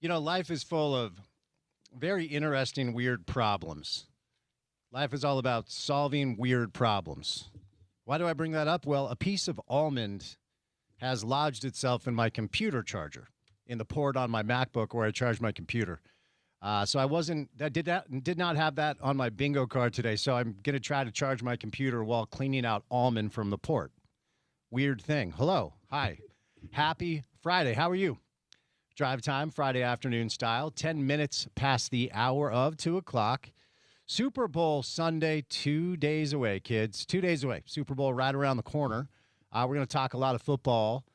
You know, life is full of very interesting, weird problems. Life is all about solving weird problems. Why do I bring that up? Well, a piece of almond has lodged itself in my computer charger, in the port on my MacBook where I charge my computer. So I did not have that on my bingo card today. So I'm going to try to charge my computer while cleaning out almond from the port. Weird thing. Hello. Hi. Happy Friday. How are you? Drive time, Friday afternoon style, 10 minutes past the hour of 2 o'clock. Super Bowl Sunday, 2 days away, kids. 2 days away. Super Bowl right around the corner. We're going to talk a lot of football,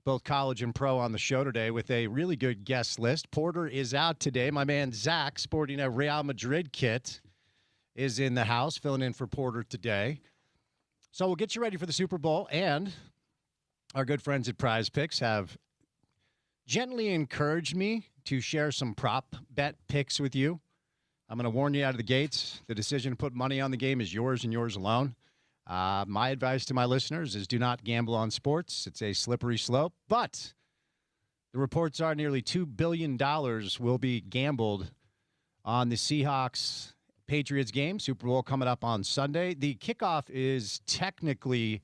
both college and pro, on the show today with a really good guest list. Porter is out today. My man Zach, sporting a Real Madrid kit, is in the house, filling in for Porter today. So we'll get you ready for the Super Bowl, and our good friends at Prize Picks have gently encouraged me to share some prop bet picks with you. I'm going to warn you out of the gates. The decision to put money on the game is yours and yours alone. My advice to my listeners is do not gamble on sports. It's a slippery slope. But the reports are nearly $2 billion will be gambled on the Seahawks-Patriots game. Super Bowl coming up on Sunday. The kickoff is technically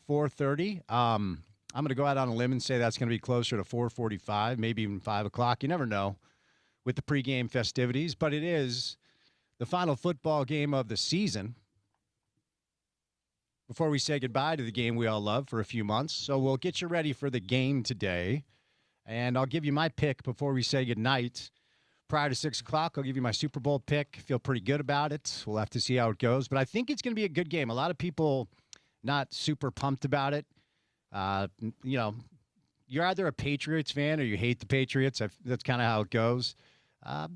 4:30. I'm going to go out on a limb and say that's going to be closer to 4:45, maybe even 5 o'clock. You never know with the pregame festivities, but it is the final football game of the season before we say goodbye to the game we all love for a few months. So we'll get you ready for the game today, and I'll give you my pick before we say goodnight. Prior to 6 o'clock, I'll give you my Super Bowl pick. Feel pretty good about it. We'll have to see how it goes, but I think it's going to be a good game. A lot of people not super pumped about it. You're either a Patriots fan or you hate the Patriots. That's kind of how it goes.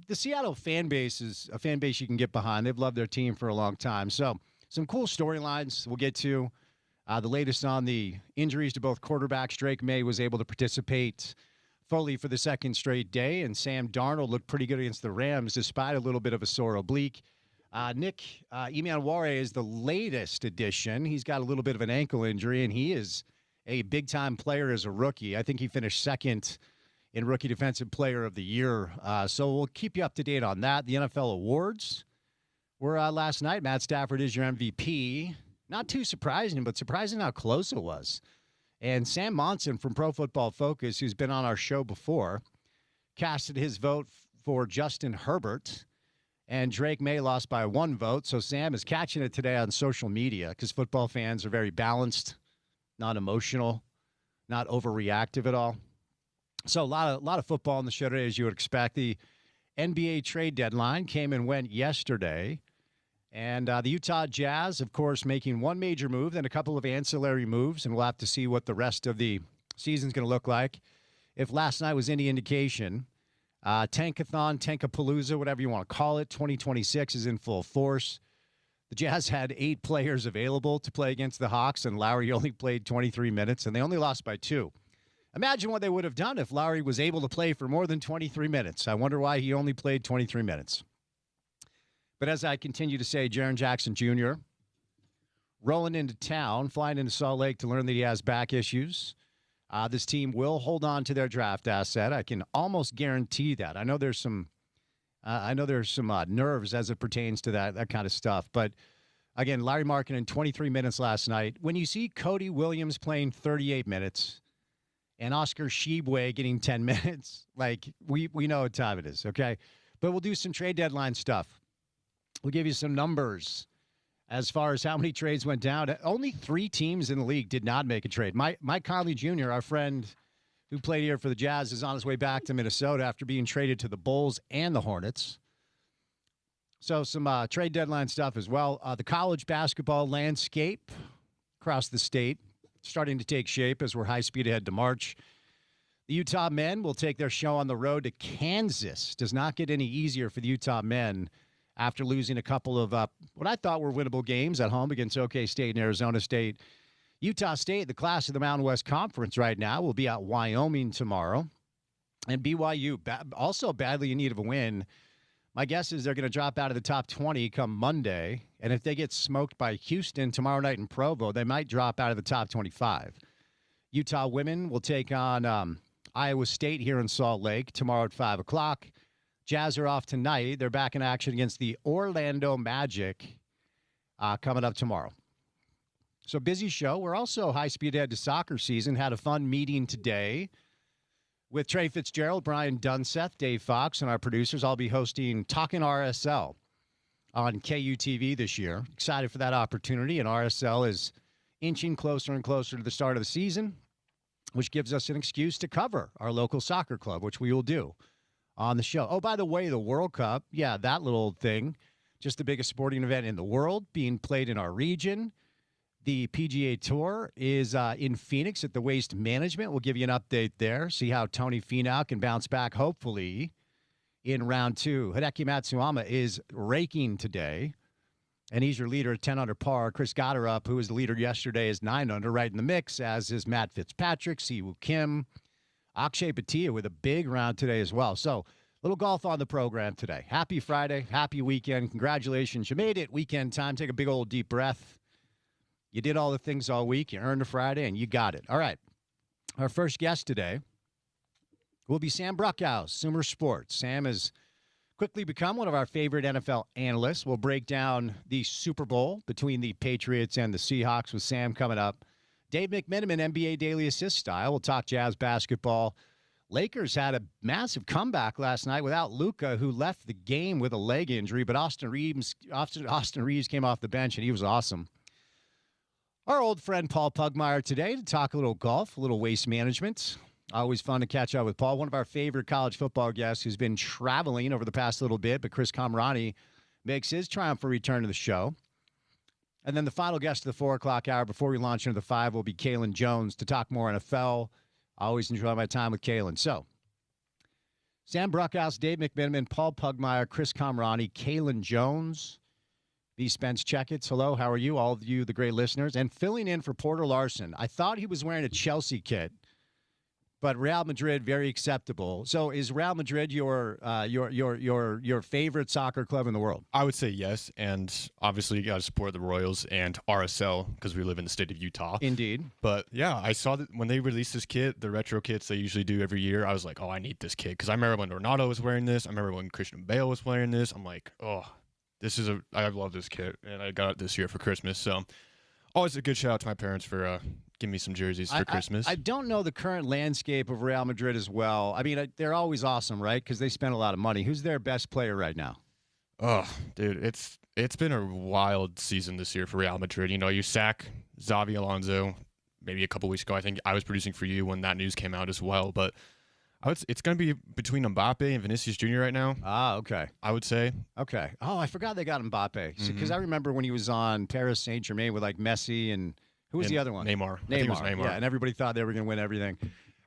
The Seattle fan base is a fan base you can get behind. They've loved their team for a long time. So some cool storylines we'll get to. The latest on the injuries to both quarterbacks. Drake May was able to participate fully for the second straight day, and Sam Darnold looked pretty good against the Rams despite a little bit of a sore oblique. Nick Emmanuel is the latest addition. He's got a little bit of an ankle injury, and he is a big-time player as a rookie. I think he finished second in Rookie Defensive Player of the Year. So we'll keep you up to date on that. The NFL awards were last night. Matt Stafford is your MVP. Not too surprising, but surprising how close it was. And Sam Monson from Pro Football Focus, who's been on our show before, casted his vote for Justin Herbert. And Drake May lost by 1 vote. So Sam is catching it today on social media because football fans are very balanced, not emotional, not overreactive at all. So a lot of football in the show today, as you would expect. The NBA trade deadline came and went yesterday. And the Utah Jazz, of course, making one major move, then a couple of ancillary moves, and we'll have to see what the rest of the season's going to look like. If last night was any indication, Tankathon, Tankapalooza, whatever you want to call it, 2026 is in full force. The Jazz had 8 players available to play against the Hawks, and Lowry only played 23 minutes, and they only lost by 2. Imagine what they would have done if Lowry was able to play for more than 23 minutes. I wonder why he only played 23 minutes. But as I continue to say, Jaren Jackson Jr. rolling into town, flying into Salt Lake to learn that he has back issues. This team will hold on to their draft asset. I can almost guarantee that. I know there's some nerves as it pertains to that kind of stuff. But, again, Larry Markkinen, 23 minutes last night. When you see Cody Williams playing 38 minutes and Oscar Tshiebwe getting 10 minutes, like, we know what time it is, okay? But we'll do some trade deadline stuff. We'll give you some numbers as far as how many trades went down. Only 3 teams in the league did not make a trade. Mike Conley Jr., our friend who played here for the Jazz, is on his way back to Minnesota after being traded to the Bulls and the Hornets. So some trade deadline stuff as well. The college basketball landscape across the state starting to take shape as we're high speed ahead to March. The Utah men will take their show on the road to Kansas. Does not get any easier for the Utah men after losing a couple of what I thought were winnable games at home against OK State and Arizona State. Utah State, the class of the Mountain West Conference right now, will be at Wyoming tomorrow. And BYU, also badly in need of a win. My guess is they're going to drop out of the top 20 come Monday. And if they get smoked by Houston tomorrow night in Provo, they might drop out of the top 25. Utah women will take on Iowa State here in Salt Lake tomorrow at 5 o'clock. Jazz are off tonight. They're back in action against the Orlando Magic coming up tomorrow. So busy show. We're also high speed ahead to soccer season. Had a fun meeting today with Trey Fitzgerald, Brian Dunseth, Dave Fox, and our producers. I'll be hosting Talkin' RSL on KUTV this year. Excited for that opportunity, and RSL is inching closer and closer to the start of the season, which gives us an excuse to cover our local soccer club, which we will do on the show. Oh, by the way, the World Cup, yeah, that little thing, just the biggest sporting event in the world being played in our region. The PGA Tour is in Phoenix at the Waste Management. We'll give you an update there, see how Tony Finau can bounce back, hopefully, in round 2. Hideki Matsuyama is raking today, and he's your leader at 10 under par. Chris Gotterup, who was the leader yesterday, is 9 under, right in the mix, as is Matt Fitzpatrick, Siwoo Kim, Akshay Bhatia with a big round today as well. So, little golf on the program today. Happy Friday, happy weekend. Congratulations. You made it weekend time. Take a big old deep breath. You did all the things all week. You earned a Friday, and you got it. All right. Our first guest today will be Sam Bruckhaus, Sumer Sports. Sam has quickly become one of our favorite NFL analysts. We'll break down the Super Bowl between the Patriots and the Seahawks with Sam coming up. Dave McMenamin, NBA Daily Assist style. We'll talk Jazz basketball. Lakers had a massive comeback last night without Luka, who left the game with a leg injury, but Austin Reeves came off the bench, and he was awesome. Our old friend Paul Pugmire today to talk a little golf, a little waste management. Always fun to catch up with Paul, one of our favorite college football guests who's been traveling over the past little bit, but Chris Kamrani makes his triumphant return to the show. And then the final guest of the 4 o'clock hour before we launch into the 5 will be Kalen Jones to talk more NFL. I always enjoy my time with Kalen. So, Sam Bruckhaus, Dave McMenamin, Paul Pugmire, Chris Kamrani, Kalen Jones, the Spence Checketts. Hello, how are you? All of you, the great listeners. And filling in for Porter Larson. I thought he was wearing a Chelsea kit, but Real Madrid, very acceptable. So is Real Madrid your favorite soccer club in the world? I would say yes, and obviously you got to support the Royals and RSL because we live in the state of Utah. Indeed. But yeah, I saw that when they released this kit, the retro kits they usually do every year, I was like, oh, I need this kit because I remember when Ronaldo was wearing this. I remember when Christian Bale was wearing this. I'm like, oh, I love this kit, and I got it this year for Christmas. So always a good shout out to my parents for giving me some jerseys for Christmas. I don't know the current landscape of Real Madrid as well. I mean, they're always awesome, right? Because they spend a lot of money. Who's their best player right now? Oh, dude, it's been a wild season this year for Real Madrid. You know, you sack Xavi Alonso maybe a couple weeks ago. I think I was producing for you when that news came out as well, but it's going to be between Mbappe and Vinicius Jr. right now. Ah, okay. I would say. Okay. Oh, I forgot they got Mbappe. Because I remember when he was on Paris Saint-Germain with like Messi and who was the other one? Neymar. I think it was Neymar. Yeah, and everybody thought they were going to win everything.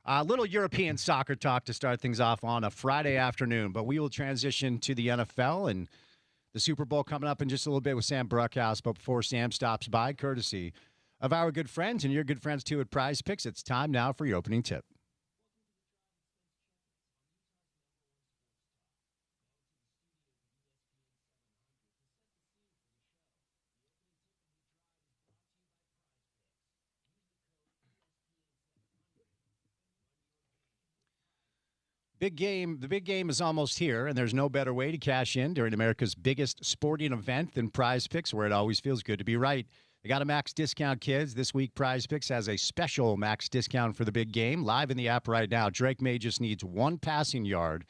A little European soccer talk to start things off on a Friday afternoon, but we will transition to the NFL and the Super Bowl coming up in just a little bit with Sam Bruckhaus. But before Sam stops by, courtesy of our good friends and your good friends too at Prize Picks, it's time now for your opening tip. The big game is almost here, and there's no better way to cash in during America's biggest sporting event than Prize Picks, where it always feels good to be right. They got a max discount, kids. This week, Prize Picks has a special max discount for the big game. Live in the app right now, Drake May just needs 1 passing yard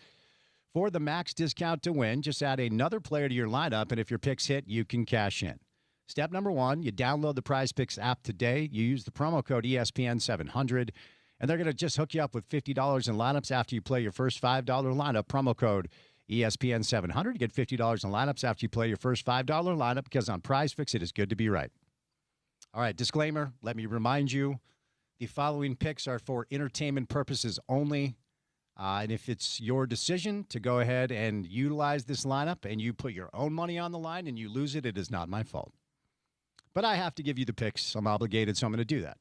for the max discount to win. Just add another player to your lineup, and if your picks hit, you can cash in. Step number 1, you download the Prize Picks app today. You use the promo code ESPN700. And they're going to just hook you up with $50 in lineups after you play your first $5 lineup. Promo code ESPN700. You get $50 in lineups after you play your first $5 lineup because on Prize Fix, it is good to be right. All right, disclaimer. Let me remind you, the following picks are for entertainment purposes only. And if it's your decision to go ahead and utilize this lineup and you put your own money on the line and you lose it, it is not my fault. But I have to give you the picks. I'm obligated, so I'm going to do that.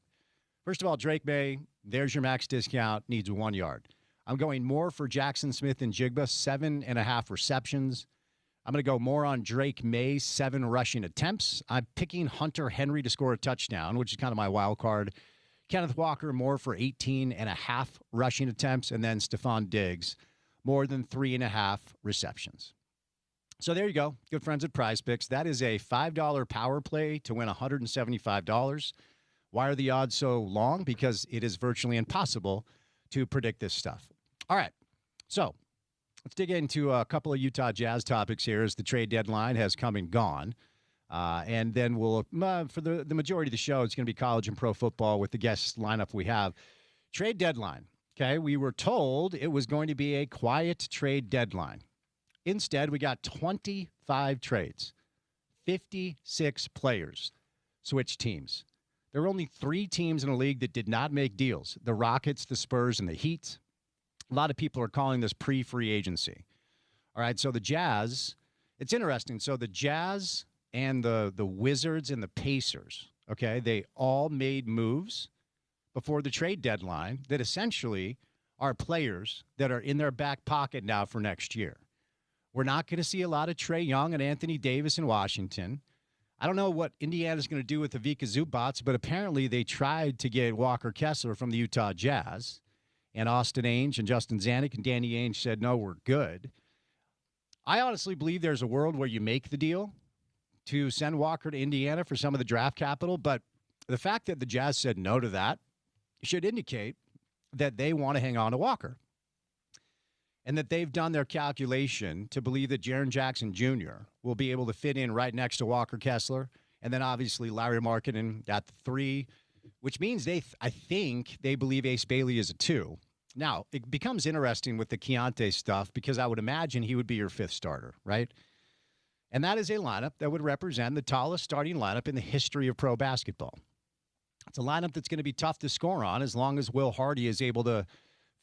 First of all, Drake May, there's your max discount, needs 1 yard. I'm going more for Jackson Smith and Jigba, 7.5 receptions. I'm going to go more on Drake May, 7 rushing attempts. I'm picking Hunter Henry to score a touchdown, which is kind of my wild card. Kenneth Walker more for 18.5 rushing attempts, and then Stephon Diggs more than 3.5 receptions. So there you go. Good friends at Prize Picks. That is a $5 power play to win $175. Why are the odds so long? Because it is virtually impossible to predict this stuff. All right. So let's dig into a couple of Utah Jazz topics here as the trade deadline has come and gone. And then we'll, for the majority of the show, it's going to be college and pro football with the guest lineup we have. Trade deadline. Okay. We were told it was going to be a quiet trade deadline. Instead, we got 25 trades, 56 players switch teams. There were only 3 teams in the league that did not make deals: the Rockets, the Spurs, and the Heat. A lot of people are calling this pre-free agency. All right, so the Jazz, it's interesting. So the Jazz and the Wizards and the Pacers, okay, they all made moves before the trade deadline that essentially are players that are in their back pocket now for next year. We're not going to see a lot of Trae Young and Anthony Davis in Washington. I don't know what Indiana's going to do with the Vika Zubats, but apparently they tried to get Walker Kessler from the Utah Jazz. And Austin Ainge and Justin Zanuck and Danny Ainge said, no, we're good. I honestly believe there's a world where you make the deal to send Walker to Indiana for some of the draft capital. But the fact that the Jazz said no to that should indicate that they want to hang on to Walker. And that they've done their calculation to believe that Jaren Jackson Jr. will be able to fit in right next to Walker Kessler. And then obviously Larry Markkinen at the 3, which means I think they believe Ace Bailey is a 2. Now, it becomes interesting with the Keontae stuff because I would imagine he would be your 5th starter, right? And that is a lineup that would represent the tallest starting lineup in the history of pro basketball. It's a lineup that's going to be tough to score on as long as Will Hardy is able to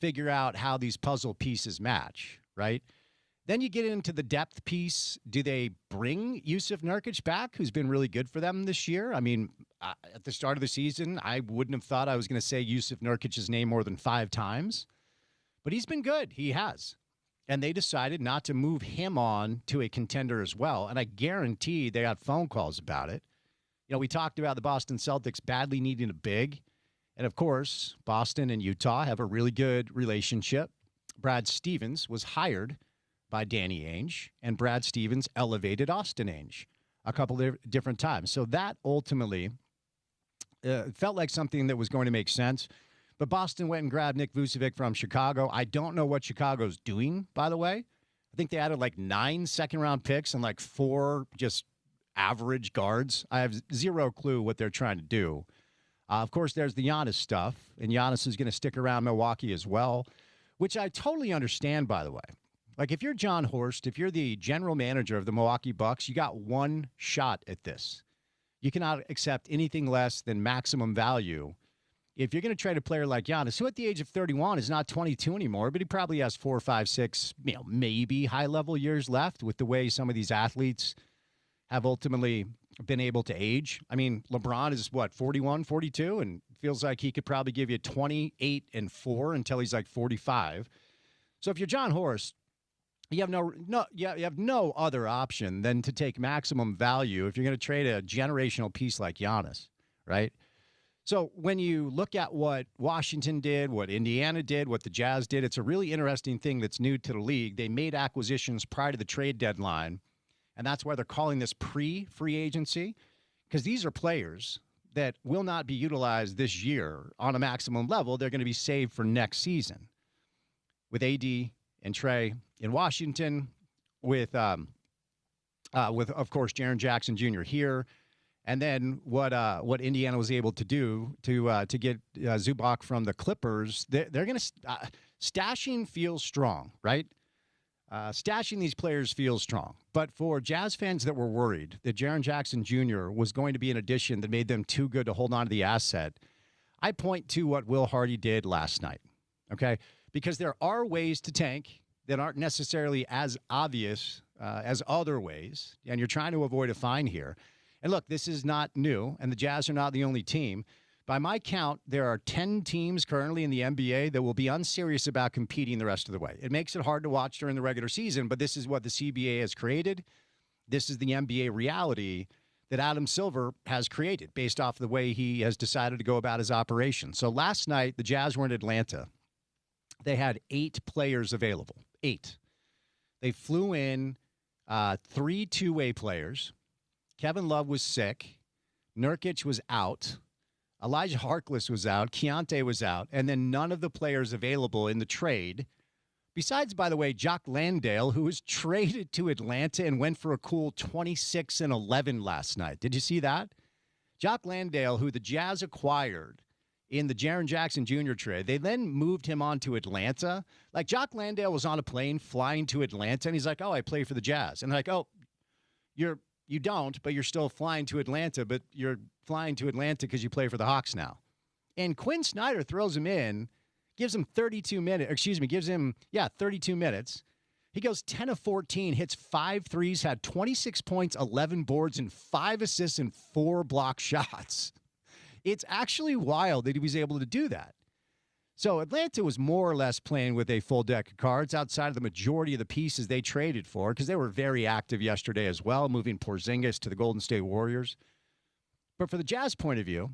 figure out how these puzzle pieces match, right? Then you get into the depth piece. Do they bring Yusuf Nurkic back, who's been really good for them this year? I mean, at the start of the season, I wouldn't have thought I was going to say Yusuf Nurkic's name more than 5 times. But he's been good. He has. And they decided not to move him on to a contender as well. And I guarantee they got phone calls about it. You know, we talked about the Boston Celtics badly needing a big. And, of course, Boston and Utah have a really good relationship. Brad Stevens was hired by Danny Ainge, and Brad Stevens elevated Austin Ainge a couple of different times. So that ultimately felt like something that was going to make sense. But Boston went and grabbed Nick Vucevic from Chicago. I don't know what Chicago's doing, by the way. I think they added like 9 second-round picks and like 4 just average guards. I have zero clue what they're trying to do. Of course, there's the Giannis stuff, and Giannis is going to stick around Milwaukee as well, which I totally understand, by the way. Like, if you're John Horst, if you're the general manager of the Milwaukee Bucks, you got one shot at this. You cannot accept anything less than maximum value. If you're going to trade a player like Giannis, who at the age of 31 is not 22 anymore, but he probably has 4, 5, 6, maybe high-level years left with the way some of these athletes have ultimately been able to age. I mean, LeBron is, 41, 42, and feels like he could probably give you 28 and 4 until he's like 45. So if you're John Horst, you have no other option than to take maximum value if you're going to trade a generational piece like Giannis, right? So when you look at what Washington did, what Indiana did, what the Jazz did, it's a really interesting thing that's new to the league. They made acquisitions prior to the trade deadline, and that's why they're calling this pre-free agency, because these are players that will not be utilized this year on a maximum level. They're going to be saved for next season. With AD and Trae in Washington, with of course Jaren Jackson Jr. here, and then what Indiana was able to do to get Zubac from the Clippers. They're going to stashing feels strong, right? Stashing these players feels strong. But for Jazz fans that were worried that Jaren Jackson Jr. was going to be an addition that made them too good to hold on to the asset, I point to what Will Hardy did last night, okay? Because there are ways to tank that aren't necessarily as obvious as other ways, and you're trying to avoid a fine here. And look, this is not new, and the Jazz are not the only team. By my count, there are 10 teams currently in the NBA that will be unserious about competing the rest of the way. It makes it hard to watch during the regular season, but this is what the CBA has created. This is the NBA reality that Adam Silver has created based off the way he has decided to go about his operation. So last night, the Jazz were in Atlanta. They had 8 players available. 8. They flew in 3 two-way players. Kevin Love was sick. Nurkic was out. Elijah Harkless was out. Keontae was out. And then none of the players available in the trade. Besides, by the way, Jock Landale, who was traded to Atlanta and went for a cool 26-11 last night. Did you see that? Jock Landale, who the Jazz acquired in the Jaren Jackson Jr. trade, they then moved him on to Atlanta. Like, Jock Landale was on a plane flying to Atlanta, and he's like, oh, I play for the Jazz. And they're like, oh, you don't, but you're still flying to Atlanta, but you're flying to Atlanta because you play for the Hawks now. And Quinn Snyder throws him in, gives him 32 minutes. Gives him 32 minutes. He goes 10 of 14, hits 5 threes, had 26 points, 11 boards, and 5 assists and 4 block shots. It's actually wild that he was able to do that. So Atlanta was more or less playing with a full deck of cards outside of the majority of the pieces they traded for, because they were very active yesterday as well, moving Porzingis to the Golden State Warriors. But for the Jazz point of view,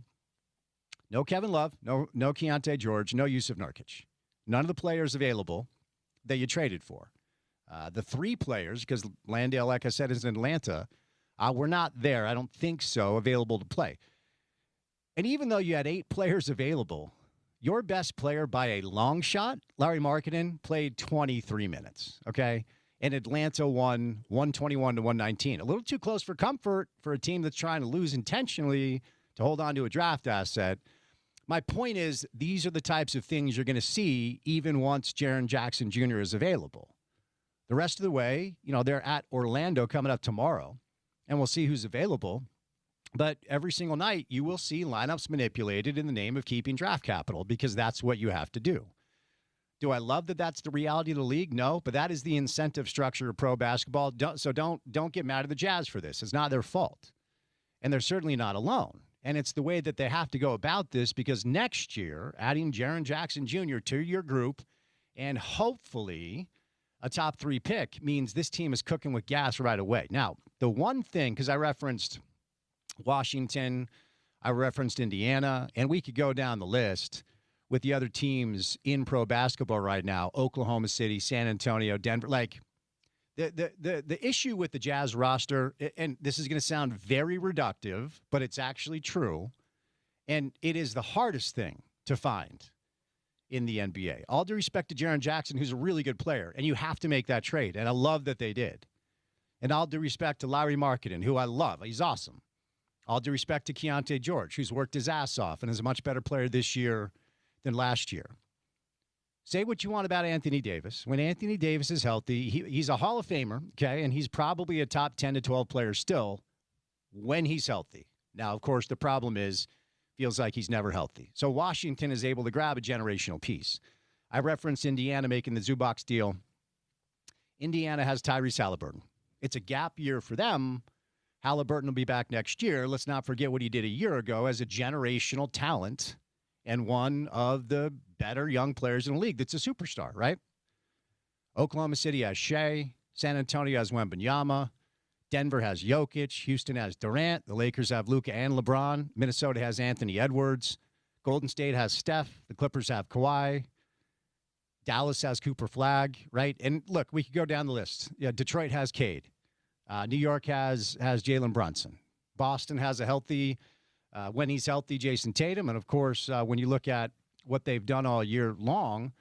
no Kevin Love, no Keontae George, no Yusuf Nurkic. None of the players available that you traded for. The 3 players, because Landale, like I said, is in Atlanta, were not there, I don't think so, available to play. And even though you had 8 players available, your best player by a long shot, Larry Markkinen, played 23 minutes, okay? And Atlanta won 121-119. A little too close for comfort for a team that's trying to lose intentionally to hold on to a draft asset. My point is, these are the types of things you're going to see even once Jaren Jackson Jr. is available. The rest of the way, they're at Orlando coming up tomorrow, and we'll see who's available. But every single night, you will see lineups manipulated in the name of keeping draft capital, because that's what you have to do. Do I love that that's the reality of the league? No, but that is the incentive structure of pro basketball. Don't get mad at the Jazz for this. It's not their fault. And they're certainly not alone. And it's the way that they have to go about this, because next year, adding Jaren Jackson Jr. to your group and hopefully a top 3 pick means this team is cooking with gas right away. Now, the one thing, because I referenced Washington, I referenced Indiana, and we could go down the list with the other teams in pro basketball right now: Oklahoma City, San Antonio, Denver. Like, the issue with the Jazz roster, and this is going to sound very reductive, but it's actually true, and it is the hardest thing to find in the NBA. All due respect to Jaren Jackson, who's a really good player, and you have to make that trade, and I love that they did. And all due respect to Larry Markkinen, who I love. He's awesome. All due respect to Keontae George, who's worked his ass off and is a much better player this year than last year. Say what you want about Anthony Davis. When Anthony Davis is healthy, he's a Hall of Famer, okay? And he's probably a top 10 to 12 player still when he's healthy. Now, of course, the problem is, feels like he's never healthy. So Washington is able to grab a generational piece. I referenced Indiana making the Zubac deal. Indiana has Tyrese Halliburton. It's a gap year for them. Halliburton will be back next year. Let's not forget what he did a year ago as a generational talent and one of the better young players in the league that's a superstar, right? Oklahoma City has Shea. San Antonio has Wembanyama. Denver has Jokic. Houston has Durant. The Lakers have Luka and LeBron. Minnesota has Anthony Edwards. Golden State has Steph. The Clippers have Kawhi. Dallas has Cooper Flagg, right? And look, we could go down the list. Yeah, Detroit has Cade. New York has Jalen Brunson. Boston has a healthy, when he's healthy, Jason Tatum. And, of course, when you look at what they've done all year long,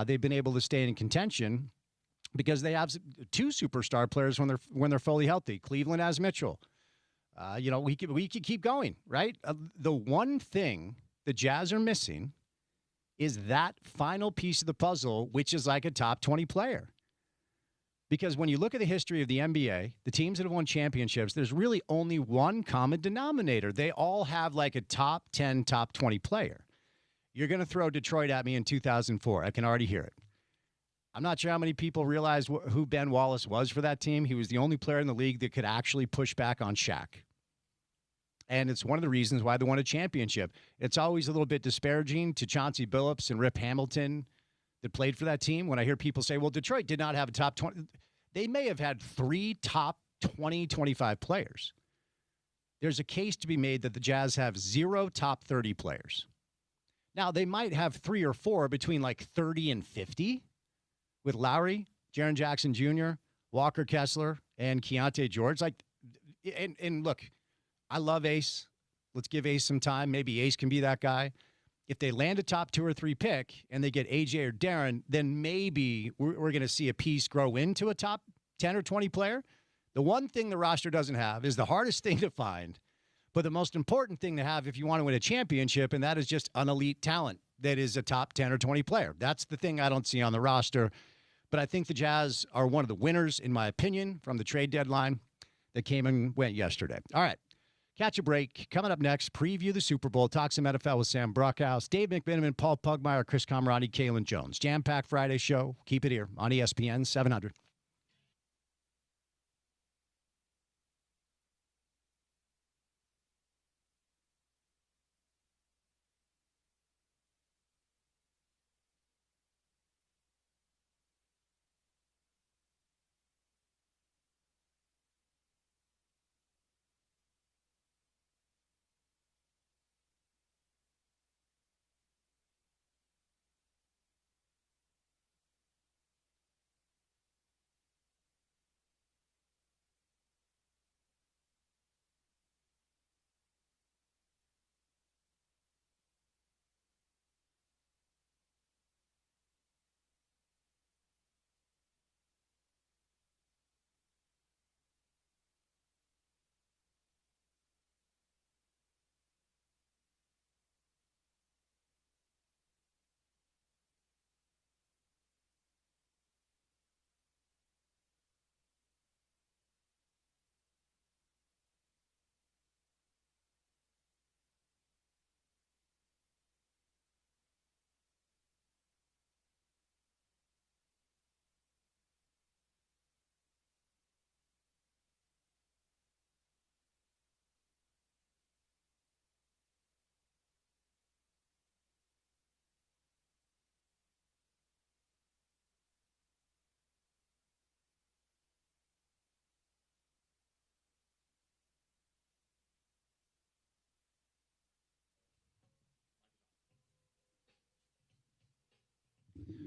they've been able to stay in contention because they have 2 superstar players when they're fully healthy. Cleveland has Mitchell. We could keep going, right? The one thing the Jazz are missing is that final piece of the puzzle, which is like a top 20 player. Because when you look at the history of the NBA, the teams that have won championships, there's really only one common denominator. They all have like a top 10, top 20 player. You're going to throw Detroit at me in 2004. I can already hear it. I'm not sure how many people realize who Ben Wallace was for that team. He was the only player in the league that could actually push back on Shaq. And it's one of the reasons why they won a championship. It's always a little bit disparaging to Chauncey Billups and Rip Hamilton that played for that team. When I hear people say, well, Detroit did not have a top 20, they may have had 3 top 20, 25 players. there's a case to be made that the Jazz have 0 top 30 players. Now, they might have 3 or 4 between like 30 and 50 with Lowry, Jaren Jackson Jr., Walker Kessler, and Keontae George. Like, and look, I love Ace. Let's give Ace some time. Maybe Ace can be that guy. If they land a top 2 or 3 pick and they get AJ or Darren, then maybe we're going to see a piece grow into a top 10 or 20 player. The one thing the roster doesn't have is the hardest thing to find, but the most important thing to have if you want to win a championship, and that is just an elite talent that is a top 10 or 20 player. That's the thing I don't see on the roster. But I think the Jazz are one of the winners, in my opinion, from the trade deadline that came and went yesterday. All right, catch a break. Coming up next, preview the Super Bowl, talk some NFL with Sam Bruckhouse, Dave McMenamin, Paul Pugmire, Chris Comrade, Kalen Jones. Jam-packed Friday show. Keep it here on ESPN 700.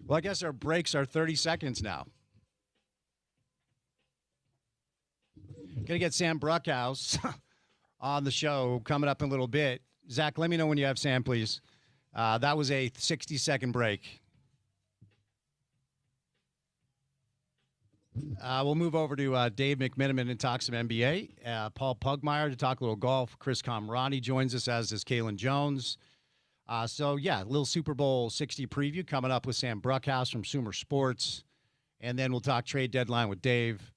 Well, I guess our breaks are 30 seconds now. Going to get Sam Bruckhouse on the show coming up in a little bit. Zach, let me know when you have Sam, please. That was a 60-second break. We'll move over to Dave McMenamin and talk some NBA. Paul Pugmire to talk a little golf. Chris Comrani joins us, as does Kalen Jones. A little Super Bowl 60 preview coming up with Sam Bruckhouse from Sumer Sports. And then we'll talk trade deadline with Dave.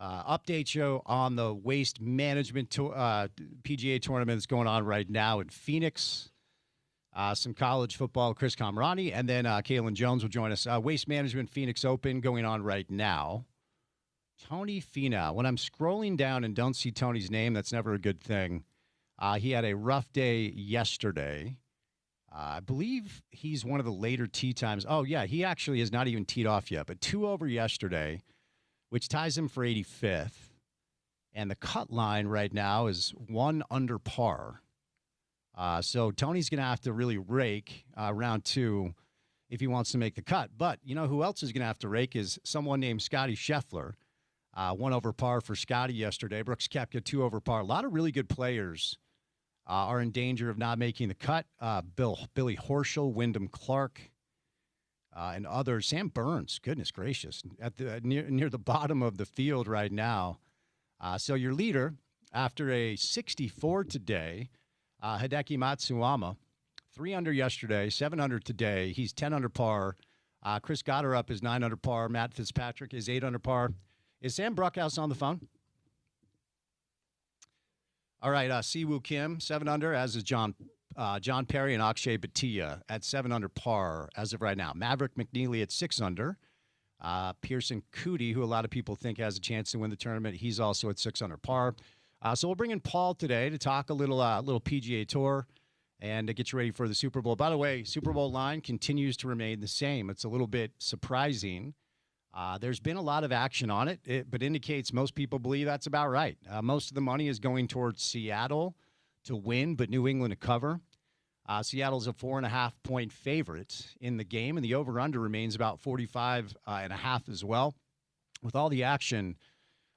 Update show on the waste management PGA tournament that's going on right now in Phoenix. Some college football, Chris Comrani. And then Kalen Jones will join us. Waste Management Phoenix Open going on right now. Tony Finau. When I'm scrolling down and don't see Tony's name, that's never a good thing. He had a rough day yesterday. I believe he's one of the later tee times. Oh, yeah, he actually has not even teed off yet, but 2 over yesterday, which ties him for 85th. And the cut line right now is 1 under par. So Tony's going to have to really rake round 2 if he wants to make the cut. But you know who else is going to have to rake is someone named Scotty Scheffler. 1 over par for Scotty yesterday. Brooks Koepka, 2 over par. A lot of really good players are in danger of not making the cut. Billy Horschel, Wyndham Clark, and others. Sam Burns, goodness gracious, at the near the bottom of the field right now. So your leader, after a 64 today, Hideki Matsuyama, 3 under yesterday, 7 under today. He's 10 under par. Chris Gotterup is 9 under par. Matt Fitzpatrick is 8 under par. Is Sam Bruckhouse on the phone? All right, Siwoo Kim, 7 under, as is John Perry and Akshay Bhatia at 7 under par as of right now. Maverick McNeely at 6 under. Pearson Cootie, who a lot of people think has a chance to win the tournament, he's also at 6 under par. So we'll bring in Paul today to talk a little PGA Tour and to get you ready for the Super Bowl. By the way, Super Bowl line continues to remain the same. It's a little bit surprising There's been a lot of action on it, but indicates most people believe that's about right. Most of the money is going towards Seattle to win, but New England to cover. Seattle's a 4.5-point favorite in the game, and the over-under remains about 45.5 as well. With all the action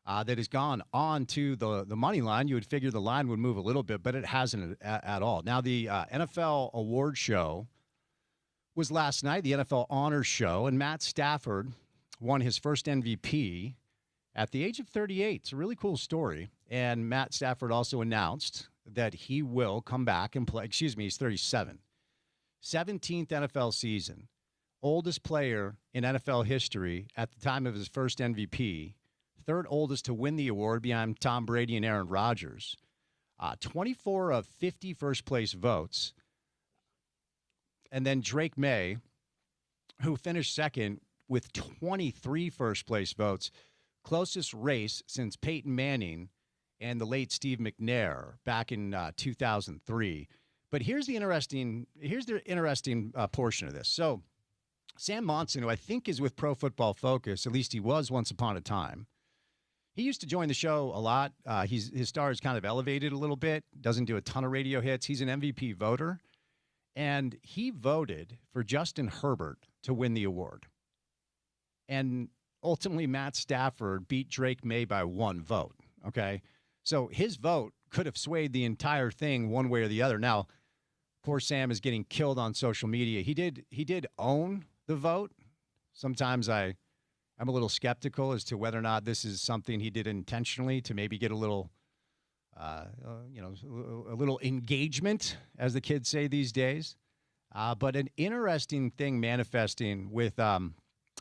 that has gone on to the money line, you would figure the line would move a little bit, but it hasn't at all. Now, the NFL award show was last night, the NFL Honors Show, and Matt Stafford won his first MVP at the age of 38. It's a really cool story. And Matt Stafford also announced that he will come back and play. He's 37. 17th NFL season. Oldest player in NFL history at the time of his first MVP. Third oldest to win the award behind Tom Brady and Aaron Rodgers. 24 of 50 first-place votes. And then Drake May, who finished second with 23 first-place votes. Closest race since Peyton Manning and the late Steve McNair back in 2003. But here's the interesting portion of this. So Sam Monson, who I think is with Pro Football Focus, at least he was once upon a time, he used to join the show a lot. His star is kind of elevated a little bit, doesn't do a ton of radio hits. He's an MVP voter, and he voted for Justin Herbert to win the award. And ultimately, Matt Stafford beat Drake May by 1 vote, okay? So his vote could have swayed the entire thing one way or the other. Now, poor Sam is getting killed on social media. He did own the vote. Sometimes I'm a little skeptical as to whether or not this is something he did intentionally to maybe get a little, a little engagement, as the kids say these days. But an interesting thing manifesting with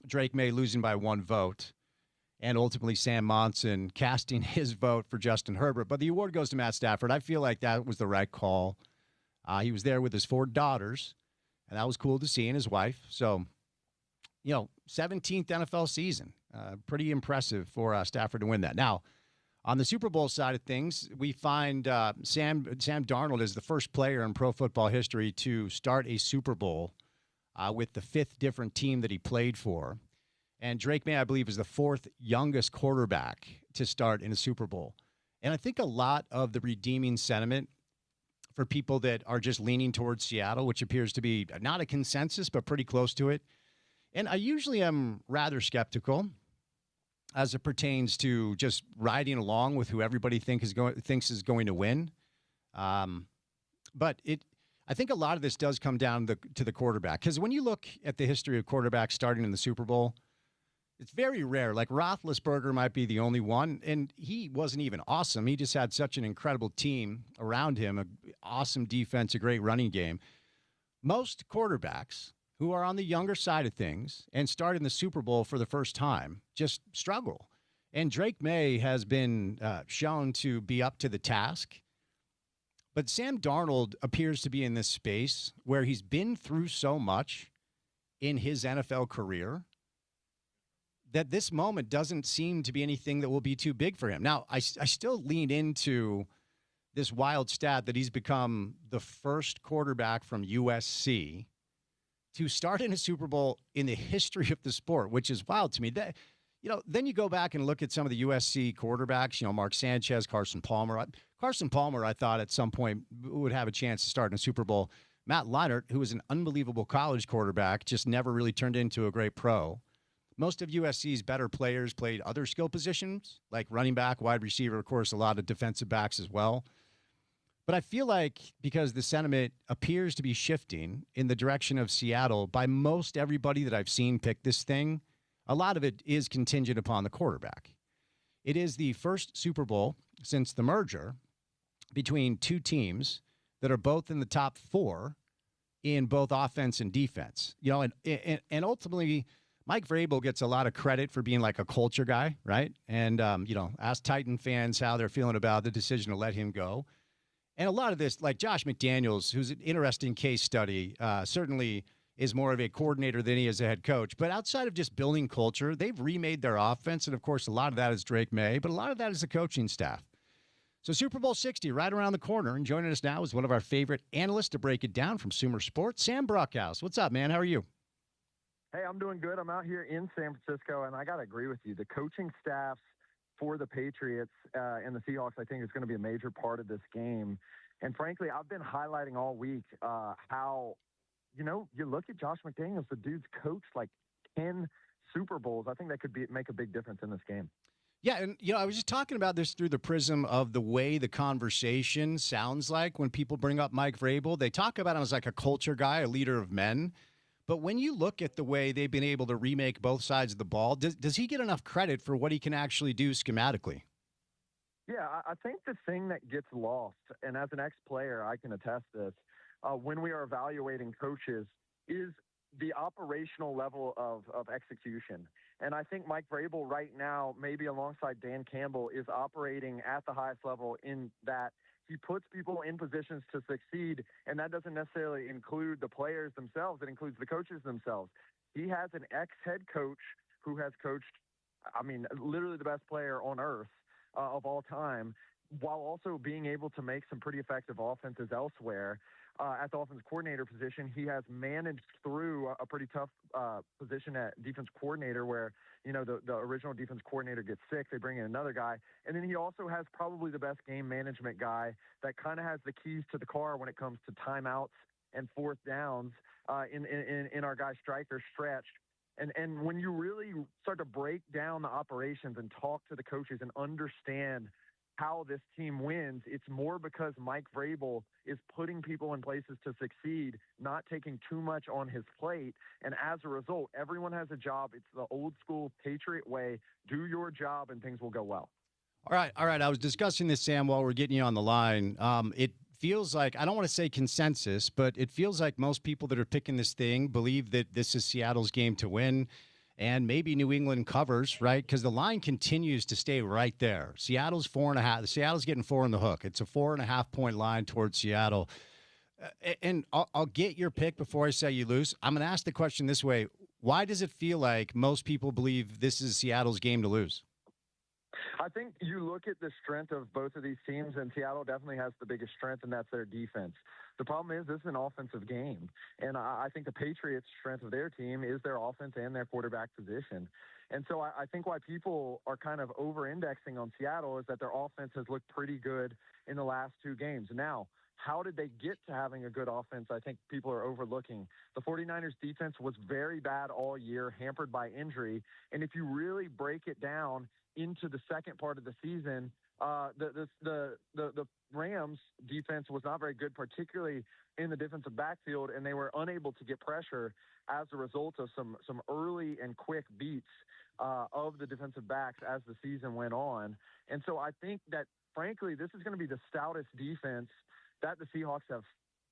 Drake May losing by 1 vote and ultimately Sam Monson casting his vote for Justin Herbert. But the award goes to Matt Stafford. I feel like that was the right call. He was there with his 4 daughters, and that was cool to see, and his wife. So, 17th NFL season. Pretty impressive for Stafford to win that. Now, on the Super Bowl side of things, we find Sam Darnold is the first player in pro football history to start a Super Bowl with the 5th different team that he played for. And Drake May, I believe, is the 4th youngest quarterback to start in a Super Bowl. And I think a lot of the redeeming sentiment for people that are just leaning towards Seattle, which appears to be not a consensus, but pretty close to it. And I usually am rather skeptical as it pertains to just riding along with who everybody thinks is going to win. But I think a lot of this does come down to the quarterback. Because when you look at the history of quarterbacks starting in the Super Bowl, it's very rare. Like Roethlisberger might be the only one, and he wasn't even awesome. He just had such an incredible team around him, an awesome defense, a great running game. Most quarterbacks who are on the younger side of things and start in the Super Bowl for the first time just struggle. And Drake May has been shown to be up to the task. But Sam Darnold appears to be in this space where he's been through so much in his NFL career that this moment doesn't seem to be anything that will be too big for him. Now, I still lean into this wild stat that he's become the first quarterback from USC to start in a Super Bowl in the history of the sport, which is wild to me. That, then you go back and look at some of the USC quarterbacks, Mark Sanchez, Carson Palmer. Carson Palmer, I thought at some point would have a chance to start in a Super Bowl. Matt Leinart, who was an unbelievable college quarterback, just never really turned into a great pro. Most of USC's better players played other skill positions, like running back, wide receiver, of course, a lot of defensive backs as well. But I feel like because the sentiment appears to be shifting in the direction of Seattle by most everybody that I've seen pick this thing, a lot of it is contingent upon the quarterback. It is the first Super Bowl since the merger between 2 teams that are both in the top 4 in both offense and defense. And ultimately, Mike Vrabel gets a lot of credit for being like a culture guy, right? And, ask Titan fans how they're feeling about the decision to let him go. And a lot of this, like Josh McDaniels, who's an interesting case study, certainly is more of a coordinator than he is a head coach. But outside of just building culture, they've remade their offense. And, of course, a lot of that is Drake May, but a lot of that is the coaching staff. So Super Bowl 60 right around the corner. And joining us now is one of our favorite analysts to break it down from Sumer Sports, Sam Brockhouse. What's up, man? How are you? Hey, I'm doing good. I'm out here in San Francisco, and I got to agree with you. The coaching staffs for the Patriots and the Seahawks, I think, is going to be a major part of this game. And frankly, I've been highlighting all week how, you look at Josh McDaniels, the dude's coached like 10 Super Bowls. I think that could make a big difference in this game. Yeah, and I was just talking about this through the prism of the way the conversation sounds like when people bring up Mike Vrabel. They talk about him as like a culture guy, a leader of men. But when you look at the way they've been able to remake both sides of the ball, does he get enough credit for what he can actually do schematically? Yeah, I think the thing that gets lost, and as an ex-player, I can attest this, when we are evaluating coaches, is the operational level of execution. And I think Mike Vrabel right now, maybe alongside Dan Campbell, is operating at the highest level in that he puts people in positions to succeed, and that doesn't necessarily include the players themselves. It includes the coaches themselves. He has an ex-head coach who has coached, literally the best player on earth of all time, while also being able to make some pretty effective offenses elsewhere. At the offensive coordinator position, he has managed through a pretty tough position at defense coordinator where, the original defense coordinator gets sick. They bring in another guy. And then he also has probably the best game management guy that kind of has the keys to the car when it comes to timeouts and fourth downs in our guy Striker stretch. And when you really start to break down the operations and talk to the coaches and understand how this team wins, it's more because Mike Vrabel is putting people in places to succeed, not taking too much on his plate. And as a result, everyone has a job. It's the old school Patriot way. Do your job and things will go well. All right. I was discussing this, Sam, while we're getting you on the line. It feels like, I don't want to say consensus, but it feels like most people that are picking this thing believe that this is Seattle's game to win. And maybe New England covers, right? Because the line continues to stay right there. Seattle's 4.5. Seattle's getting 4 in the hook. It's a 4.5 point line towards Seattle. And I'll get your pick before I say you lose. I'm going to ask the question this way. Why does it feel like most people believe this is Seattle's game to lose? I think you look at the strength of both of these teams, and Seattle definitely has the biggest strength, and that's their defense. The problem is this is an offensive game, and I think the Patriots' strength of their team is their offense and their quarterback position. And so I think why people are kind of over-indexing on Seattle is that their offense has looked pretty good in the last 2 games. Now, how did they get to having a good offense? I think people are overlooking. The 49ers defense was very bad all year, hampered by injury. And if you really break it down into the second part of the season, the Rams defense was not very good, particularly in the defensive backfield, and they were unable to get pressure as a result of some early and quick beats of the defensive backs as the season went on. And so I think that, frankly, this is going to be the stoutest defense that the Seahawks have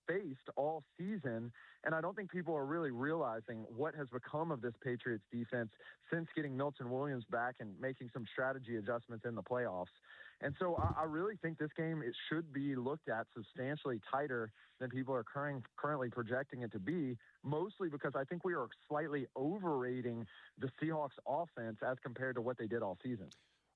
faced all season, and I don't think people are really realizing what has become of this Patriots defense since getting Milton Williams back and making some strategy adjustments in the playoffs. And so I really think this game, it should be looked at substantially tighter than people are currently projecting it to be, mostly because I think we are slightly overrating the Seahawks offense as compared to what they did all season.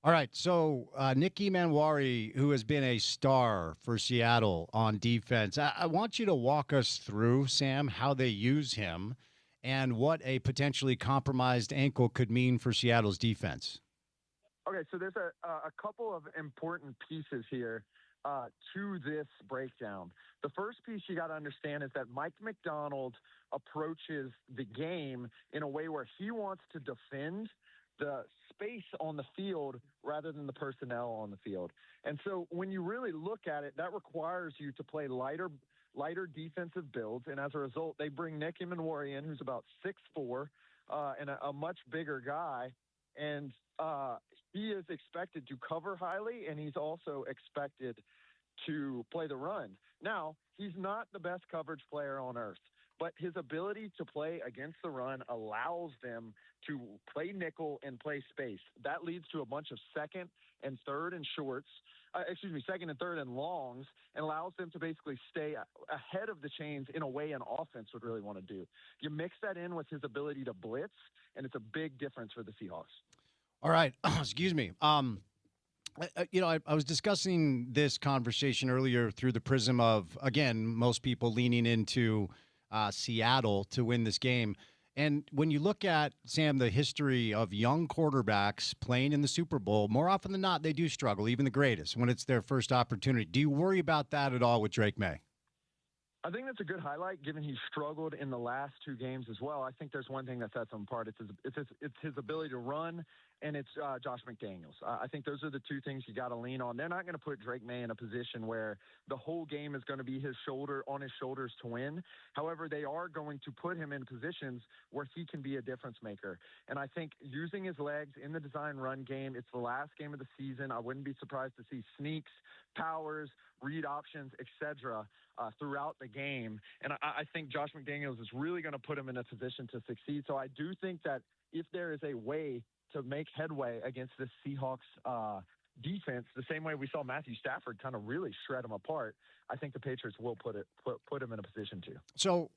All right, so Nick Emanwari, who has been a star for Seattle on defense, I want you to walk us through, Sam, how they use him and what a potentially compromised ankle could mean for Seattle's defense. Okay, so there's a couple of important pieces here to this breakdown. The first piece you got to understand is that Mike McDonald approaches the game in a way where he wants to defend the space on the field rather than the personnel on the field. And so when you really look at it, that requires you to play lighter defensive builds. And as a result, they bring Nick Emanwari in, who's about 6'4", and a much bigger guy. And he is expected to cover highly, and he's also expected to play the run. Now, he's not the best coverage player on earth, but his ability to play against the run allows them to play nickel and play space. That leads to a bunch of second and third and longs, and allows them to basically stay ahead of the chains in a way an offense would really want to do. You mix that in with his ability to blitz, and it's a big difference for the Seahawks. All right. Excuse me. I was discussing this conversation earlier through the prism of, again, most people leaning into Seattle to win this game. And when you look at, Sam, the history of young quarterbacks playing in the Super Bowl, more often than not, they do struggle, even the greatest, when it's their first opportunity. Do you worry about that at all with Drake May? I think that's a good highlight, given he struggled in the last two games as well. I think there's one thing that sets him apart. It's his ability to run, and it's Josh McDaniels. I think those are the two things you got to lean on. They're not going to put Drake May in a position where the whole game is going to be on his shoulders to win. However, they are going to put him in positions where he can be a difference maker. And I think using his legs in the design run game, it's the last game of the season. I wouldn't be surprised to see sneaks, powers, read options, etc. Throughout the game. And I think Josh McDaniels is really going to put him in a position to succeed. So I do think that if there is a way to make headway against this Seahawks defense, the same way we saw Matthew Stafford kind of really shred him apart, I think the Patriots will put him in a position to. So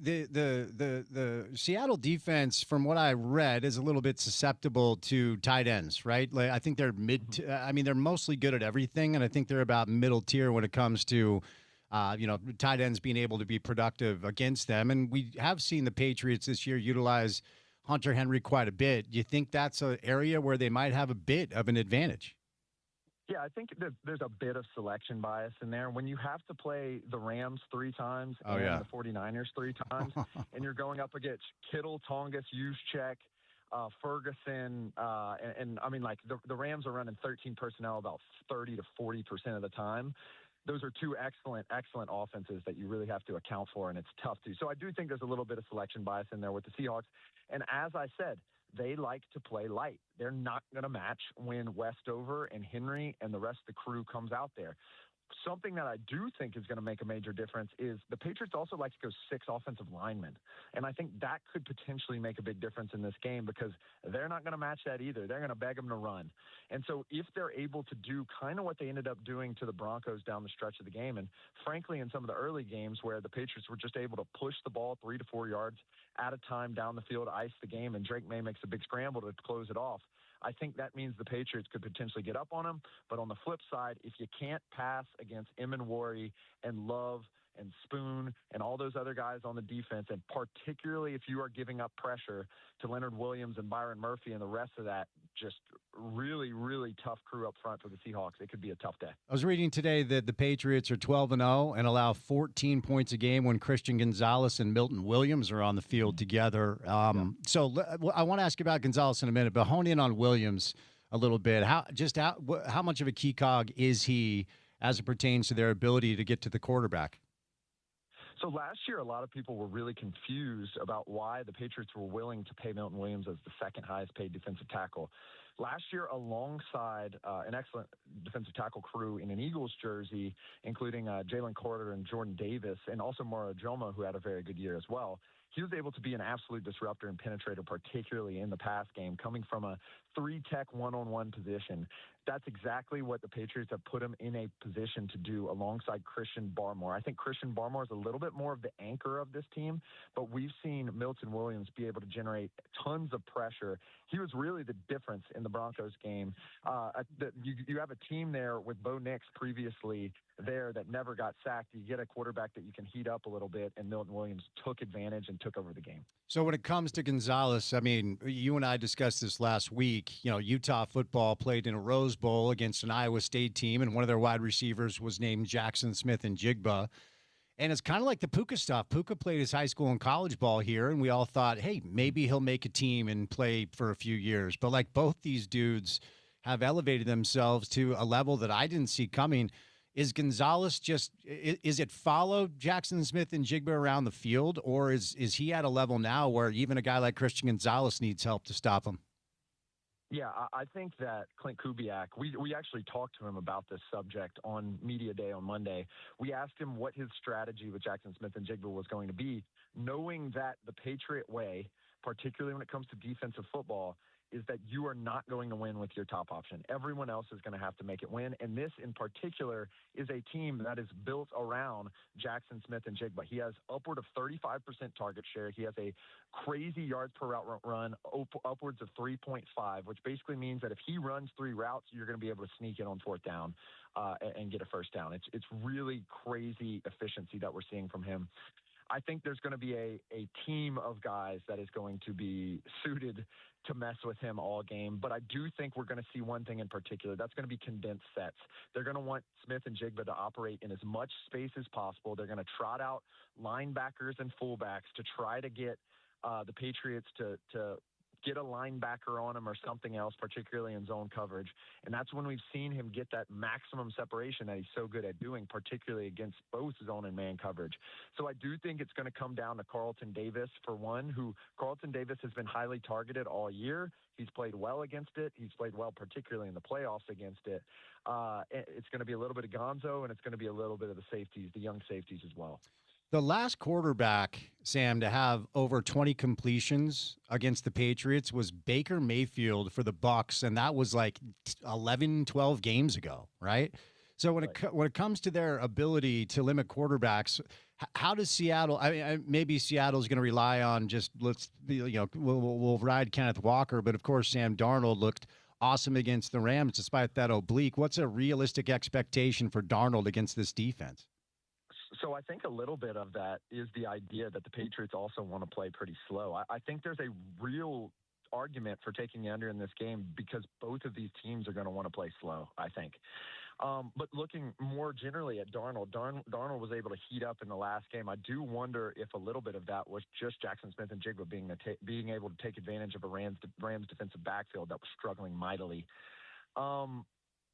the Seattle defense, from what I read, is a little bit susceptible to tight ends, right? Like, I think they're they're mostly good at everything, and I think they're about middle tier when it comes to tight ends being able to be productive against them. And we have seen the Patriots this year utilize Hunter Henry quite a bit. Do you think that's an area where they might have a bit of an advantage? Yeah, I think that there's a bit of selection bias in there. When you have to play the Rams 3 times and the 49ers 3 times, and you're going up against Kittle, Tongas, Juszczyk, Ferguson, and I mean, like the Rams are running 13 personnel about 30 to 40% of the time. Those are two excellent offenses that you really have to account for, and it's tough to. So I do think there's a little bit of selection bias in there with the Seahawks. And as I said, they like to play light. They're not going to match when Westover and Henry and the rest of the crew comes out there. Something that I do think is going to make a major difference is the Patriots also like to go 6 offensive linemen. And I think that could potentially make a big difference in this game because they're not going to match that either. They're going to beg them to run. And so if they're able to do kind of what they ended up doing to the Broncos down the stretch of the game, and frankly in some of the early games where the Patriots were just able to push the ball 3 to 4 yards at a time down the field, ice the game, and Drake May makes a big scramble to close it off, I think that means the Patriots could potentially get up on them. But on the flip side, if you can't pass against Emenwari and Love and Spoon and all those other guys on the defense, and particularly if you are giving up pressure to Leonard Williams and Byron Murphy and the rest of that just really, really tough crew up front for the Seahawks, it could be a tough day. I was reading today that the Patriots are 12-0 and allow 14 points a game when Christian Gonzalez and Milton Williams are on the field together. So I want to ask you about Gonzalez in a minute, but hone in on Williams a little bit. How much of a key cog is he as it pertains to their ability to get to the quarterback? So last year, a lot of people were really confused about why the Patriots were willing to pay Milton Williams as the second highest paid defensive tackle. Last year, alongside an excellent defensive tackle crew in an Eagles jersey, including Jalen Carter and Jordan Davis, and also Moro Joma, who had a very good year as well, he was able to be an absolute disruptor and penetrator, particularly in the pass game, coming from a 3-tech one-on-one position. That's exactly what the Patriots have put him in a position to do alongside Christian Barmore. I think Christian Barmore is a little bit more of the anchor of this team, but we've seen Milton Williams be able to generate tons of pressure. He was really the difference in the Broncos game. You have a team there with Bo Nix previously there that never got sacked. You get a quarterback that you can heat up a little bit, and Milton Williams took advantage and took over the game. So when it comes to Gonzalez, I mean, you and I discussed this last week. You know, Utah football played in a Rose Bowl against an Iowa State team, and one of their wide receivers was named Jackson Smith-Njigba. And it's kind of like the Puka stuff. Puka played his high school and college ball here, and we all thought, hey, maybe he'll make a team and play for a few years. But like both these dudes have elevated themselves to a level that I didn't see coming. Is Gonzalez is it follow Jackson Smith-Njigba around the field, or is he at a level now where even a guy like Christian Gonzalez needs help to stop him? Yeah, I think that Clint Kubiak, we actually talked to him about this subject on Media Day on Monday. We asked him what his strategy with Jackson Smith-Njigba was going to be, knowing that the Patriot way, particularly when it comes to defensive football, is that you are not going to win with your top option. Everyone else is going to have to make it win. And this in particular is a team that is built around Jackson Smith-Njigba. He has upward of 35% target share. He has a crazy yards per route run, upwards of 3.5, which basically means that if he runs 3 routes, you're going to be able to sneak in on 4th down and get a first down. It's really crazy efficiency that we're seeing from him. I think there's going to be a team of guys that is going to be suited to mess with him all game. But I do think we're going to see one thing in particular. That's going to be condensed sets. They're going to want Smith and Jigba to operate in as much space as possible. They're going to trot out linebackers and fullbacks to try to get the Patriots to get a linebacker on him or something else, particularly in zone coverage. And that's when we've seen him get that maximum separation that he's so good at doing, particularly against both zone and man coverage. So I do think it's going to come down to Carlton Davis, for one, who Carlton Davis has been highly targeted all year. He's played well against it. He's played well, particularly in the playoffs against it. It's going to be a little bit of Gonzo, and it's going to be a little bit of the safeties, the young safeties as well. The last quarterback, Sam, to have over 20 completions against the Patriots was Baker Mayfield for the Bucs, and that was like 11, 12 games ago, right? So when it comes to their ability to limit quarterbacks, how does Seattle? I mean, maybe Seattle's going to rely on just we'll ride Kenneth Walker, but of course Sam Darnold looked awesome against the Rams despite that oblique. What's a realistic expectation for Darnold against this defense? So I think a little bit of that is the idea that the Patriots also want to play pretty slow. I think there's a real argument for taking the under in this game because both of these teams are going to want to play slow, I think. But looking more generally at Darnold was able to heat up in the last game. I do wonder if a little bit of that was just Jackson Smith and Jigba being able to take advantage of a Rams defensive backfield that was struggling mightily.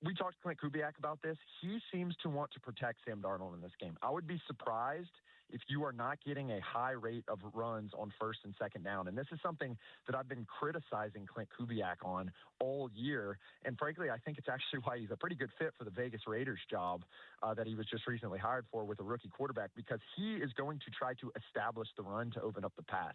We talked to Clint Kubiak about this. He seems to want to protect Sam Darnold in this game. I would be surprised if you are not getting a high rate of runs on first and second down. And this is something that I've been criticizing Clint Kubiak on all year. And frankly, I think it's actually why he's a pretty good fit for the Vegas Raiders job that he was just recently hired for with a rookie quarterback, because he is going to try to establish the run to open up the pass.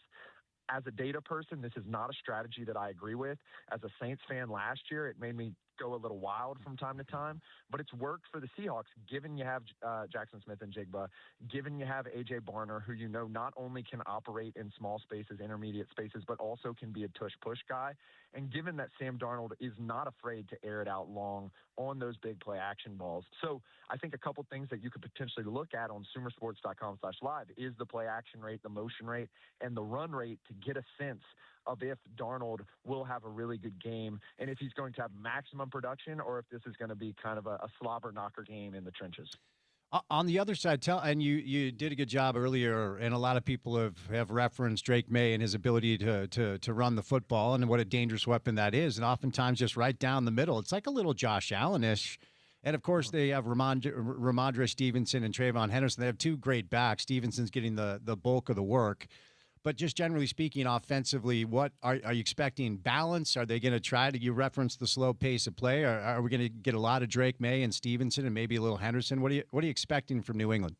As a data person, this is not a strategy that I agree with. As a Saints fan last year, it made me go a little wild from time to time, but it's worked for the Seahawks, given you have Jackson Smith and Jigba, given you have A.J. Barner, who you know not only can operate in small spaces, intermediate spaces, but also can be a tush-push guy, and given that Sam Darnold is not afraid to air it out long on those big play action balls. So I think a couple things that you could potentially look at on sumersports.com/live is the play action rate, the motion rate, and the run rate to get a sense of if Darnold will have a really good game and if he's going to have maximum production or if this is going to be kind of a slobber knocker game in the trenches. On the other side, and you did a good job earlier, and a lot of people have referenced Drake May and his ability to run the football and what a dangerous weapon that is, and oftentimes just right down the middle. It's like a little Josh Allen-ish. And, of course, they have Ramondre Stevenson and Trayvon Henderson. They have two great backs. Stevenson's getting the bulk of the work. But just generally speaking, offensively, what are you expecting? Balance? Are they going to try to? You reference the slow pace of play. Are we going to get a lot of Drake May and Stevenson and maybe a little Henderson? What are you expecting from New England?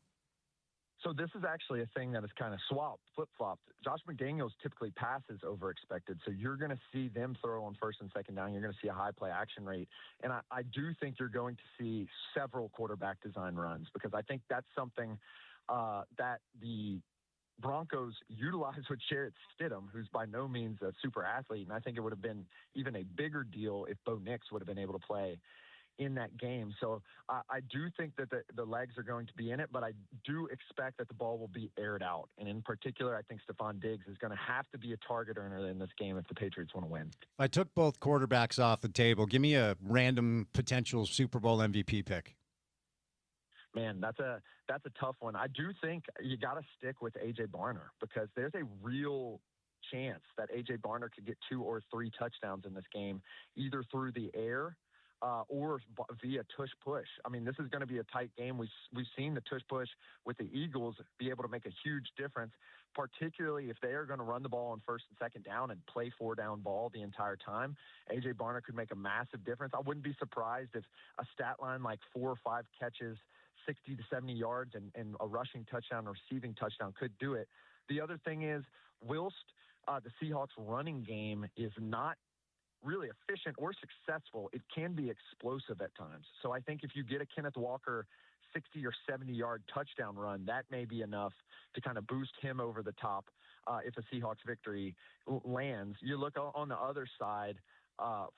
So this is actually a thing that is kind of flip-flopped. Josh McDaniels typically passes over expected, so you're going to see them throw on first and second down. You're going to see a high play action rate, and I do think you're going to see several quarterback design runs, because I think that's something that the Broncos utilize with Jarrett Stidham, who's by no means a super athlete, and I think it would have been even a bigger deal if Bo Nix would have been able to play in that game. So I do think that the legs are going to be in it, but I do expect that the ball will be aired out. And in particular, I think Stephon Diggs is going to have to be a target earner in this game if the Patriots want to win. If I took both quarterbacks off the table, give me a random potential Super Bowl MVP pick. Man, that's a tough one. I do think you got to stick with A.J. Barner, because there's a real chance that A.J. Barner could get 2 or 3 touchdowns in this game, either through the air or via tush push. I mean, this is going to be a tight game. We've seen the tush push with the Eagles be able to make a huge difference, particularly if they are going to run the ball on first and second down and play 4-down ball the entire time. A.J. Barner could make a massive difference. I wouldn't be surprised if a stat line like 4 or 5 catches, 60 to 70 yards, and a rushing touchdown, receiving touchdown could do it. The other thing is, whilst the Seahawks running game is not really efficient or successful, it can be explosive at times. So I think if you get a Kenneth Walker 60 or 70-yard touchdown run, that may be enough to kind of boost him over the top if a Seahawks victory lands. You look on the other side,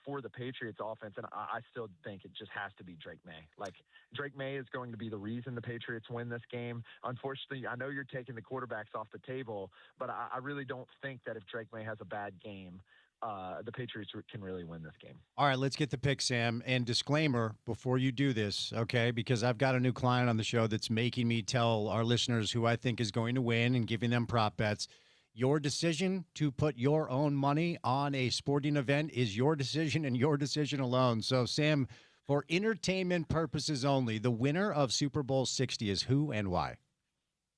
for the Patriots offense, and I still think it just has to be Drake May. Like, Drake May is going to be the reason the Patriots win this game. Unfortunately, I know you're taking the quarterbacks off the table, but I really don't think that if Drake May has a bad game, the Patriots can really win this game. All right, let's get the pick, Sam. And disclaimer before you do this, okay? Because I've got a new client on the show that's making me tell our listeners who I think is going to win and giving them prop bets. Your decision to put your own money on a sporting event is your decision and your decision alone. So, Sam, for entertainment purposes only, the winner of Super Bowl 60 is who and why?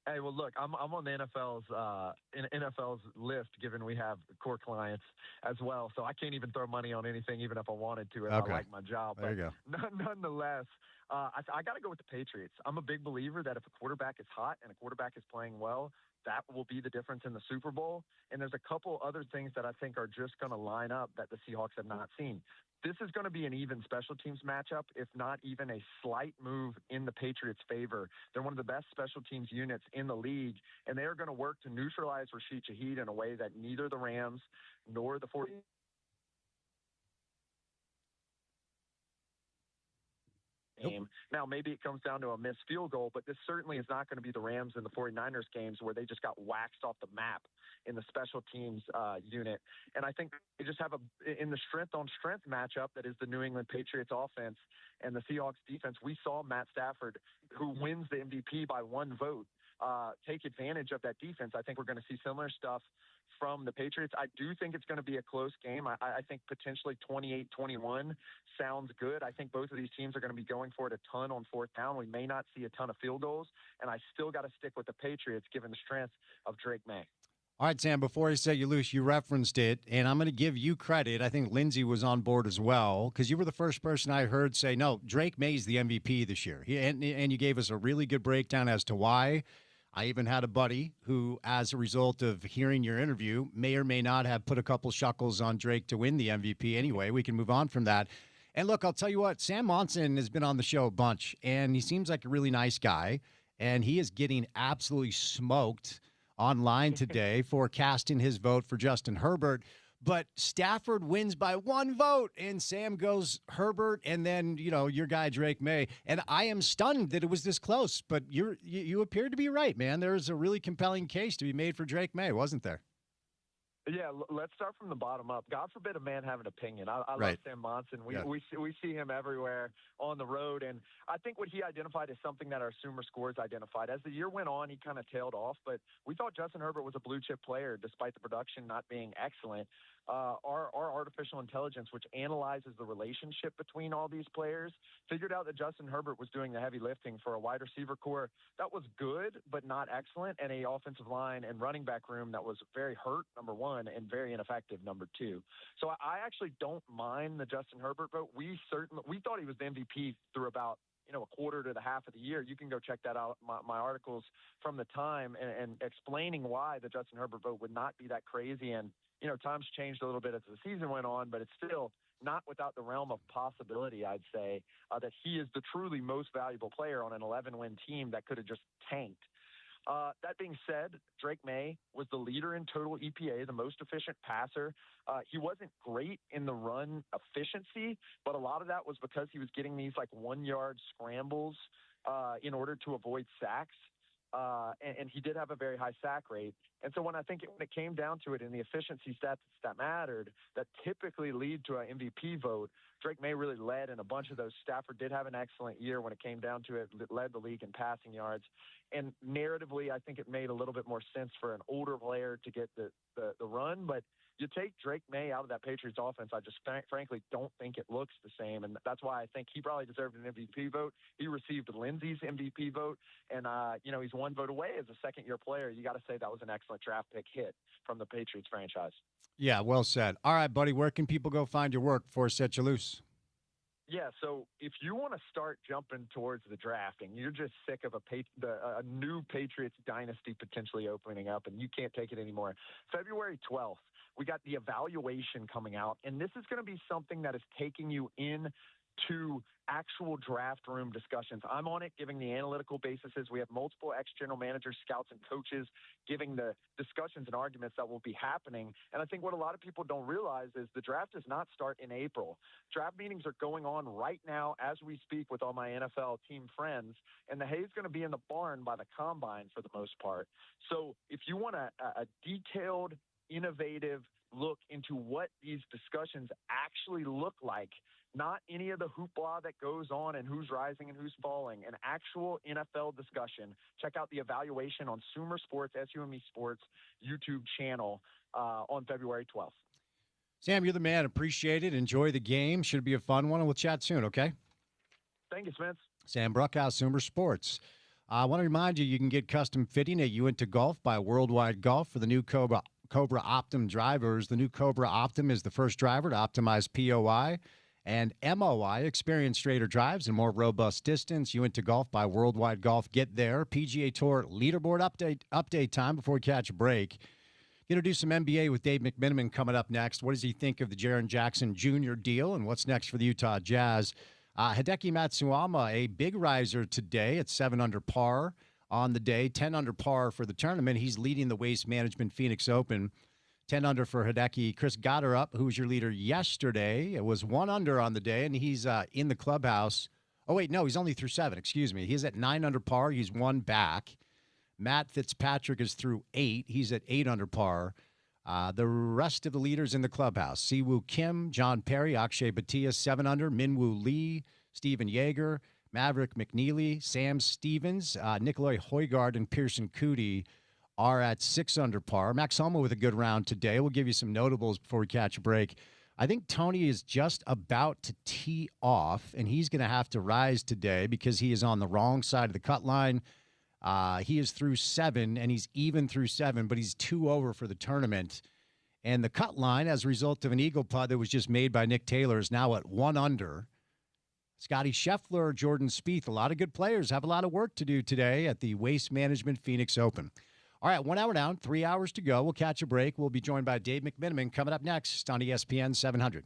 Hey, well, look, I'm on the NFL's list, given we have core clients as well. So I can't even throw money on anything, even if I wanted to, if I like my job. There you go. Nonetheless, I got to go with the Patriots. I'm a big believer that if a quarterback is hot and a quarterback is playing well, that will be the difference in the Super Bowl. And there's a couple other things that I think are just going to line up that the Seahawks have not seen. This is going to be an even special teams matchup, if not even a slight move in the Patriots' favor. They're one of the best special teams units in the league, and they are going to work to neutralize Rashid Shaheed in a way that neither the Rams nor the 49ers. Game. Now, maybe it comes down to a missed field goal, but this certainly is not going to be the Rams and the 49ers games where they just got waxed off the map in the special teams unit. And I think they just have in the strength-on-strength matchup that is the New England Patriots offense and the Seahawks defense. We saw Matt Stafford, who wins the MVP by one vote, take advantage of that defense. I think we're going to see similar stuff from the Patriots. I do think it's going to be a close game. I think potentially 28-21 sounds good. I think both of these teams are going to be going for it a ton on fourth down. We may not see a ton of field goals, and I still got to stick with the Patriots given the strength of Drake May. All right, Sam, before I set you loose, you referenced it, and I'm going to give you credit. I think Lindsay was on board as well, because you were the first person I heard say, no, Drake May's the MVP this year. And you gave us a really good breakdown as to why. I even had a buddy who, as a result of hearing your interview, may or may not have put a couple shekels on Drake to win the MVP anyway. We can move on from that. And look, I'll tell you what, Sam Monson has been on the show a bunch, and he seems like a really nice guy, and he is getting absolutely smoked online today for casting his vote for Justin Herbert. But Stafford wins by one vote, and Sam goes Herbert, and then, your guy Drake May. And I am stunned that it was this close, but you appear to be right, man. There's a really compelling case to be made for Drake May, wasn't there? Yeah, let's start from the bottom up. God forbid a man have an opinion. I right. love Sam Monson. We see him everywhere on the road, and I think what he identified is something that our Sumer scores identified. As the year went on, he kind of tailed off, but we thought Justin Herbert was a blue-chip player despite the production not being excellent. Our artificial intelligence, which analyzes the relationship between all these players, figured out that Justin Herbert was doing the heavy lifting for a wide receiver core that was good but not excellent, and a offensive line and running back room that was very hurt, number one, and very ineffective, number two. So I actually don't mind the Justin Herbert vote. We thought he was the MVP through about a quarter to the half of the year. You can go check that out, my articles from the time, and explaining why the Justin Herbert vote would not be that crazy. And times changed a little bit as the season went on, but it's still not without the realm of possibility, I'd say, that he is the truly most valuable player on an 11-win team that could have just tanked. That being said, Drake May was the leader in total EPA, the most efficient passer. He wasn't great in the run efficiency, but a lot of that was because he was getting these 1-yard scrambles in order to avoid sacks. And he did have a very high sack rate. And so when it came down to it in the efficiency stats that mattered, that typically lead to an MVP vote, Drake May really led in a bunch of those. Stafford did have an excellent year when it came down to it, led the league in passing yards. And narratively, I think it made a little bit more sense for an older player to get the run. But you take Drake May out of that Patriots offense, I just frankly don't think it looks the same. And that's why I think he probably deserved an MVP vote. He received Lindsay's MVP vote. And, he's one vote away as a second-year player. You got to say that was an excellent draft pick hit from the Patriots franchise. Yeah, well said. All right, buddy, where can people go find your work before I set you loose? Yeah, so if you want to start jumping towards the draft and you're just sick of a new Patriots dynasty potentially opening up and you can't take it anymore, February 12th, we got the evaluation coming out, and this is going to be something that is taking you in to actual draft room discussions. I'm on it, giving the analytical basis. We have multiple ex-general managers, scouts, and coaches giving the discussions and arguments that will be happening. And I think what a lot of people don't realize is the draft does not start in April. Draft meetings are going on right now as we speak with all my NFL team friends, and the hay's going to be in the barn by the combine for the most part. So if you want a detailed, innovative look into what these discussions actually look like, not any of the hoopla that goes on and who's rising and who's falling, an actual NFL discussion, check out the evaluation on Sumer Sports, SUME Sports YouTube channel on February 12th. Sam, you're the man. Appreciate it. Enjoy the game. Should be a fun one, and we'll chat soon, okay? Thank you, Spence. Sam Bruckhouse, Sumer Sports. I want to remind you, you can get custom fitting at Uinta Golf by Worldwide Golf for the new Cobra Optim drivers. The new Cobra Optim is the first driver to optimize POI and MOI, experience straighter drives and more robust distance. Uinta Golf by Worldwide Golf. Get there. PGA Tour leaderboard update time before we catch a break. Going to do some NBA with Dave McMenamin coming up next. What does he think of the Jaren Jackson Jr. deal, and what's next for the Utah Jazz? Hideki Matsuyama, a big riser today at 7 under par on the day, 10 under par for the tournament. He's leading the Waste Management Phoenix Open. 10 under for Hideki. Chris Gotterup, who was your leader yesterday, it was 1 under on the day, and he's in the clubhouse. Oh, wait, no, he's only through 7. Excuse me. He's at 9 under par. He's 1 back. Matt Fitzpatrick is through 8. He's at 8 under par. The rest of the leaders in the clubhouse: Siwoo Kim, John Perry, Akshay Bhatia, 7 under, Minwoo Lee, Steven Yeager, Maverick McNeely, Sam Stevens, Nikolai Højgaard, and Pearson Coody are at 6 under par. Max Homa with a good round today. We'll give you some notables before we catch a break. I think Tony is just about to tee off, and he's going to have to rise today because he is on the wrong side of the cut line. He is through 7, and he's even through 7, but he's 2 over for the tournament. And the cut line, as a result of an eagle putt that was just made by Nick Taylor, is now at 1 under. Scotty Scheffler, Jordan Spieth, a lot of good players have a lot of work to do today at the Waste Management Phoenix Open. All right, 1 hour down, 3 hours to go. We'll catch a break. We'll be joined by Dave McMenamin coming up next on ESPN 700.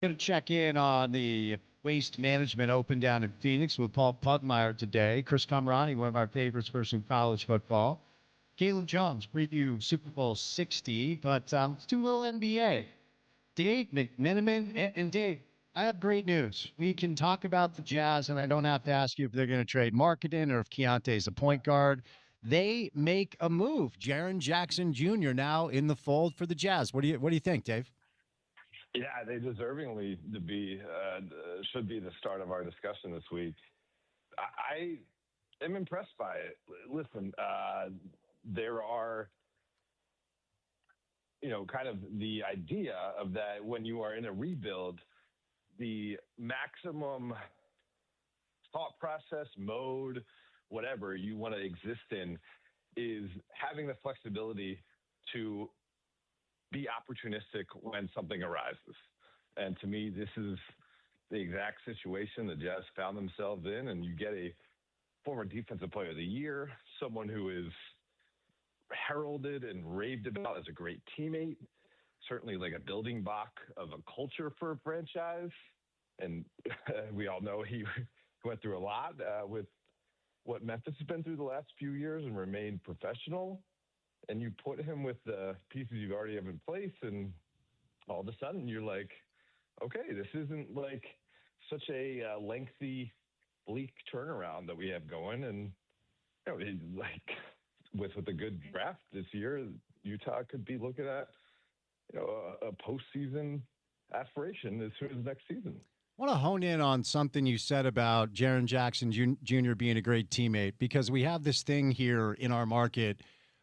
Going to check in on the Waste Management Open down in Phoenix with Paul Pugmire today. Chris Kamrani, one of our favorites for some college football. Caleb Jones, preview Super Bowl 60, but let's do a little NBA. Dave McMenamin and Dave, I have great news. We can talk about the Jazz, and I don't have to ask you if they're going to trade Marketing or if Keontae's a point guard. They make a move. Jaren Jackson Jr. now in the fold for the Jazz. What do you think, Dave? Yeah, they deservingly to be should be the start of our discussion this week. I am impressed by it. Listen, there are, kind of the idea of that when you are in a rebuild, the maximum thought process, mode, whatever you want to exist in, is having the flexibility to be opportunistic when something arises. And to me, this is the exact situation the Jazz found themselves in. And you get a former defensive player of the year, someone who is heralded and raved about as a great teammate, certainly like a building block of a culture for a franchise. And we all know he went through a lot with what Memphis has been through the last few years and remained professional. And you put him with the pieces you already have in place, and all of a sudden you're like, okay, this isn't like such a lengthy, bleak turnaround that we have going. And like with a good draft this year, Utah could be looking at a postseason aspiration as soon as next season. I want to hone in on something you said about Jaren Jackson Jr. being a great teammate, because we have this thing here in our market.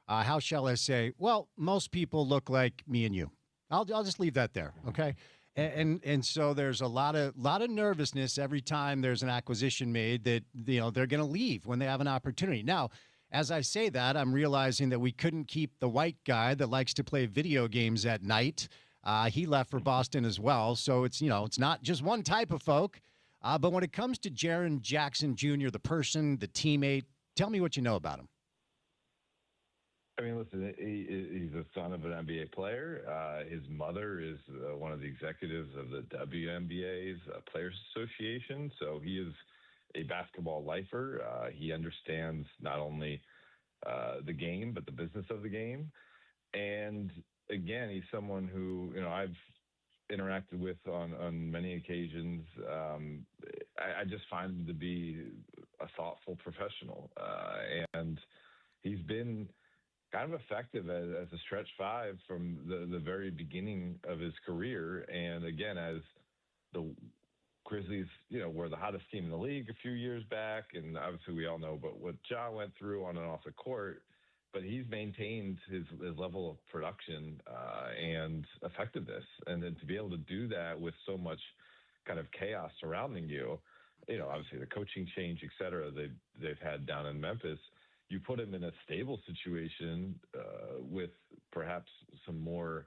How shall I say? Well, most people look like me and you. I'll just leave that there, okay? And so there's a lot of nervousness every time there's an acquisition made that they're going to leave when they have an opportunity. Now, as I say that, I'm realizing that we couldn't keep the white guy that likes to play video games at night. He left for Boston as well, so it's not just one type of folk. But when it comes to Jaren Jackson Jr., the person, the teammate, tell me what you know about him. I mean, listen, he's the son of an NBA player. His mother is one of the executives of the WNBA's Players Association. So he is a basketball lifer. He understands not only the game, but the business of the game. And again, he's someone who, I've interacted with on many occasions. I just find him to be a thoughtful professional. And he's been kind of effective as a stretch five from the very beginning of his career. And again, as the Grizzlies, were the hottest team in the league a few years back. And obviously we all know about what Ja went through on and off the court, but he's maintained his level of production and effectiveness. And then to be able to do that with so much kind of chaos surrounding you, obviously the coaching change, et cetera, they've had down in Memphis, you put him in a stable situation with perhaps some more,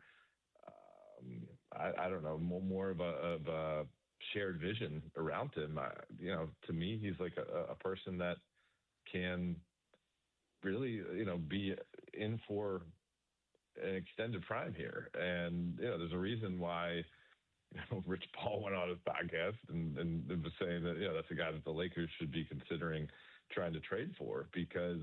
I don't know, more of a shared vision around him. To me, he's like a person that can really, be in for an extended prime here. And, there's a reason why, Rich Paul went on his podcast and was saying that, that's a guy that the Lakers should be considering trying to trade for, because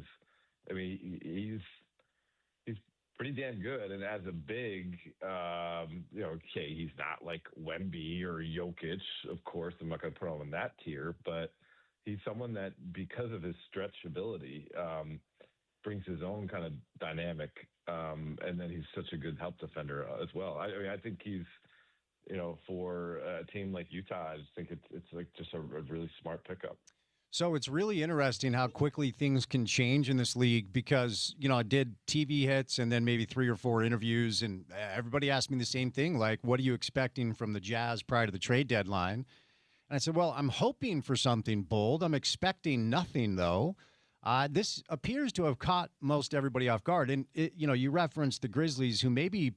I mean he's pretty damn good, and as a big okay, he's not like Wemby or Jokic, of course. I'm not going to put him in that tier, but he's someone that, because of his stretch ability, brings his own kind of dynamic, and then he's such a good help defender as well. I mean, I think he's for a team like Utah, I just think it's like just a really smart pickup. So it's really interesting how quickly things can change in this league, because, I did TV hits and then maybe 3 or 4 interviews, and everybody asked me the same thing, like, what are you expecting from the Jazz prior to the trade deadline? And I said, well, I'm hoping for something bold. I'm expecting nothing, though. This appears to have caught most everybody off guard. And, you referenced the Grizzlies, who maybe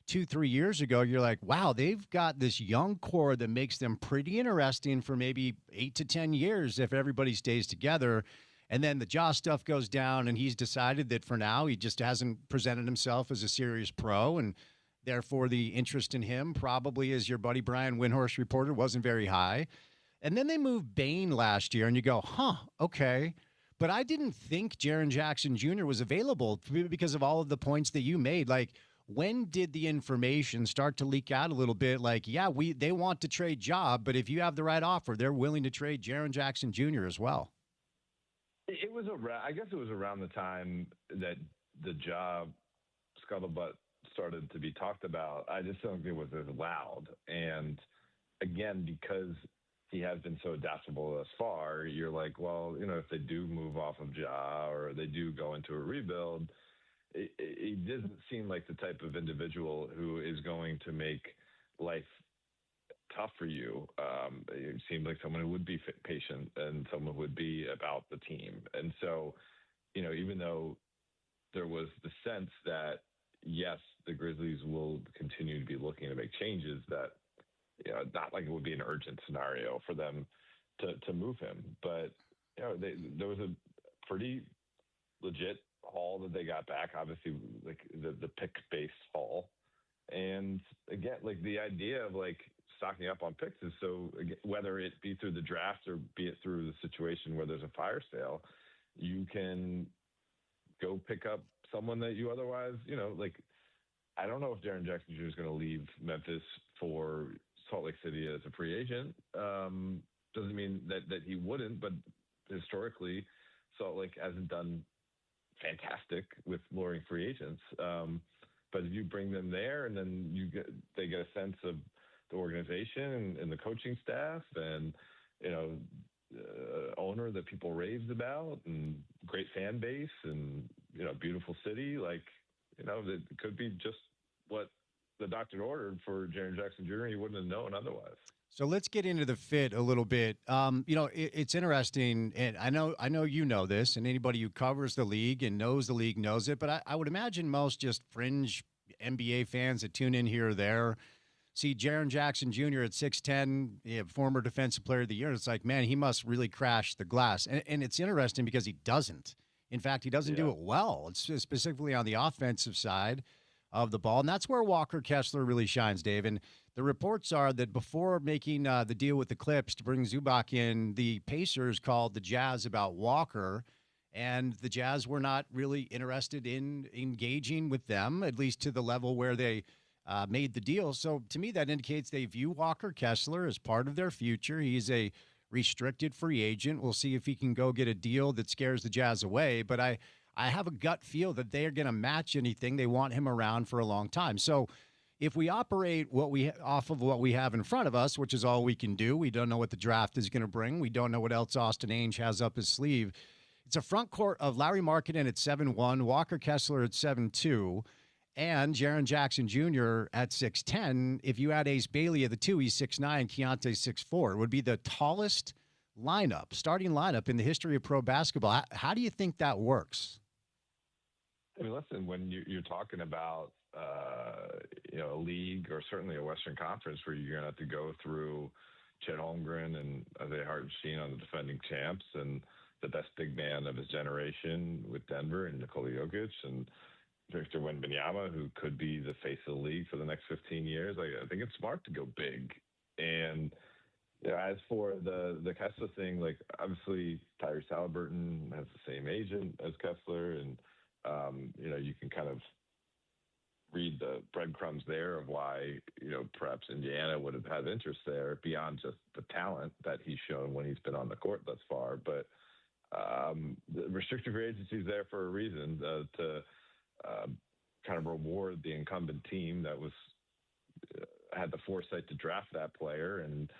2-3 years ago, you're like, wow, they've got this young core that makes them pretty interesting for maybe 8 to 10 years if everybody stays together. And then the Ja stuff goes down, and he's decided that for now he just hasn't presented himself as a serious pro. And Therefore, the interest in him, probably as your buddy Brian Windhorst reported, wasn't very high. And then they moved Bain last year, and you go, okay. But I didn't think Jaren Jackson Jr. was available because of all of the points that you made. Like, when did the information start to leak out a little bit? Like, yeah, they want to trade Job, but if you have the right offer, they're willing to trade Jaren Jackson Jr. as well. It was I guess it was around the time that the Job scuttlebutt started to be talked about. I just don't think it was as loud. And again, because he has been so adaptable thus far, you're like, well, if they do move off of Ja or they do go into a rebuild, it doesn't seem like the type of individual who is going to make life tough for you. It seemed like someone who would be patient and someone who would be about the team. And so, even though there was the sense that, yes, the Grizzlies will continue to be looking to make changes, that not like it would be an urgent scenario for them to move him. But, there was a pretty legit haul that they got back, obviously, like the pick-based haul. And again, like the idea of like stocking up on picks is so, whether it be through the draft or be it through the situation where there's a fire sale, you can go pick up someone that you otherwise, like, I don't know if Jaren Jackson Jr. is going to leave Memphis for Salt Lake City as a free agent. Doesn't mean that he wouldn't, but historically, Salt Lake hasn't done fantastic with luring free agents. But if you bring them there and then they get a sense of the organization and the coaching staff and, owner that people raved about and great fan base and, beautiful city, like, it could be just what the doctor ordered for Jaren Jackson Jr. He wouldn't have known otherwise. So let's get into the fit a little bit. It's interesting, and I know you know this, and anybody who covers the league and knows the league knows it, but I would imagine most just fringe NBA fans that tune in here or there see Jaren Jackson Jr. at 6'10", former Defensive Player of the Year. It's like, man, he must really crash the glass. And it's interesting because he doesn't. In fact, he doesn't do it well. It's specifically on the offensive side of the ball. And that's where Walker Kessler really shines, Dave. And the reports are that before making the deal with the Clips to bring Zubac in, the Pacers called the Jazz about Walker, and the Jazz were not really interested in engaging with them, at least to the level where they made the deal. So to me, that indicates they view Walker Kessler as part of their future. He's a restricted free agent. We'll see if he can go get a deal that scares the Jazz away. But I have a gut feel that they are going to match anything. They want him around for a long time. So if we operate off of what we have in front of us, which is all we can do, we don't know what the draft is going to bring. We don't know what else Austin Ainge has up his sleeve. It's a front court of Larry Markkinen at 7'1", Walker Kessler at 7'2", and Jaren Jackson Jr. at 6'10". If you add Ace Bailey at the 2, he's 6'9", Keontae 6'4". It would be the tallest starting lineup in the history of pro basketball. How do you think that works? I mean, listen, when you're talking about a league or certainly a Western Conference where you're going to have to go through Chet Holmgren and Isaiah Hartenstein on the defending champs and the best big man of his generation with Denver and Nikola Jokic and Victor Wembanyama, who could be the face of the league for the next 15 years. I think it's smart to go big. And as for the Kessler thing, like obviously Tyrese Halliburton has the same agent as Kessler, and you can kind of read the breadcrumbs there of why perhaps Indiana would have had interest there beyond just the talent that he's shown when he's been on the court thus far. But the restricted free agency is there for a reason, to kind of reward the incumbent team that had the foresight to draft that player and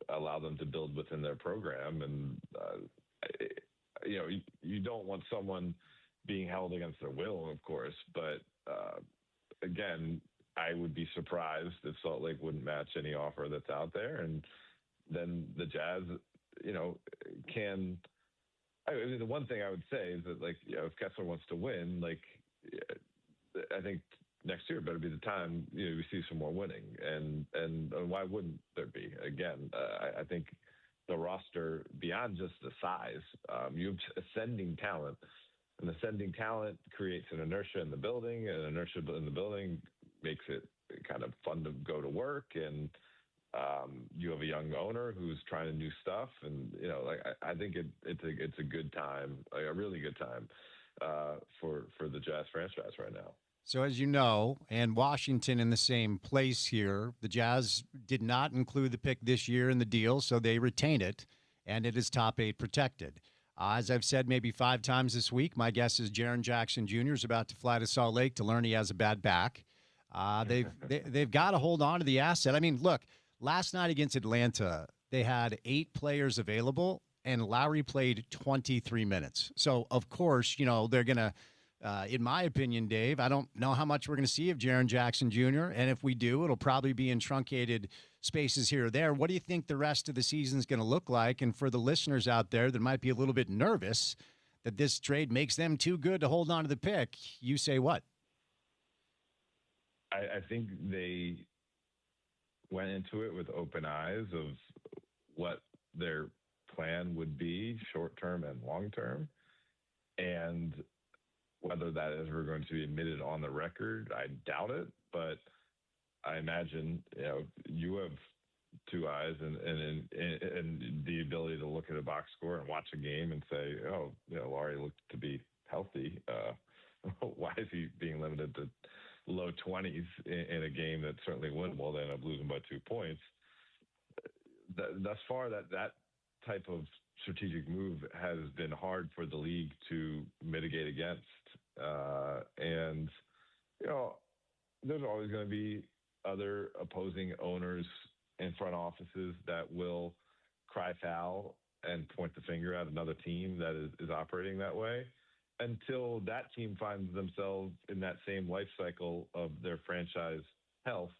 allow them to build within their program. And you don't want someone being held against their will, of course, but again, I would be surprised if Salt Lake wouldn't match any offer that's out there. And then the Jazz, can. I mean, the one thing I would say is that, if Kessler wants to win, I think next year better be the time we see some more winning. And why wouldn't there be? Again, I think the roster, beyond just the size, you have ascending talent, and ascending talent creates an inertia in the building, and inertia in the building makes it kind of fun to go to work, and you have a young owner who's trying new stuff, and I think it's a good time, like a really good time for the Jazz franchise right now. So, as you know, and Washington in the same place here, the Jazz did not include the pick this year in the deal, so they retain it, and it is top 8 protected. As I've said maybe 5 times this week, my guess is Jaren Jackson Jr. is about to fly to Salt Lake to learn he has a bad back. They've got to hold on to the asset. I mean, look, last night against Atlanta, they had 8 players available, and Lowry played 23 minutes. So, of course, they're going to, in my opinion, Dave, I don't know how much we're going to see of Jaren Jackson Jr., and if we do, it'll probably be in truncated spaces here or there. What do you think the rest of the season is going to look like? And for the listeners out there that might be a little bit nervous that this trade makes them too good to hold on to the pick, you say what? I think they went into it with open eyes of what their plan would be short-term and long-term. And whether that is ever going to be admitted on the record, I doubt it. But I imagine you have 2 eyes and the ability to look at a box score and watch a game and say, oh, Laurie looked to be healthy. Why is he being limited to low 20s in a game that's certainly winnable? They end up losing by 2 points. Thus far, that type of strategic move has been hard for the league to mitigate against. And there's always going to be other opposing owners in front offices that will cry foul and point the finger at another team that is operating that way, until that team finds themselves in that same life cycle of their franchise health,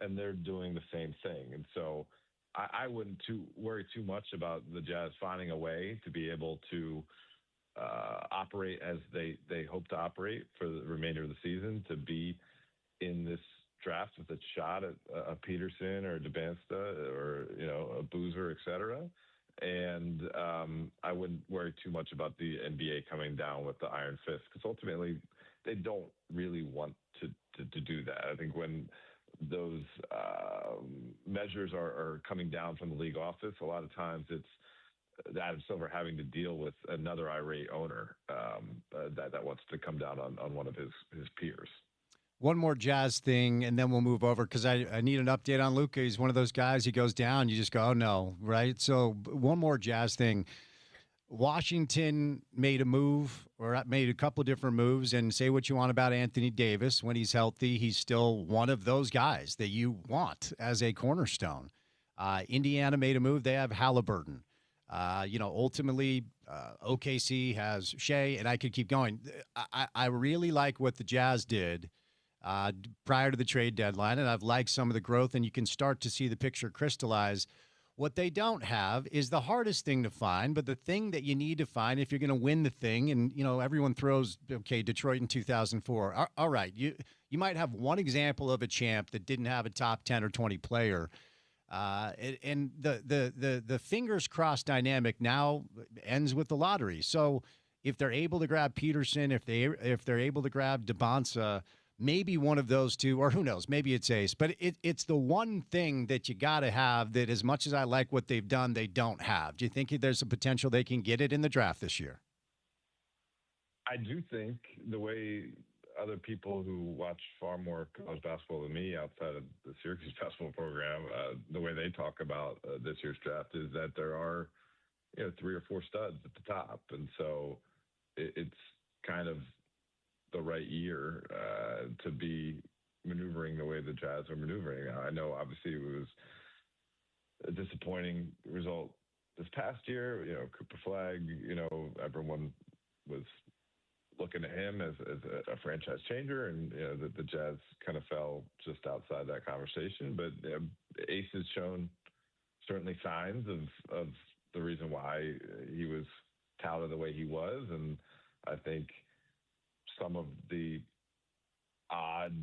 and they're doing the same thing. And so I wouldn't worry too much about the Jazz finding a way to be able to operate as they hope to operate for the remainder of the season, to be in this draft with a shot at a Peterson or a Dubansta or a Boozer, et cetera. And I wouldn't worry too much about the NBA coming down with the iron fist, because ultimately they don't really want to do that. I think when those measures are coming down from the league office, a lot of times it's Adam Silver having to deal with another irate owner that wants to come down on one of his peers. One more Jazz thing, and then we'll move over, because I need an update on Luka. He's one of those guys, he goes down, you just go, oh, no, right? So one more Jazz thing. Washington made a move, or made a couple of different moves, and say what you want about Anthony Davis. When he's healthy, he's still one of those guys that you want as a cornerstone. Indiana made a move. They have Halliburton. Ultimately, OKC has Shea, and I could keep going. I really like what the Jazz did prior to the trade deadline, and I've liked some of the growth, and you can start to see the picture crystallize. What they don't have is the hardest thing to find, but the thing that you need to find if you're going to win the thing. And, everyone throws, Detroit in 2004. All right, you might have one example of a champ that didn't have a top 10 or 20 player. And the fingers crossed dynamic now ends with the lottery. So if they're able to grab Peterson, if they're able to grab Dubansta, maybe one of those two, or who knows, maybe it's Ace. But it's the one thing that you got to have that, as much as I like what they've done, they don't have. Do you think there's a potential they can get it in the draft this year? I do think the way other people who watch far more college basketball than me outside of the Syracuse basketball program, the way they talk about this year's draft is that there are 3 or 4 studs at the top. And so it's kind of the right year to be maneuvering the way the Jazz are maneuvering. I know obviously it was a disappointing result this past year. Cooper Flagg, everyone was looking at him as a franchise changer, and the Jazz kind of fell just outside that conversation. But Ace has shown certainly signs of the reason why he was touted the way he was, and I think some of the odd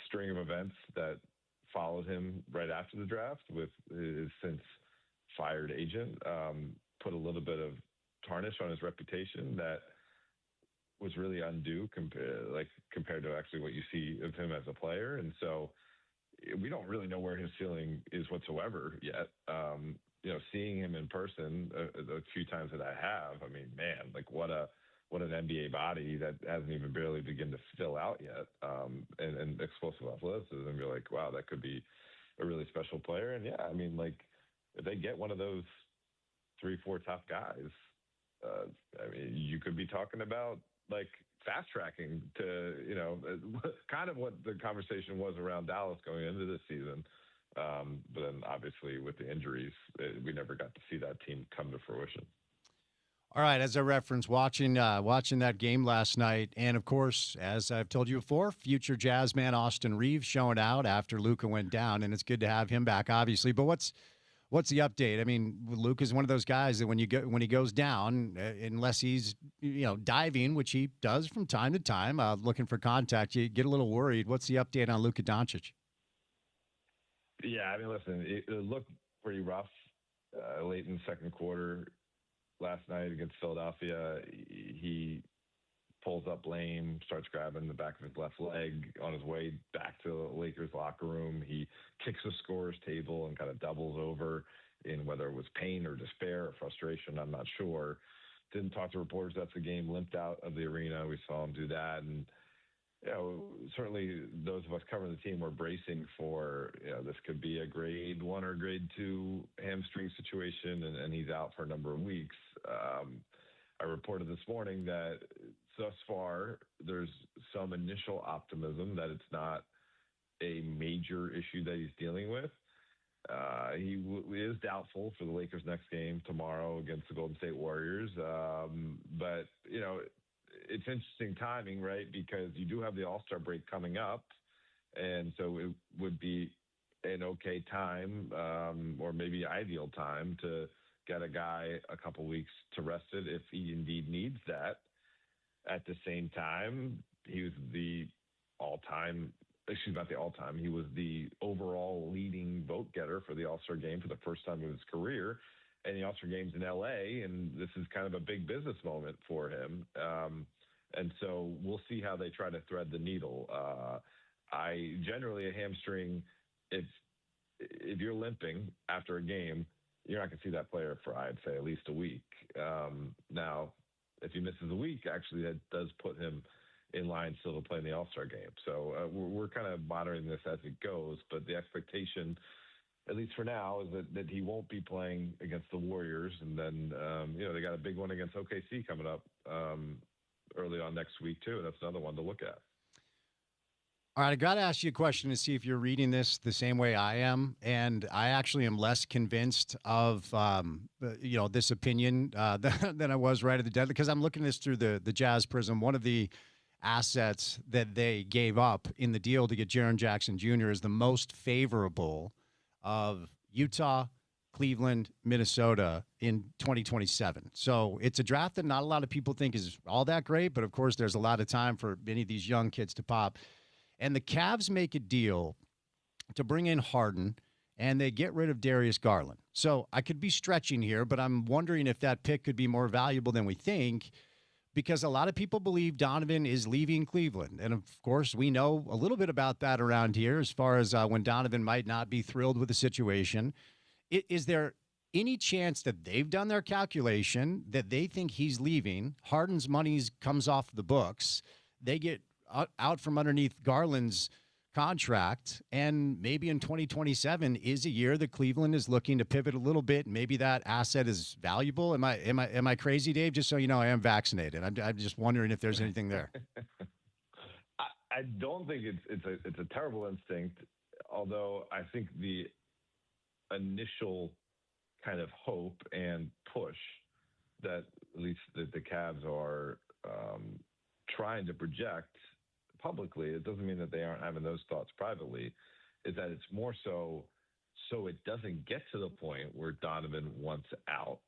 string of events that followed him right after the draft with his since fired agent put a little bit of tarnish on his reputation that was really undue compared to actually what you see of him as a player. And so we don't really know where his ceiling is whatsoever yet. Seeing him in person the few times that I have, I mean, man, like what an NBA body that hasn't even barely begun to fill out yet, and explosive athleticism. You're like, wow, that could be a really special player. And yeah, I mean, like if they get one of those 3-4 top guys, I mean, you could be talking about like fast tracking to, kind of what the conversation was around Dallas going into this season. But then obviously with the injuries, we never got to see that team come to fruition. All right, as I referenced, watching that game last night, and of course, as I've told you before, future Jazz man Austin Reeves showing out after Luka went down, and it's good to have him back, obviously. But what's the update? I mean, Luke is one of those guys that when he goes down, unless he's diving, which he does from time to time, looking for contact, you get a little worried. What's the update on Luka Doncic? Yeah, I mean, listen, it looked pretty rough late in the second quarter last night against Philadelphia. He pulls up lame, starts grabbing the back of his left leg on his way back to the Lakers locker room. He kicks the scorer's table and kind of doubles over in whether it was pain or despair or frustration. I'm not sure. Didn't talk to reporters after the game, limped out of the arena. We saw him do that. And, certainly those of us covering the team were bracing for, this could be a grade 1 or grade 2 hamstring situation, and he's out for a number of weeks. I reported this morning that thus far there's some initial optimism that it's not a major issue that he's dealing with. He is doubtful for the Lakers' next game tomorrow against the Golden State Warriors. But, it's interesting timing, right? Because you do have the All-Star break coming up. And so it would be an okay time, or maybe ideal time to get a guy a couple weeks to rest it if he indeed needs that. At the same time, he was he was the overall leading vote getter for the All-Star game for the first time in his career. And the All-Star game's in LA, and this is kind of a big business moment for him. And so we'll see how they try to thread the needle. I generally, a hamstring, if you're limping after a game, you're not going to see that player for, I'd say, at least a week. Now, if he misses a week, actually, that does put him in line still to play in the All-Star game. So we're kind of monitoring this as it goes. But the expectation, at least for now, is that he won't be playing against the Warriors. And then, they got a big one against OKC coming up early on next week, too. That's another one to look at. All right, I got to ask you a question to see if you're reading this the same way I am, and I actually am less convinced of this opinion than I was right at the deadline, because I'm looking at this through the Jazz prism. One of the assets that they gave up in the deal to get Jaren Jackson Jr. is the most favorable of Utah, Cleveland, Minnesota in 2027. So it's a draft that not a lot of people think is all that great, but of course there's a lot of time for many of these young kids to pop. And the Cavs make a deal to bring in Harden, and they get rid of Darius Garland. So I could be stretching here, but I'm wondering if that pick could be more valuable than we think, because a lot of people believe Donovan is leaving Cleveland. And, of course, we know a little bit about that around here as far as when Donovan might not be thrilled with the situation. Is there any chance that they've done their calculation, that they think he's leaving, Harden's money comes off the books, they get out from underneath Garland's contract, and maybe in 2027 is a year that Cleveland is looking to pivot a little bit. Maybe that asset is valuable. Am I crazy, Dave? Just so you know, I am vaccinated. I'm just wondering if there's anything there. I don't think it's a terrible instinct, although I think the initial kind of hope and push that at least the Cavs are trying to project publicly, it doesn't mean that they aren't having those thoughts privately, is that it's more so it doesn't get to the point where Donovan wants out.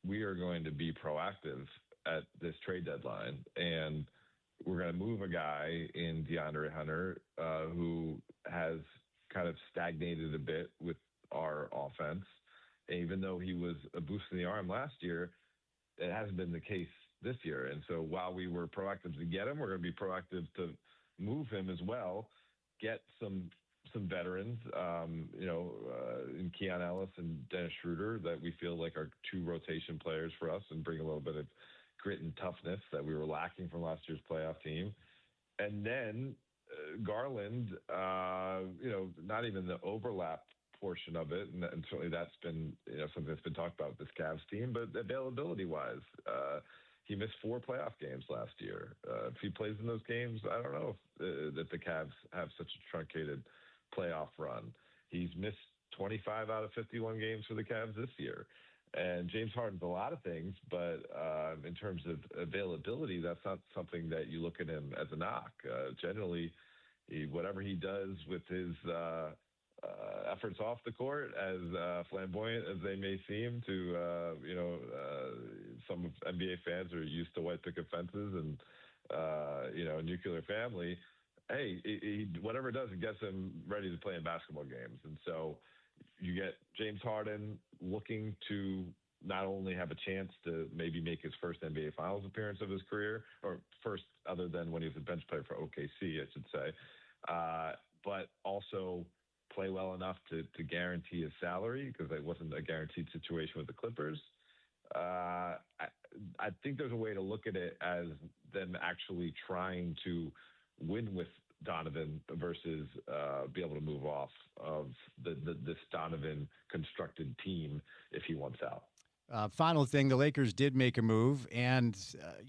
We are going to be proactive at this trade deadline, and we're going to move a guy in DeAndre Hunter who has kind of stagnated a bit with our offense. And even though he was a boost in the arm last year, it hasn't been the case this year. And so while we were proactive to get him, we're going to be proactive to move him as well, get some veterans, in Keon Ellis and Dennis Schroeder that we feel like are 2 rotation players for us and bring a little bit of grit and toughness that we were lacking from last year's playoff team. And then Garland, not even the overlap portion of it, and certainly that's been something that's been talked about with this Cavs team, but availability-wise, he missed 4 playoff games last year. If he plays in those games, I don't know if that the Cavs have such a truncated playoff run. He's missed 25 out of 51 games for the Cavs this year. And James Harden's a lot of things, but in terms of availability, that's not something that you look at him as a knock. Generally, whatever he does with his efforts off the court, as flamboyant as they may seem to, some NBA fans are used to white picket fences and, a nuclear family. Hey, whatever it does, it gets him ready to play in basketball games. And so you get James Harden looking to not only have a chance to maybe make his first NBA Finals appearance of his career, or first other than when he was a bench player for OKC, I should say, but also play well enough to guarantee his salary, because it wasn't a guaranteed situation with the Clippers. I think there's a way to look at it as them actually trying to win with Donovan versus be able to move off of this Donovan constructed team if he wants out. Final thing, the Lakers did make a move, and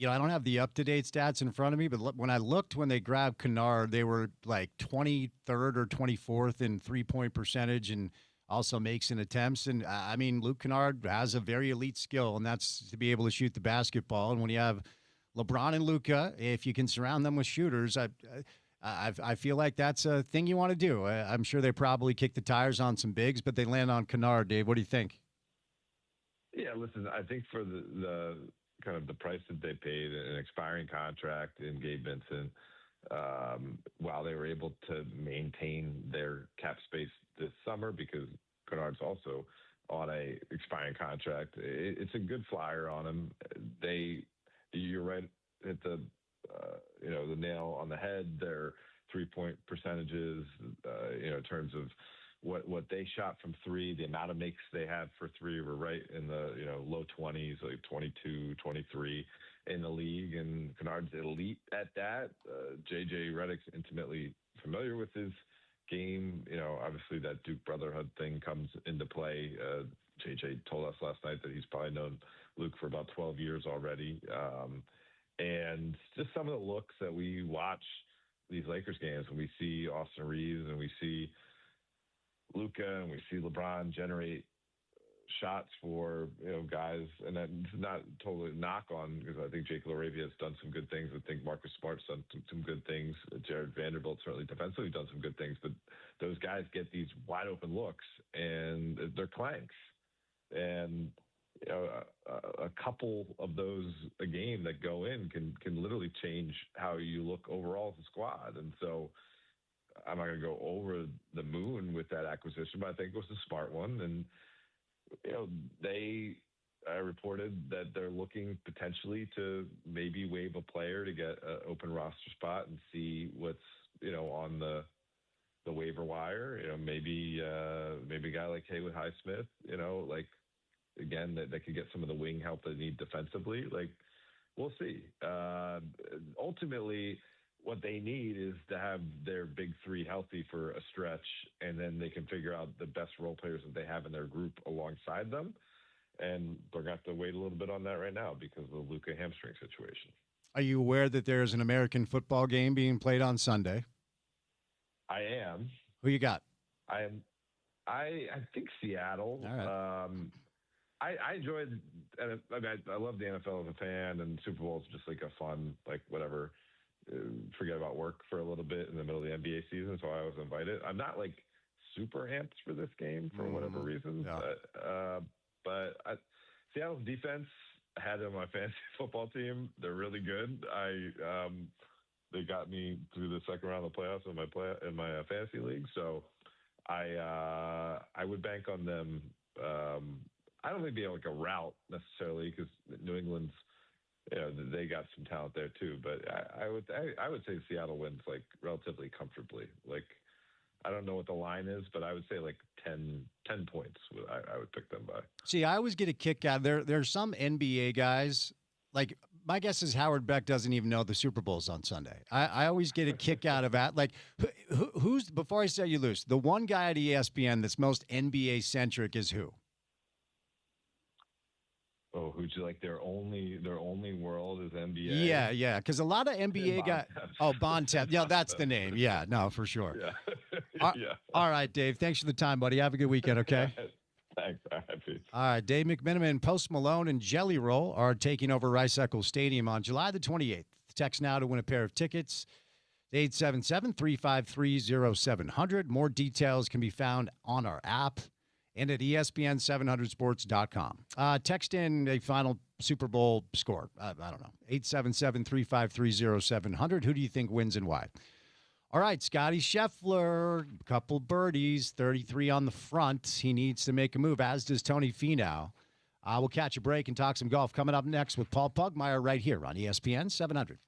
I don't have the up-to-date stats in front of me, but when I looked when they grabbed Kennard, they were like 23rd or 24th in three-point percentage and also makes an attempts. And I mean, Luke Kennard has a very elite skill, and that's to be able to shoot the basketball. And when you have LeBron and Luka, if you can surround them with shooters, I feel like that's a thing you want to do. I'm sure they probably kick the tires on some bigs, but they land on Kennard. Dave, what do you think? Yeah, listen, I think for the kind of the price that they paid, an expiring contract in Gabe Vincent, while they were able to maintain their cap space this summer, because Kennard's also on a expiring contract, it's a good flyer on him. You're right at the nail on the head. Their 3-point percentages, in terms of what they shot from three, the amount of makes they had for three were right in the low 20s, like 22, 23 in the league, and Kennard's elite at that. JJ Redick's intimately familiar with his game. Obviously that Duke brotherhood thing comes into play. JJ told us last night that he's probably known Luke for about 12 years already. And just some of the looks that we watch these Lakers games, when we see Austin Reeves and we see Luka and we see LeBron generate shots for guys, and that's not totally knock on, because I think Jake LaRavia has done some good things. I think Marcus Smart's done some good things. Jared Vanderbilt certainly defensively done some good things, but those guys get these wide open looks and they're clanks, and a couple of those a game that go in can literally change how you look overall as a squad. And so I'm not going to go over the moon with that acquisition, but I think it was a smart one. And they reported that they're looking potentially to maybe waive a player to get an open roster spot and see what's on the waiver wire. Maybe a guy like Haywood Highsmith, again, that could get some of the wing help they need defensively. We'll see. Ultimately, what they need is to have their big three healthy for a stretch, and then they can figure out the best role players that they have in their group alongside them. And they're going to have to wait a little bit on that right now because of the Luka hamstring situation. Are you aware that there's an American football game being played on Sunday? I am. Who you got? I think Seattle. All right. I enjoyed, I love the NFL as a fan, and Super Bowl is just like a fun, whatever, forget about work for a little bit in the middle of the NBA season. So I was invited. I'm not super amped for this game for whatever reason. Yeah. But Seattle's defense had it on my fantasy football team. They're really good. They got me through the second round of the playoffs in my fantasy league. So I would bank on them. I don't think it'd be a rout necessarily, because New England's they got some talent there too. But I would say Seattle wins like relatively comfortably. Like I don't know what the line is, but I would say like 10 points. I would pick them by. See, I always get a kick out. There's some NBA guys, like my guess is Howard Beck doesn't even know the Super Bowl's on Sunday. I always get a kick out of that. Like, who's, before I set you loose, the one guy at ESPN that's most NBA centric is who? Oh, who'd you like? Their only world is NBA. Yeah. Because a lot of NBA guys. Oh, Bontemps. Yeah, that's the name. Yeah, no, for sure. Yeah. Yeah. All right, Dave. Thanks for the time, buddy. Have a good weekend, okay? Thanks. All right, peace. All right, Dave McMenamin, Post Malone, and Jelly Roll are taking over Rice Eccles Stadium on July the 28th. Text now to win a pair of tickets. 877-353-0700. More details can be found on our app and at ESPN700sports.com. Text in a final Super Bowl score. I don't know. 877-353-0700. Who do you think wins and why? All right, Scotty Scheffler, couple birdies, 33 on the front. He needs to make a move, as does Tony Finau. We'll catch a break and talk some golf coming up next with Paul Pugmire right here on ESPN 700.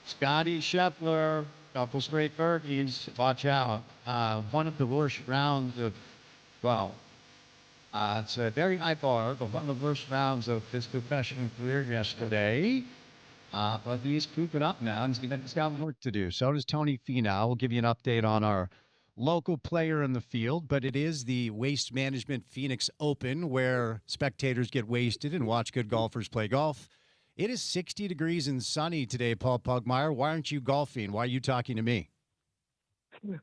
Scotty Scheffler, couple straight birdies. Watch out. One of the worst rounds of, well, it's a very high bar, but one of the worst rounds of his professional career yesterday. But he's proven up now, and he's got Work to do. So does Tony Finau. We'll give you an update on our local player in the field, but it is the Waste Management Phoenix Open where spectators get wasted and watch good golfers play golf. It is 60 degrees and sunny today, Paul Pugmire. Why aren't you golfing? Why are you talking to me?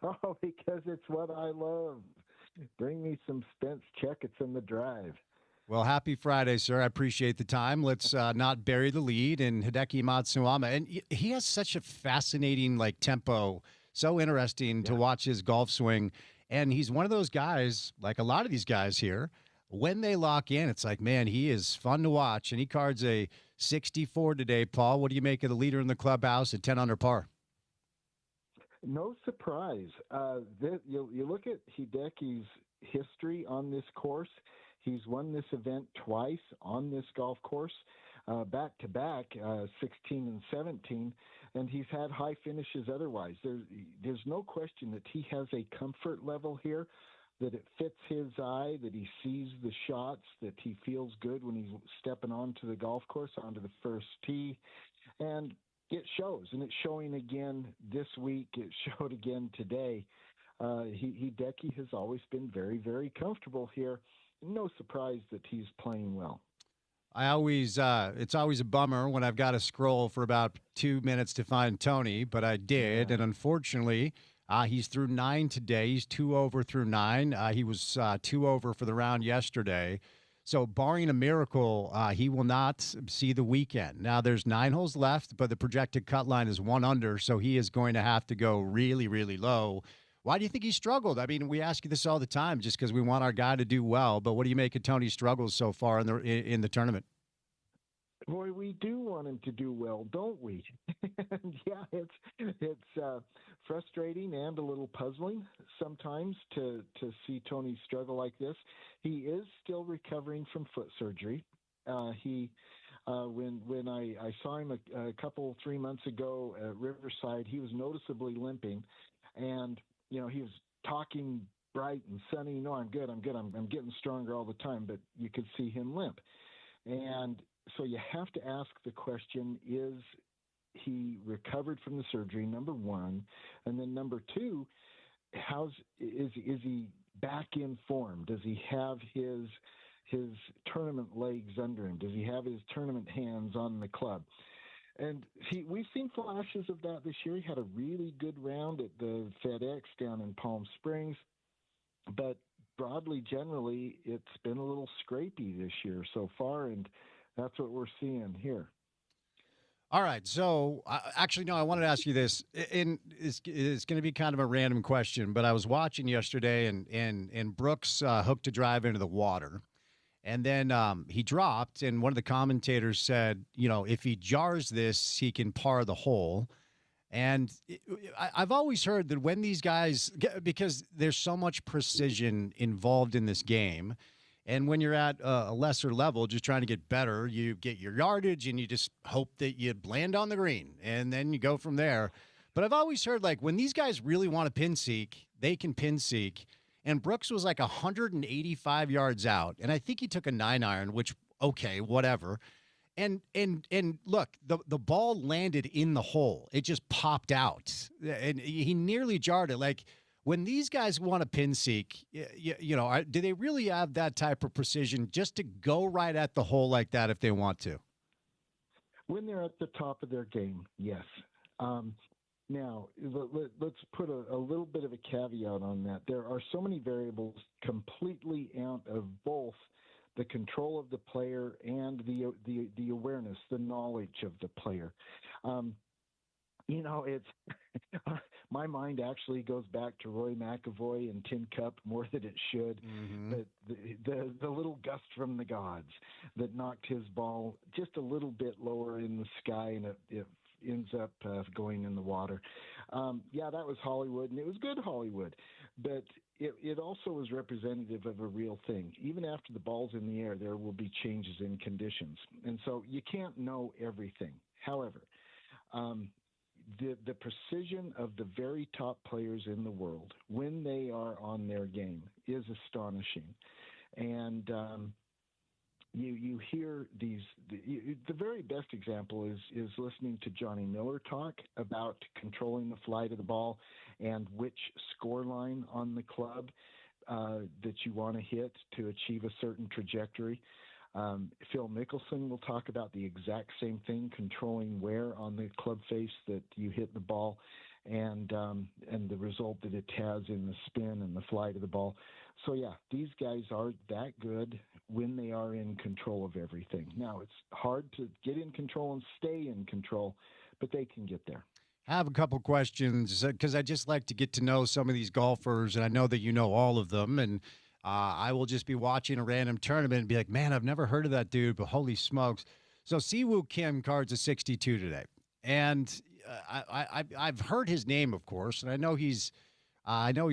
Oh, because it's what I love. Bring me some Spence Checketts in the drive. Well, happy Friday, sir. I appreciate the time. Let's not bury the lead. And Hideki Matsuyama, and he has such a fascinating tempo. So interesting to watch his golf swing. And he's one of those guys, like a lot of these guys here, when they lock in, it's like, man, he is fun to watch. And he cards a 64 today, Paul. What do you make of the leader in the clubhouse at 10 under par? No surprise. You look at Hideki's history on this course. He's won this event twice on this golf course, back to back, 16 and 17, and he's had high finishes otherwise. There's no question that he has a comfort level here, that it fits his eye, that he sees the shots, that he feels good when he's stepping onto the golf course, onto the first tee, and it shows, and it's showing again this week. It showed again today. Hideki has always been very, very comfortable here. No surprise that he's playing well. It's always a bummer when I've got to scroll for about 2 minutes to find Tony, but I did, and unfortunately, he's through 9 today. He's 2 over through 9. He was 2 over for the round yesterday. So barring a miracle, he will not see the weekend. Now, there's 9 holes left, but the projected cut line is 1 under, so he is going to have to go really, really low. Why do you think he struggled? I mean, we ask you this all the time just because we want our guy to do well, but what do you make of Tony's struggles so far in the tournament? Boy, we do want him to do well, don't we? And yeah, it's frustrating and a little puzzling sometimes to see Tony struggle like this. He is still recovering from foot surgery. When I saw him a couple 3 months ago at Riverside, he was noticeably limping, and he was talking bright and sunny. No, I'm good. I'm getting stronger all the time, but you could see him limp, and so you have to ask the question, is he recovered from the surgery, number one? And then number two, is he back in form? Does he have his tournament legs under him? Does he have his tournament hands on the club? And we've seen flashes of that this year. He had a really good round at the FedEx down in Palm Springs, but broadly, generally, it's been a little scrapey this year so far, and that's what we're seeing here. All right. So, actually, no, I wanted to ask you this. It's going to be kind of a random question, but I was watching yesterday, and Brooks hooked a drive into the water. And then he dropped, and one of the commentators said, if he jars this, he can par the hole. And I've always heard that when these guys, because there's so much precision involved in this game, and when you're at a lesser level, just trying to get better, you get your yardage and you just hope that you land on the green and then you go from there. But I've always heard when these guys really want to pin seek, they can pin seek. And Brooks was 185 yards out. And I think he took a 9-iron, which, okay, whatever. And look, the ball landed in the hole. It just popped out. And he nearly jarred it. When these guys want to pin seek, do they really have that type of precision just to go right at the hole like that if they want to? When they're at the top of their game, yes. Now, let's put a little bit of a caveat on that. There are so many variables completely out of both the control of the player and the awareness, the knowledge of the player. It's my mind actually goes back to Roy McAvoy and Tin Cup more than it should. Mm-hmm. But the little gust from the gods that knocked his ball just a little bit lower in the sky, and it ends up going in the water. That was Hollywood, and it was good Hollywood. But it also was representative of a real thing. Even after the ball's in the air, there will be changes in conditions. And so you can't know everything. However, the precision of the very top players in the world when they are on their game is astonishing. And you hear these. The very best example is listening to Johnny Miller talk about controlling the flight of the ball and which score line on the club that you want to hit to achieve a certain trajectory. Phil Mickelson will talk about the exact same thing, controlling where on the club face that you hit the ball, and the result that it has in the spin and the flight of the ball. So yeah, these guys are that good when they are in control of everything. Now it's hard to get in control and stay in control, but they can get there. I have a couple questions because I just like to get to know some of these golfers, and I know that you know all of them. And I will just be watching a random tournament and be like, man, I've never heard of that dude, but holy smokes. So Siwoo Kim cards a 62 today. And I've heard his name, of course, and I know he's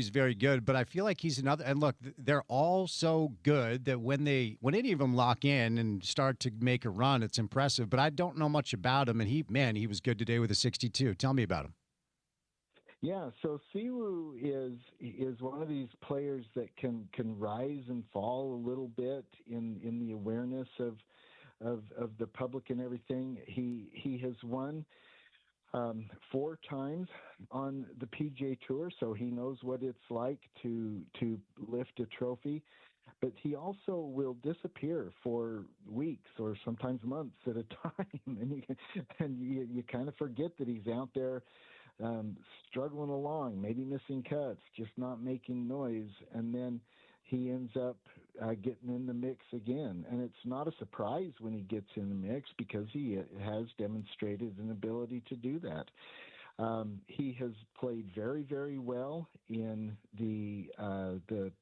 very good, but I feel like he's another. And look, they're all so good that when any of them lock in and start to make a run, it's impressive. But I don't know much about him, and he was good today with a 62. Tell me about him. Yeah, so Siwoo is one of these players that can rise and fall a little bit in the awareness of the public and everything. He has won 4 times on the PGA Tour, so he knows what it's like to lift a trophy. But he also will disappear for weeks or sometimes months at a time, and you kind of forget that he's out there struggling along, maybe missing cuts, just not making noise, and then he ends up getting in the mix again. And it's not a surprise when he gets in the mix because he has demonstrated an ability to do that. He has played very, very well in the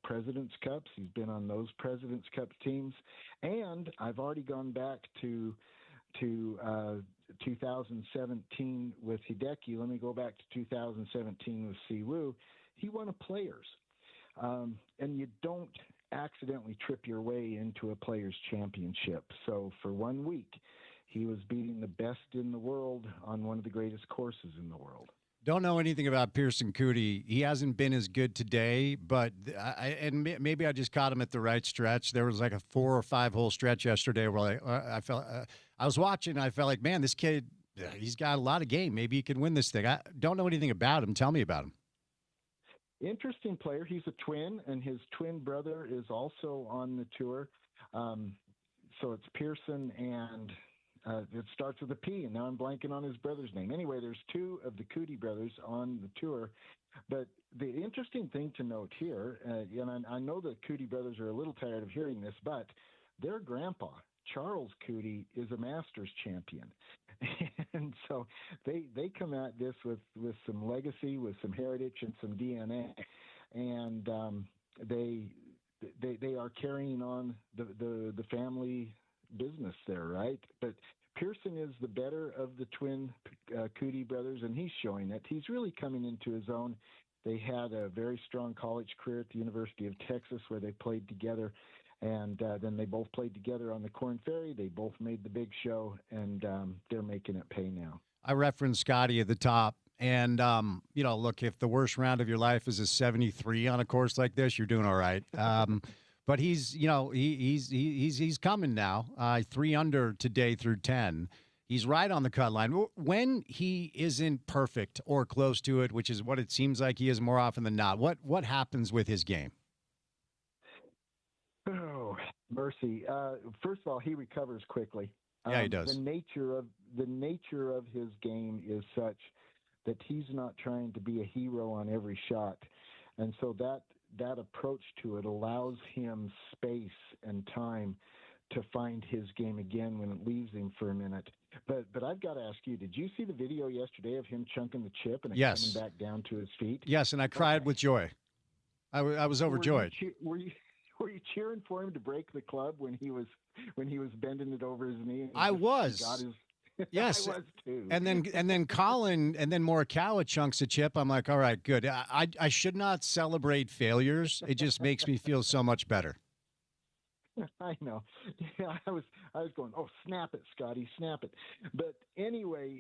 President's Cups. He's been on those President's Cup teams, and I've already gone back to 2017 with Hideki. Let me go back to 2017 with Siwoo. He won a Players. And you don't accidentally trip your way into a Players Championship. So for 1 week, he was beating the best in the world on one of the greatest courses in the world. Don't know anything about Pearson Coody. He hasn't been as good today, but maybe I just caught him at the right stretch. There was like a 4 or 5 hole stretch yesterday where I was watching. And I felt like, man, this kid, he's got a lot of game. Maybe he can win this thing. I don't know anything about him. Tell me about him. Interesting player. He's a twin, and his twin brother is also on the tour. So it's Pearson, and it starts with a P, and now I'm blanking on his brother's name. Anyway, there's 2 of the Coody brothers on the tour. But the interesting thing to note here, and I know the Coody brothers are a little tired of hearing this, but their grandpa, Charles Coody, is a Masters champion. And so they come at this with some legacy, with some heritage and some DNA, and they are carrying on the family business there, right? But Pearson is the better of the twin Coody brothers, and he's showing it. He's really coming into his own. They had a very strong college career at the University of Texas where they played together. And then they both played together on the Korn Ferry. They both made the big show, and they're making it pay now. I referenced Scotty at the top. And, look, if the worst round of your life is a 73 on a course like this, you're doing all right. But he's coming now. 3 under today through 10. He's right on the cut line. When he isn't perfect or close to it, which is what it seems like he is more often than not, what happens with his game? Oh, mercy. First of all, he recovers quickly. Yeah, he does. The nature of his game is such that he's not trying to be a hero on every shot. And so that approach to it allows him space and time to find his game again when it leaves him for a minute. But I've got to ask you, did you see the video yesterday of him chunking the chip and it Yes. coming back down to his feet? Yes, and I cried with joy. I was overjoyed. Were you cheering for him to break the club when he was bending it over his knee? And I was. Yes, I was too. And then Colin and then Morikawa chunks a chip. I'm like, all right, good. I should not celebrate failures. It just makes me feel so much better. I know. Yeah, I was going, oh, snap it, Scotty, snap it. But anyway,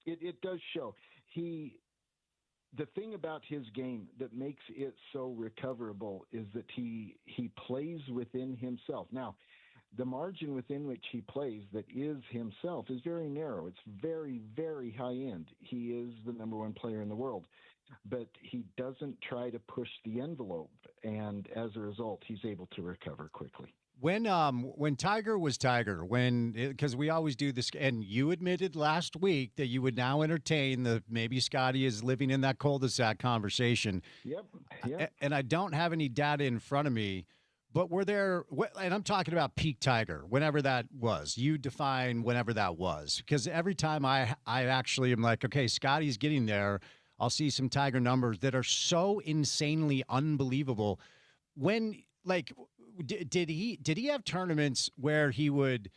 It does show. The thing about his game that makes it so recoverable is that he plays within himself. Now, the margin within which he plays that is himself is very narrow. It's very, very high end. He is the number one player in the world, but he doesn't try to push the envelope, and as a result, he's able to recover quickly. When Tiger was Tiger, because we always do this, and you admitted last week that you would now entertain the maybe Scotty is living in that cul-de-sac conversation. Yep. And I don't have any data in front of me, but were there, and I'm talking about peak Tiger, whenever that was. You define whenever that was, because every time I actually am like, okay, Scotty's getting there, I'll see some Tiger numbers that are so insanely unbelievable. Did he have tournaments where he would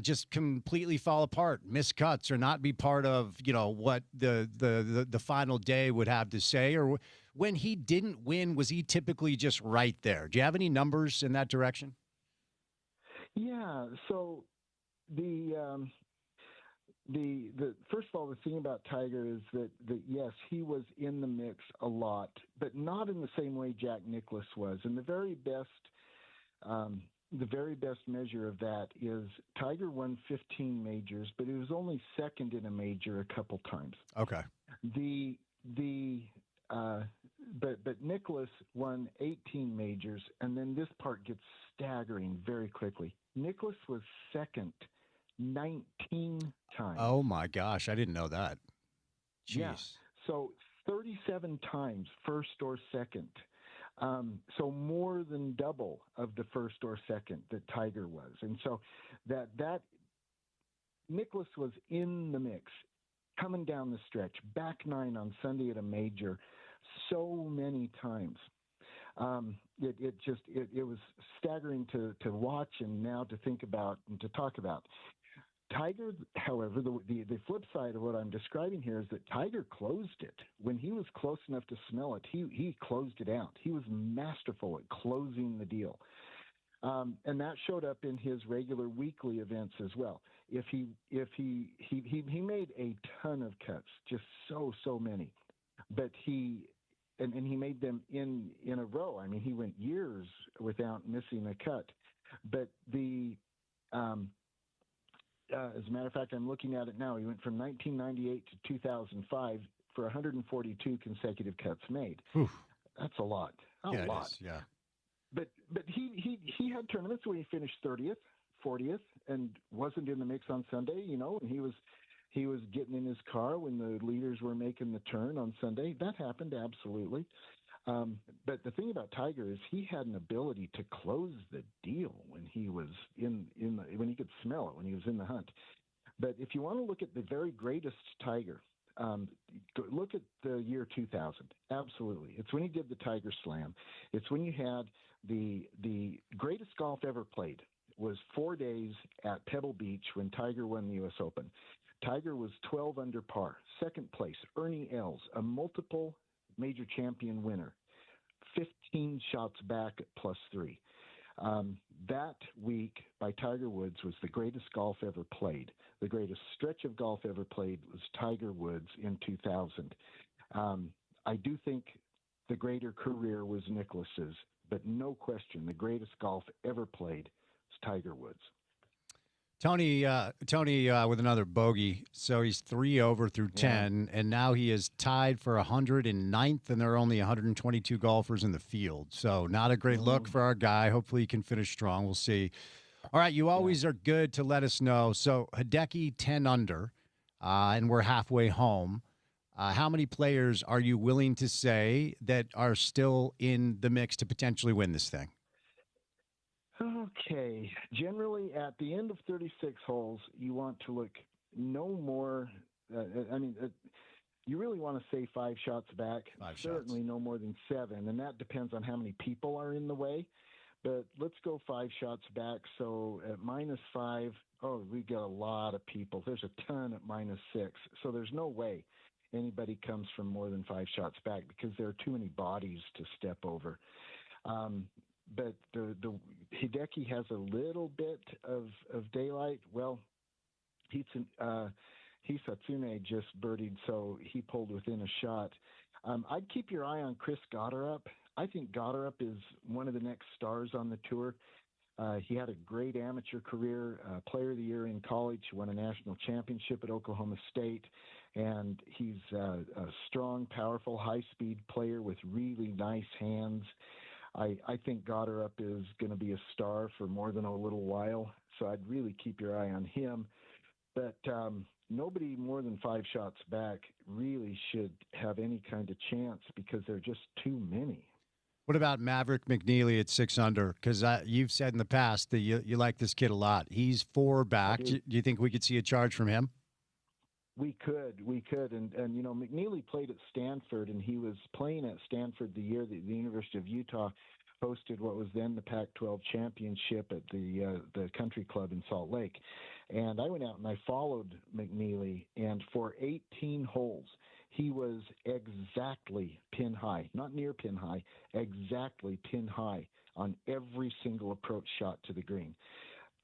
just completely fall apart, miss cuts, or not be part of what the final day would have to say? Or when he didn't win, was he typically just right there? Do you have any numbers in that direction? Yeah. So the first of all, the thing about Tiger is that yes, he was in the mix a lot, but not in the same way Jack Nicklaus was. And the very best measure of that is Tiger won 15 majors, but he was only second in a major a couple times. Okay. But Nicklaus won 18 majors, and then this part gets staggering very quickly. Nicklaus was second 19 times. Oh my gosh, I didn't know that. Jeez. Yeah. So 37 times first or second. So more than double of the first or second that Tiger was. And so that Nicklaus was in the mix, coming down the stretch, back nine on Sunday at a major so many times. It was staggering to watch and now to think about and to talk about. Tiger, however, the flip side of what I'm describing here is that Tiger closed it. When he was close enough to smell it, he closed it out. He was masterful at closing the deal. And that showed up in his regular weekly events as well. He made a ton of cuts, just so many. But he made them in a row. I mean, he went years without missing a cut. But as a matter of fact, I'm looking at it now. He went from 1998 to 2005 for 142 consecutive cuts made. Oof. That's a lot. A lot. It is, yeah. But he had tournaments where he finished 30th, 40th, and wasn't in the mix on Sunday. And he was getting in his car when the leaders were making the turn on Sunday. That happened, absolutely. But the thing about Tiger is he had an ability to close the deal when he was when he could smell it, when he was in the hunt. But if you want to look at the very greatest Tiger, look at the year 2000. Absolutely. It's when he did the Tiger Slam. It's when you had the greatest golf ever played was 4 days at Pebble Beach when Tiger won the U.S. Open. Tiger was 12 under par. Second place, Ernie Els, a multiple major champion winner, 15 shots back at +3. That week by Tiger Woods was the greatest golf ever played. The greatest stretch of golf ever played was Tiger Woods in 2000. I do think the greater career was Nicklaus's, but no question the greatest golf ever played was Tiger Woods. Tony with another bogey. So he's 3 over through 10, and now he is tied for 109th, and there are only 122 golfers in the field. So not a great look for our guy. Hopefully he can finish strong. We'll see. All right, you always are good to let us know. So Hideki 10 under, and we're halfway home. How many players are you willing to say that are still in the mix to potentially win this thing? Okay. Generally, at the end of 36 holes, you want to look no more. You really want to say 5 shots back. Certainly no more than 7, and that depends on how many people are in the way. But let's go 5 shots back. So at -5, we got a lot of people. There's a ton at -6. So there's no way anybody comes from more than 5 shots back because there are too many bodies to step over. But the Hideki has a little bit of daylight. Well, Hisatsune just birdied, so he pulled within a shot. I'd keep your eye on Chris Gotterup. I think Gotterup is one of the next stars on the tour. He had a great amateur career, player of the year in college, won a national championship at Oklahoma State, and he's a strong, powerful, high-speed player with really nice hands. I think Gotterup is going to be a star for more than a little while, so I'd really keep your eye on him. But nobody more than 5 shots back really should have any kind of chance because there are just too many. What about Maverick McNeely at 6 under? Because you've said in the past that you like this kid a lot. He's 4 back. Do you think we could see a charge from him? We could, and McNeely played at Stanford, and he was playing at Stanford the year that the University of Utah hosted what was then the Pac-12 championship at the Country Club in Salt Lake. And I went out and I followed McNeely, and for 18 holes, he was exactly pin high, not near pin high, exactly pin high on every single approach shot to the green.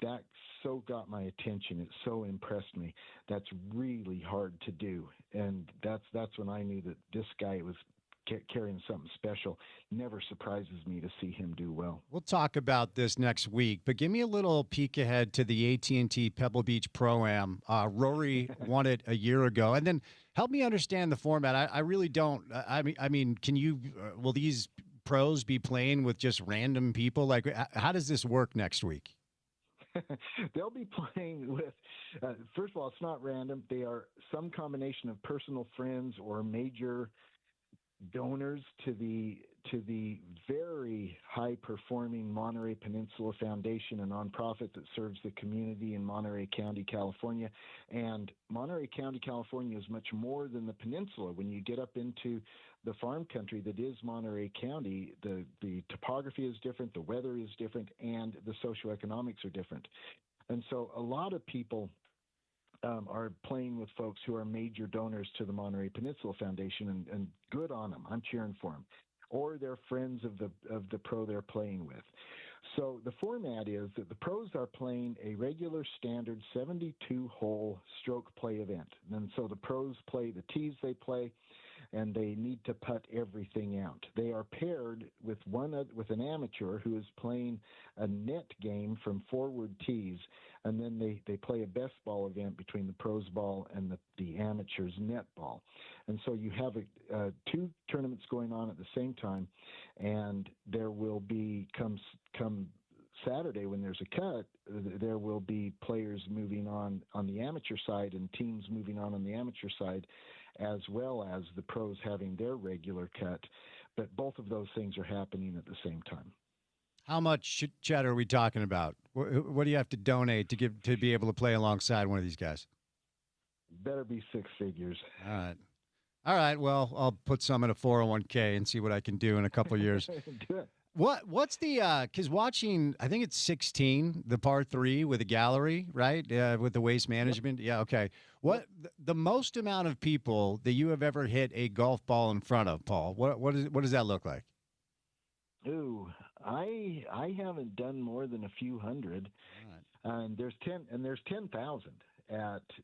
That so got my attention. It so impressed me. That's really hard to do. And that's when I knew that this guy was carrying something special. Never surprises me to see him do well. We'll talk about this next week, but give me a little peek ahead to the AT&T Pebble Beach Pro-Am. Rory won it a year ago. And then help me understand the format. I really don't. I mean, can you, will these pros be playing with just random people? Like, how does this work next week? They'll be playing with, first of all, it's not random. They are some combination of personal friends or major donors to the very high-performing Monterey Peninsula Foundation, a nonprofit that serves the community in Monterey County, California. And Monterey County, California is much more than the peninsula. When you get up into the farm country that is Monterey County, the topography is different, the weather is different, and the socioeconomics are different. And so a lot of people are playing with folks who are major donors to the Monterey Peninsula Foundation, and good on them. I'm cheering for them. Or they're friends of the pro they're playing with. So the format is that the pros are playing a regular standard 72-hole stroke play event. And so the pros play the tees they play, and they need to putt everything out. They are paired with an amateur who is playing a net game from forward tees, and then they play a best ball event between the pros ball and the amateur's net ball. And so you have 2 tournaments going on at the same time, and there will be come Saturday when there's a cut, there will be players moving on the amateur side and teams moving on the amateur side, as well as the pros having their regular cut. But both of those things are happening at the same time. How much cheddar are we talking about? What do you have to donate to be able to play alongside one of these guys? Better be 6 figures. All right. Well, I'll put some in a 401k and see what I can do in a couple of years. Do it. What's the because watching, I think it's 16, the par 3 with a gallery, right? With the waste management. Yep. Yeah. Okay. What the most amount of people that you have ever hit a golf ball in front of, Paul? What does that look like? Ooh, I haven't done more than a few hundred. Right. And there's 10,000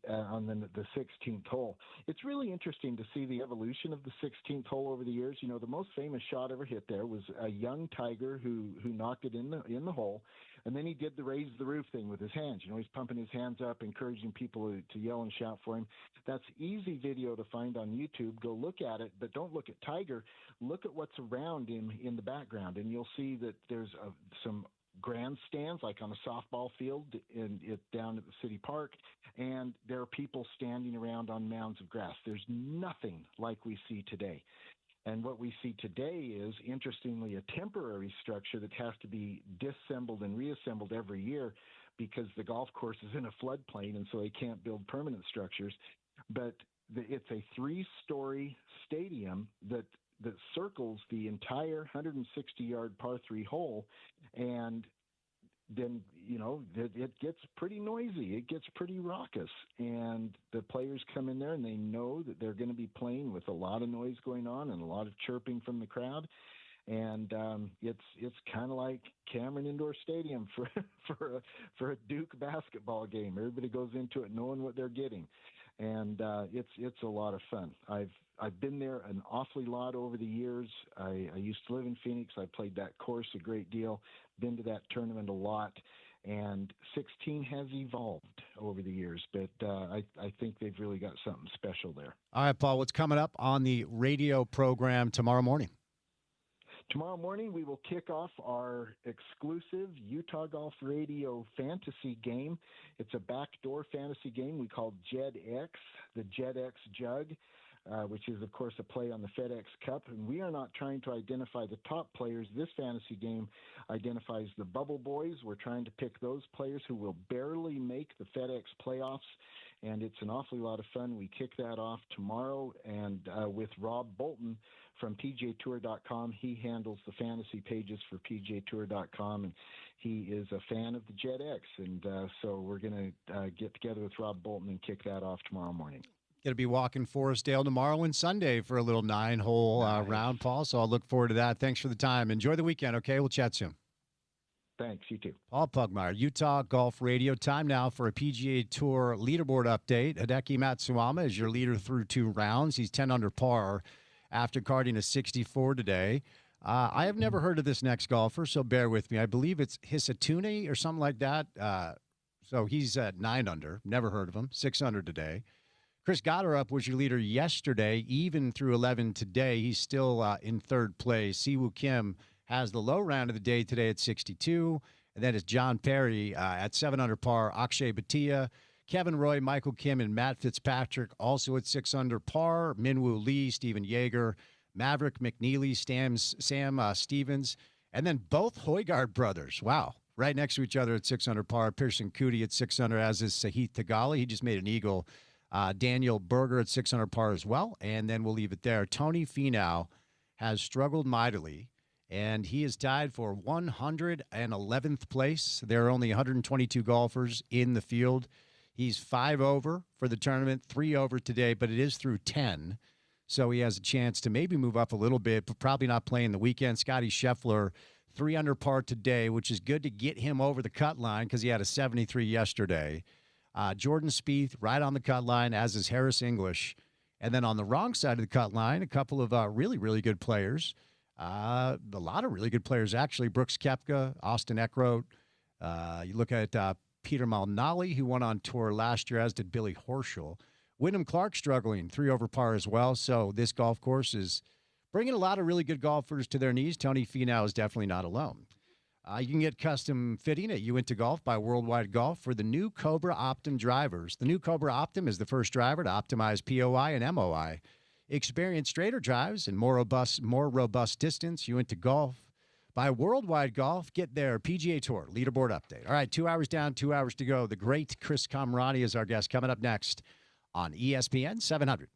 on the 16th hole. It's really interesting to see the evolution of the 16th hole over the years. You know, the most famous shot ever hit there was a young Tiger who knocked it in the hole, and then he did the raise the roof thing with his hands. You know, he's pumping his hands up, encouraging people to yell and shout for him. That's easy video to find on YouTube. Go look at it, but don't look at Tiger. Look at what's around him in the background, and you'll see that there's some grandstands like on a softball field down at the city park, and there are people standing around on mounds of grass. There's nothing like we see today. And what we see today is, interestingly, a temporary structure that has to be disassembled and reassembled every year because the golf course is in a floodplain, and so they can't build permanent structures. But it's a 3-story stadium that circles the entire 160-yard par 3 hole, and then, you know, it gets pretty noisy. It gets pretty raucous, and the players come in there and they know that they're going to be playing with a lot of noise going on and a lot of chirping from the crowd. And it's kind of like Cameron Indoor Stadium for a Duke basketball game. Everybody goes into it knowing what they're getting. and it's a lot of fun. I've been there an awfully lot over the years. I used to live in Phoenix. I played that course a great deal. Been to that tournament a lot, and 16 has evolved over the years. But I think they've really got something special there. All right, Paul, what's coming up on the radio program tomorrow morning? Tomorrow morning, we will kick off our exclusive Utah Golf Radio fantasy game. It's a backdoor fantasy game we call Jed X, the Jed X Jug, which is, of course, a play on the FedEx Cup. And we are not trying to identify the top players. This fantasy game identifies the bubble boys. We're trying to pick those players who will barely make the FedEx playoffs. And it's an awfully lot of fun. We kick that off tomorrow, and with Rob Bolton from PGAtour.com. He handles the fantasy pages for PGAtour.com, and he is a fan of the Jet X. And so we're going to get together with Rob Bolton and kick that off tomorrow morning. Going to be walking Forest Dale tomorrow and Sunday for a little 9-hole round, Paul. So I'll look forward to that. Thanks for the time. Enjoy the weekend, okay? We'll chat soon. Thanks. You too. Paul Pugmire, Utah Golf Radio. Time now for a PGA Tour leaderboard update. Hideki Matsuyama is your leader through 2 rounds. He's 10 under par after carding a 64 today. I have never heard of this next golfer, so bear with me. I believe it's Hisatune or something like that. So he's at 9 under. Never heard of him. 6 under today. Chris Gotterup was your leader yesterday, even through 11 today. He's still in 3rd place. Siwoo Kim has the low round of the day today at 62. And then it's John Perry at 7 under par. Akshay Bhatia, Kevin Roy, Michael Kim, and Matt Fitzpatrick also at 6 under par. Minwoo Lee, Stephen Yeager, Maverick McNeely, Sam Stevens, and then both Højgaard brothers. Wow. Right next to each other at 6 under par. Pearson Coody at 6 under, as is Sahith Theegala. He just made an eagle. Daniel Berger at 6 under par as well. And then we'll leave it there. Tony Finau has struggled mightily, and he is tied for 111th place. There are only 122 golfers in the field. He's 5 over for the tournament, 3 over today, but it is through 10. So he has a chance to maybe move up a little bit, but probably not playing the weekend. Scotty Scheffler, 3 under par today, which is good to get him over the cut line because he had a 73 yesterday. Jordan Spieth right on the cut line, as is Harris English. And then on the wrong side of the cut line, a couple of really, really good players. A lot of really good players, actually. Brooks Koepka, Austin Eckroat. You look at Peter Malnati, who won on tour last year, as did Billy Horschel. Wyndham Clark struggling, 3 over par as well. So this golf course is bringing a lot of really good golfers to their knees. Tony Finau is definitely not alone. You can get custom fitting at Uinta Golf by Worldwide Golf for the new Cobra Optim drivers. The new Cobra Optim is the first driver to optimize POI and MOI. Experience straighter drives and more robust distance. Uinta Golf by Worldwide Golf. Get their PGA Tour leaderboard update. All right, 2 hours down, 2 hours to go. The great Chris Kamrani is our guest, coming up next on ESPN 700.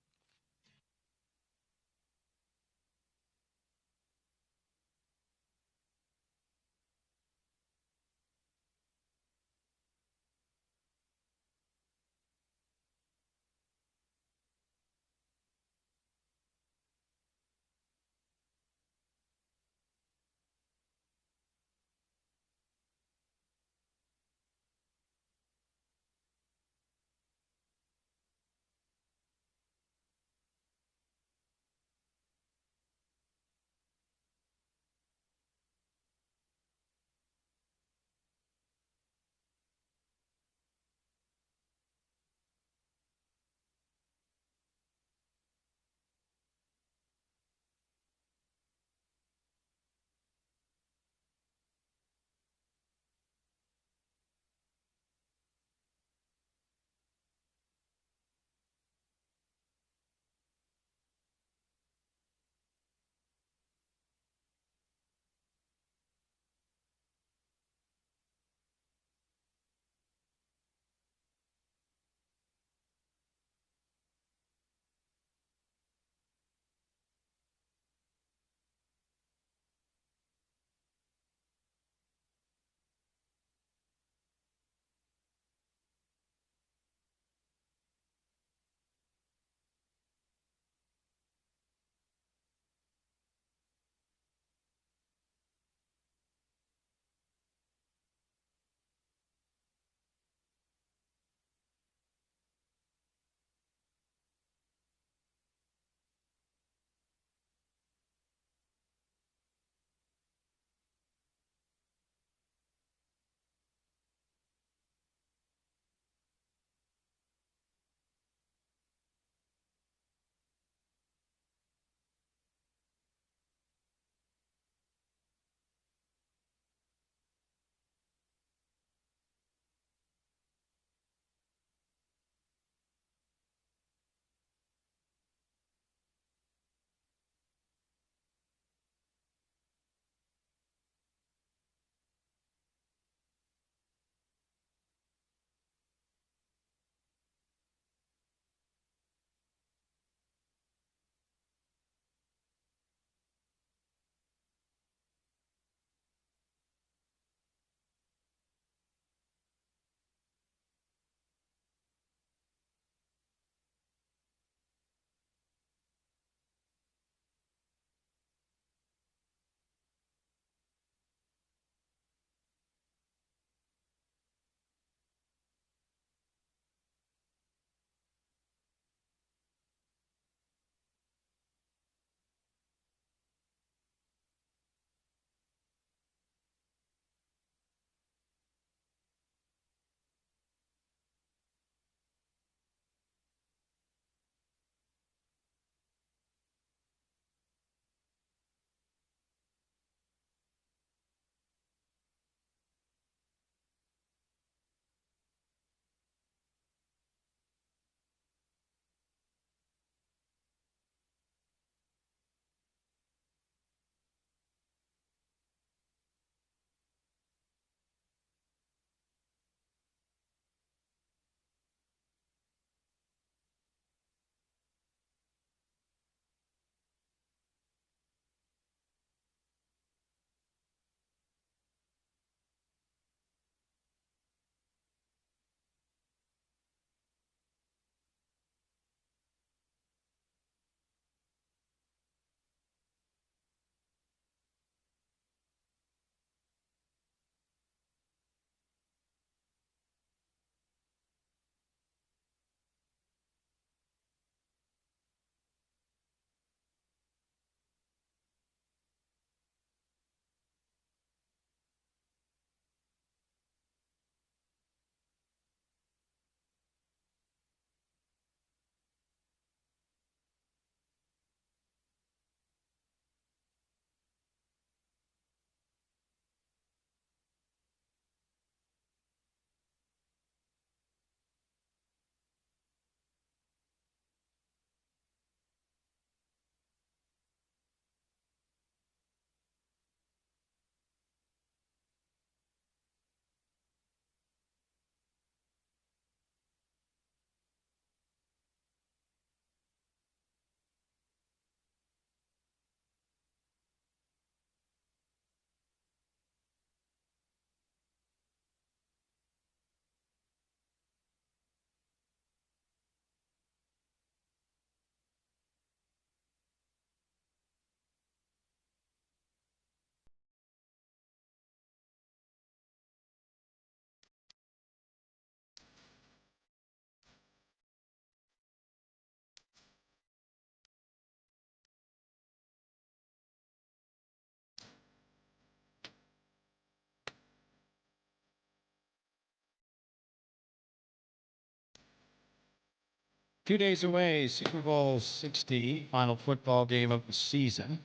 2 days away, Super Bowl 60, final football game of the season.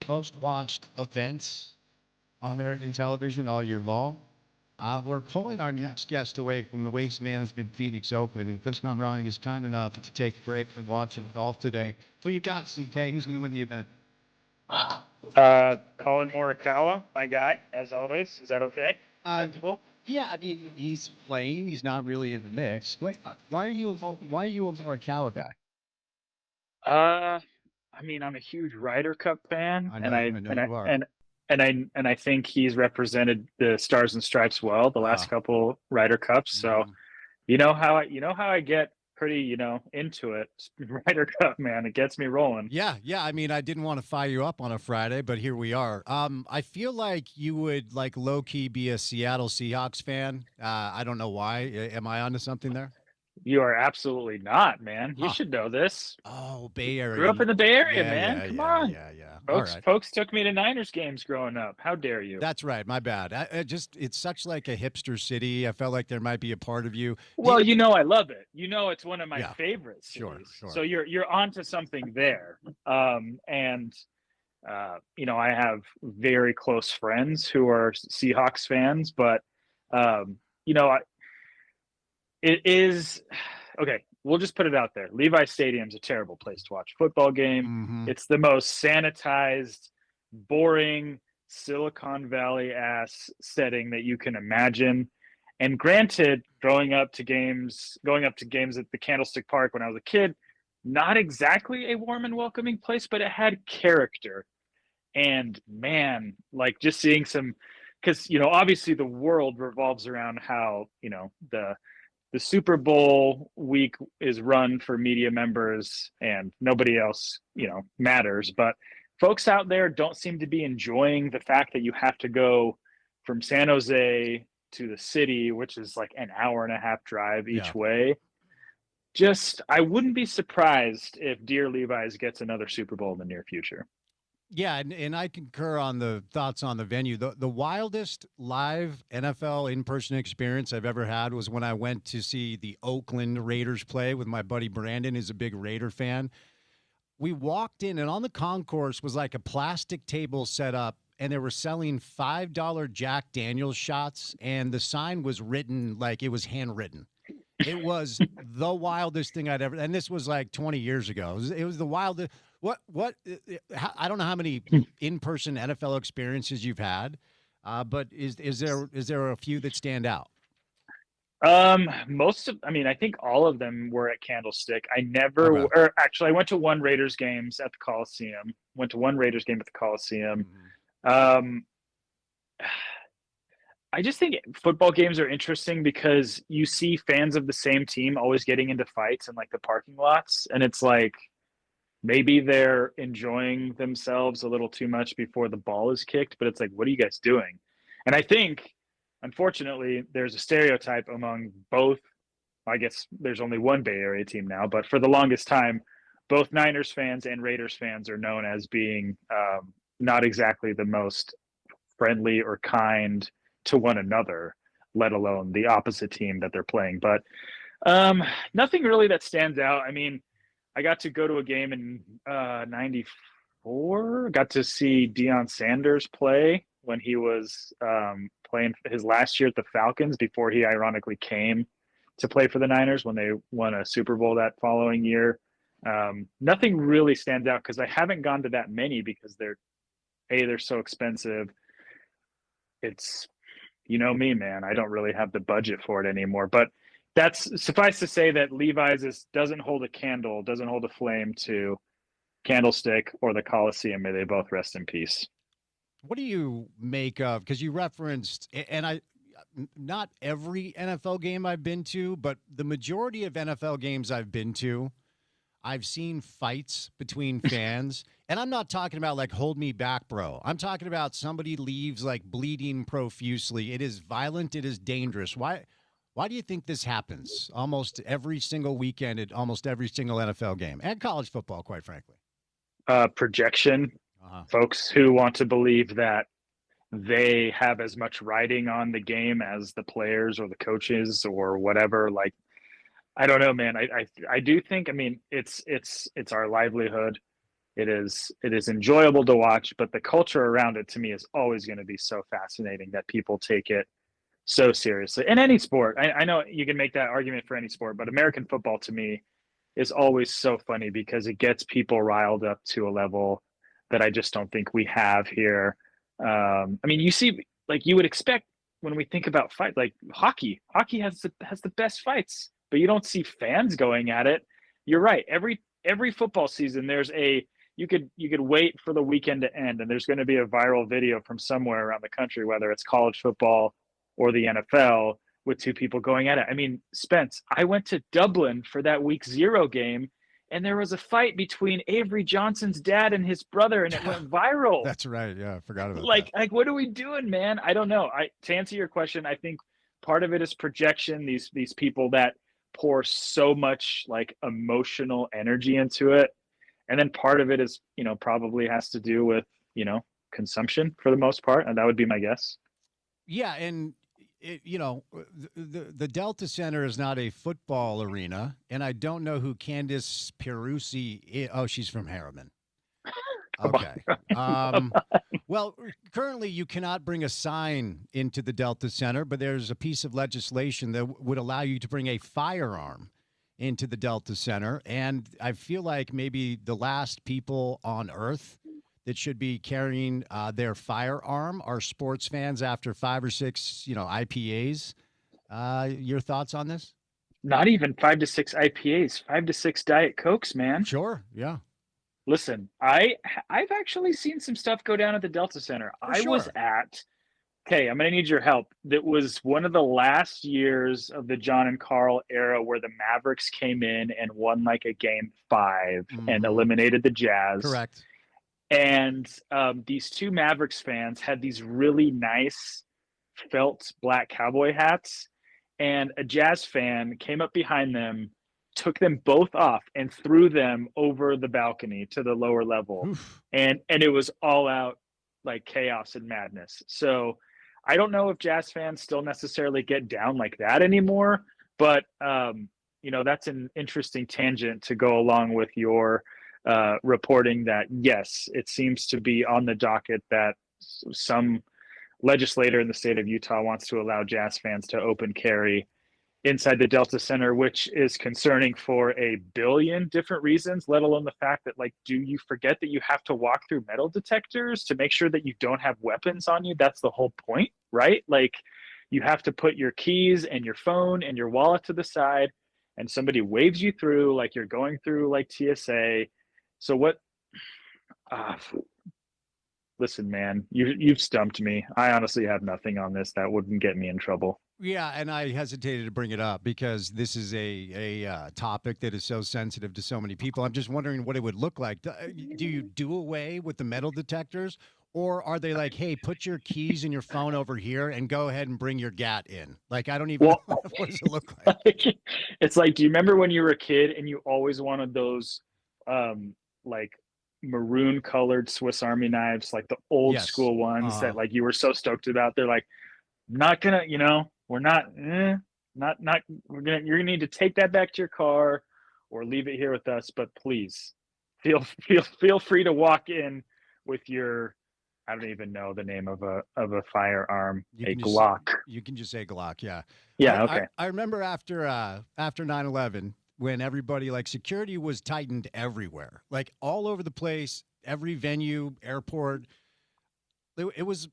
Most watched events on American television all year long. We're pulling our next guest away from the Waste Management Phoenix Open. If this not wrong, is kind enough to take a break from watching golf today. Who you got, CK? Who's going to win the event? Colin Morikawa, my guy, as always. Is that okay? Well, yeah, I mean, he's playing. He's not really in the mix. Wait, why are you a Morikawa guy? I mean, I'm a huge Ryder Cup fan, I know you are. and I think he's represented the Stars and Stripes well the last couple Ryder Cups. So, you know how I get pretty into it. Ryder Cup, man, it gets me rolling. Yeah. I mean, I didn't want to fire you up on a Friday, but here we are. I feel like you would like low key be a Seattle Seahawks fan. I don't know why. Am I onto something there? You are absolutely not, man. You should know this. Oh, Bay Area. Grew up in the Bay Area, man. Yeah, Come on. Yeah. Folks took me to Niners games growing up. How dare you? That's right. My bad. It's such like a hipster city. I felt like there might be a part of you. Well, I love it. It's one of my favorite cities. Sure. So you're onto something there. I have very close friends who are Seahawks fans, but it is okay. We'll just put it out there. Levi's Stadium's a terrible place to watch a football game. Mm-hmm. It's the most sanitized, boring, Silicon Valley ass setting that you can imagine. And granted, going up to games at the Candlestick Park when I was a kid, not exactly a warm and welcoming place, but it had character. And man, like just seeing because obviously the world revolves around how the Super Bowl week is run for media members and nobody else, matters. But folks out there don't seem to be enjoying the fact that you have to go from San Jose to the city, which is like an hour and a half drive each way. I wouldn't be surprised if Dear Levi's gets another Super Bowl in the near future. Yeah, and I concur on the thoughts on the venue. The wildest live NFL in-person experience I've ever had was when I went to see the Oakland Raiders play with my buddy Brandon, who's a big Raider fan. We walked in, and on the concourse was like a plastic table set up, and they were selling $5 Jack Daniel's shots, and the sign was written like it was handwritten. It was the wildest thing I'd ever – and this was like 20 years ago. It was the wildest – What? I don't know how many in-person NFL experiences you've had, but is there a few that stand out? I think all of them were at Candlestick. I went to one Raiders games at the Coliseum. I just think football games are interesting because you see fans of the same team always getting into fights in like the parking lots, and it's like, maybe they're enjoying themselves a little too much before the ball is kicked, but it's like, what are you guys doing? And I think, unfortunately, there's a stereotype among both. I guess there's only one Bay Area team now, but for the longest time, both Niners fans and Raiders fans are known as being not exactly the most friendly or kind to one another, let alone the opposite team that they're playing. But nothing really that stands out. I mean, I got to go to a game in '94. Got to see Deion Sanders play when he was playing his last year at the Falcons before he ironically came to play for the Niners when they won a Super Bowl that following year. Nothing really stands out because I haven't gone to that many because they're so expensive. It's, me, man. I don't really have the budget for it anymore. But that's suffice to say that Levi's doesn't hold a flame to Candlestick or the Coliseum. May they both rest in peace. What do you make of, because you referenced, and not every NFL game I've been to, but the majority of NFL games I've been to, I've seen fights between fans. And I'm not talking about like, hold me back, bro. I'm talking about somebody leaves like bleeding profusely. It is violent. It is dangerous. Why do you think this happens almost every single weekend at almost every single NFL game and college football, quite frankly? Projection. Folks who want to believe that they have as much writing on the game as the players or the coaches or whatever. Like, I don't know, man. I do think, I mean, it's our livelihood. It is enjoyable to watch, but the culture around it to me is always going to be so fascinating that people take it so seriously. In any sport, I know you can make that argument for any sport, but American football to me is always so funny because it gets people riled up to a level that I just don't think we have here. I mean, you see, like you would expect when we think about fight, like hockey. Hockey has the best fights, but you don't see fans going at it. You're right. Every football season, there's a you could wait for the weekend to end, and there's going to be a viral video from somewhere around the country, whether it's college football or the NFL, with two people going at it. I mean, Spence, I went to Dublin for that week 0 game, and there was a fight between Avery Johnson's dad and his brother, and it went viral. That's right. Yeah, I forgot about like that. like what are we doing, man? I don't know. To answer your question, I think part of it is projection. These people that pour so much like emotional energy into it, and then part of it is, probably has to do with, consumption for the most part, and that would be my guess. Yeah, and the Delta Center is not a football arena, and I don't know who Candice Perusi is. Oh, she's from Harriman. Okay. Well, currently you cannot bring a sign into the Delta Center, but there's a piece of legislation that would allow you to bring a firearm into the Delta Center. And I feel like maybe the last people on earth that should be carrying their firearm are sports fans after 5 or 6, IPAs. Your thoughts on this? Not even 5 to 6 IPAs, 5 to 6 Diet Cokes, man. Sure. Yeah. Listen, I've actually seen some stuff go down at the Delta Center. I was at, okay, I'm going to need your help. That was one of the last years of the John and Carl era where the Mavericks came in and won like a game 5 and eliminated the Jazz. Correct. And these two Mavericks fans had these really nice felt black cowboy hats, and a Jazz fan came up behind them, took them both off, and threw them over the balcony to the lower level. Oof. And it was all out like chaos and madness. So I don't know if Jazz fans still necessarily get down like that anymore, but that's an interesting tangent to go along with your reporting that, yes, it seems to be on the docket that some legislator in the state of Utah wants to allow Jazz fans to open carry inside the Delta Center, which is concerning for a billion different reasons, let alone the fact that, like, do you forget that you have to walk through metal detectors to make sure that you don't have weapons on you? That's the whole point, right? Like, you have to put your keys and your phone and your wallet to the side, and somebody waves you through like you're going through like TSA. So what? Listen, man, you've stumped me. I honestly have nothing on this that wouldn't get me in trouble. Yeah, and I hesitated to bring it up because this is a topic that is so sensitive to so many people. I'm just wondering what it would look like. Do you do away with the metal detectors, or are they like, hey, put your keys and your phone over here and go ahead and bring your GAT in? Like, I don't even know. What does it look like? It's like, do you remember when you were a kid and you always wanted those like maroon colored Swiss Army knives, like the old school ones that like you were so stoked about? They're like, not gonna, we're not, you're gonna need to take that back to your car or leave it here with us. But please feel free to walk in with your, I don't even know the name of a firearm, a Glock. You can just say Glock. Yeah. Yeah. Okay. I remember after 9/11, when everybody, like, security was tightened everywhere, like all over the place, every venue, airport. It was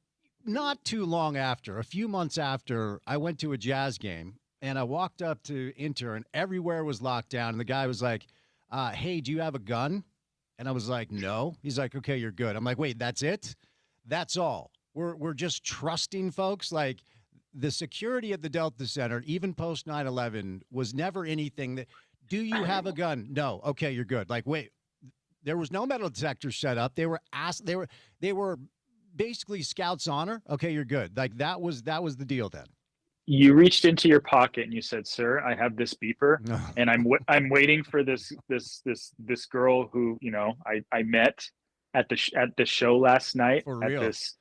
not too long after, a few months after, I went to a Jazz game and I walked up to enter and everywhere was locked down. And the guy was like, hey, do you have a gun? And I was like, no. He's like, okay, you're good. I'm like, wait, that's it? That's all. We're just trusting folks. Like, the security at the Delta Center, even post 9/11, was never anything that, do you have a gun? No. Okay, you're good. Like, wait, there was no metal detector set up. They were basically Scouts honor. Okay, you're good. Like, that was the deal then. You reached into your pocket and you said, "Sir, I have this beeper, and I'm waiting for this girl who I met at the show last night For at real. this."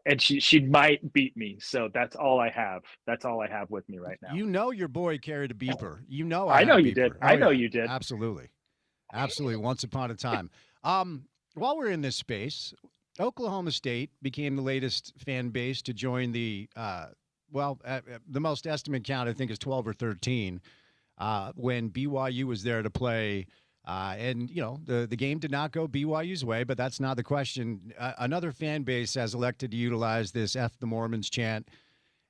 and she might beat me. So that's all I have. That's all I have with me right now. You know your boy carried a beeper. You know I had know a you beeper. did. Oh, I know yeah. you did. Absolutely. Absolutely. Once upon a time. While we're in this space, Oklahoma State became the latest fan base to join the the most estimate count I think is 12 or 13 when BYU was there to play. And, you know, the game did not go BYU's way, but that's not the question. Another fan base has elected to utilize this F the Mormons chant.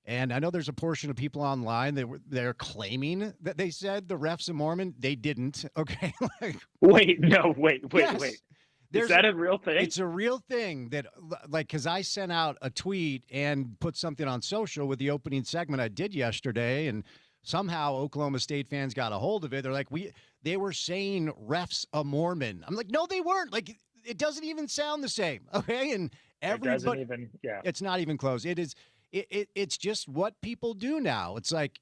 And I know there's a portion of people online that they're claiming that they said the ref's a Mormon. They didn't. Okay. Wait. Is There's that a real thing? It's a real thing that, like, because I sent out a tweet and put something on social with the opening segment I did yesterday, and somehow Oklahoma State fans got a hold of it. They're like, they were saying ref's a Mormon. I'm like, no, they weren't. Like, it doesn't even sound the same. Okay, and everybody, it's not even close. It is. It's just what people do now. It's like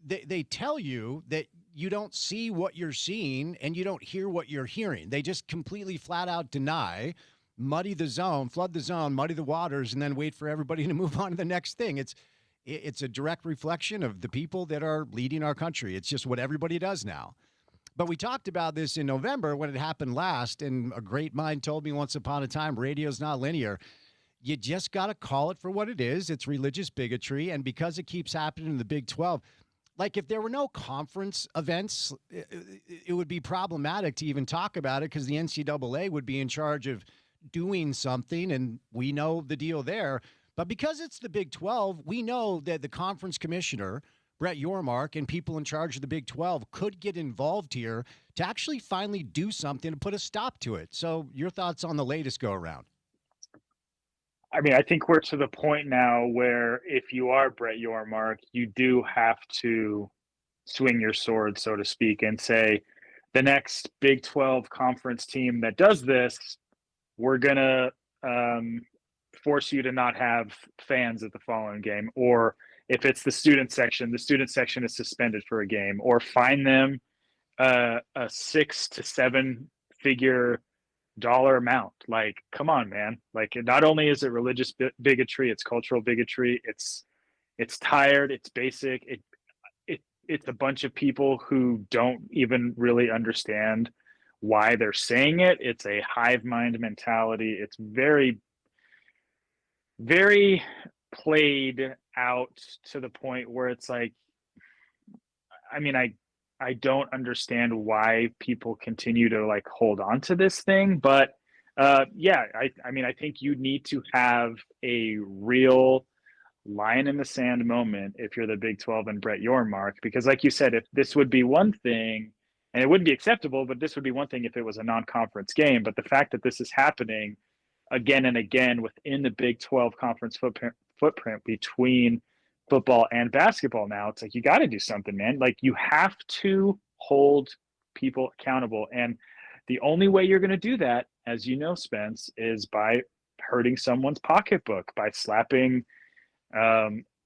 they tell you that you don't see what you're seeing and you don't hear what you're hearing. They just completely flat out deny, muddy the zone, flood the zone, muddy the waters, and then wait for everybody to move on to the next thing. It's a direct reflection of the people that are leading our country. It's just what everybody does now. But we talked about this in November when it happened last, and a great mind told me once upon a time, radio's not linear. You just got to call it for what it is. It's religious bigotry. And because it keeps happening in the Big 12, like if there were no conference events, it would be problematic to even talk about it because the NCAA would be in charge of doing something. And we know the deal there. But because it's the Big 12, we know that the conference commissioner, Brett Yormark, and people in charge of the Big 12 could get involved here to actually finally do something to put a stop to it. So your thoughts on the latest go around? I mean, I think we're to the point now where if you are Brett Yormark, you do have to swing your sword, so to speak, and say, the next Big 12 conference team that does this, we're going to force you to not have fans at the following game. Or if it's the student section is suspended for a game, or fine them a 6 to 7 figure dollar amount. Like, come on, man. Like, not only is it religious bigotry, it's cultural bigotry. It's tired. It's basic. It's a bunch of people who don't even really understand why they're saying it. It's a hive mind mentality. It's very, very played out to the point where it's like, I mean, I don't understand why people continue to like hold on to this thing, but I mean, I think you need to have a real line in the sand moment if you're the Big 12 and Brett Yormark, because like you said, if this would be one thing, and it wouldn't be acceptable, but this would be one thing if it was a non-conference game. But the fact that this is happening again and again within the Big 12 conference footprint between football and basketball now, it's like, you got to do something, man. Like, you have to hold people accountable. And the only way you're going to do that, as you know, Spence, is by hurting someone's pocketbook, by slapping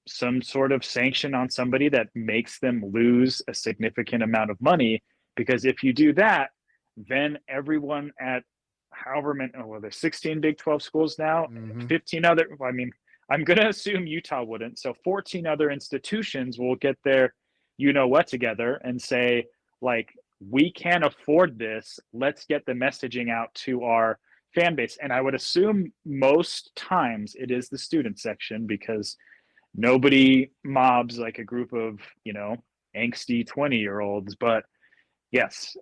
some sort of sanction on somebody that makes them lose a significant amount of money. Because if you do that, then everyone at however many, there's 16 Big 12 schools now, 15 other, I mean, I'm going to assume Utah wouldn't. So 14 other institutions will get their you-know-what together and say, like, we can't afford this. Let's get the messaging out to our fan base. And I would assume most times it is the student section, because nobody mobs like a group of, angsty 20-year-olds. But yes,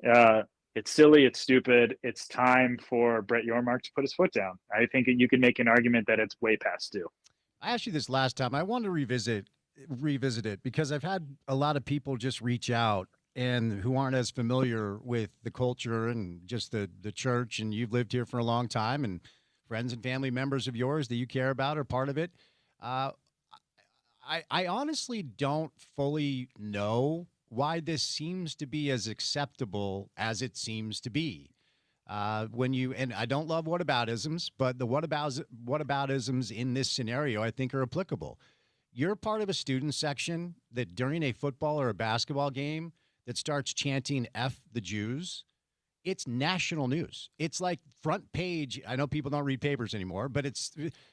it's silly. It's stupid. It's time for Brett Yormark to put his foot down. I think you can make an argument that it's way past due. I asked you this last time. I want to revisit it because I've had a lot of people just reach out and who aren't as familiar with the culture and just the church. And you've lived here for a long time, and friends and family members of yours that you care about are part of it. I honestly don't fully know why this seems to be as acceptable as it seems to be. And I don't love whataboutisms, but the whataboutisms in this scenario, I think, are applicable. You're part of a student section that during a football or a basketball game that starts chanting F the Jews, it's national news. It's like front page. I know people don't read papers anymore, but it's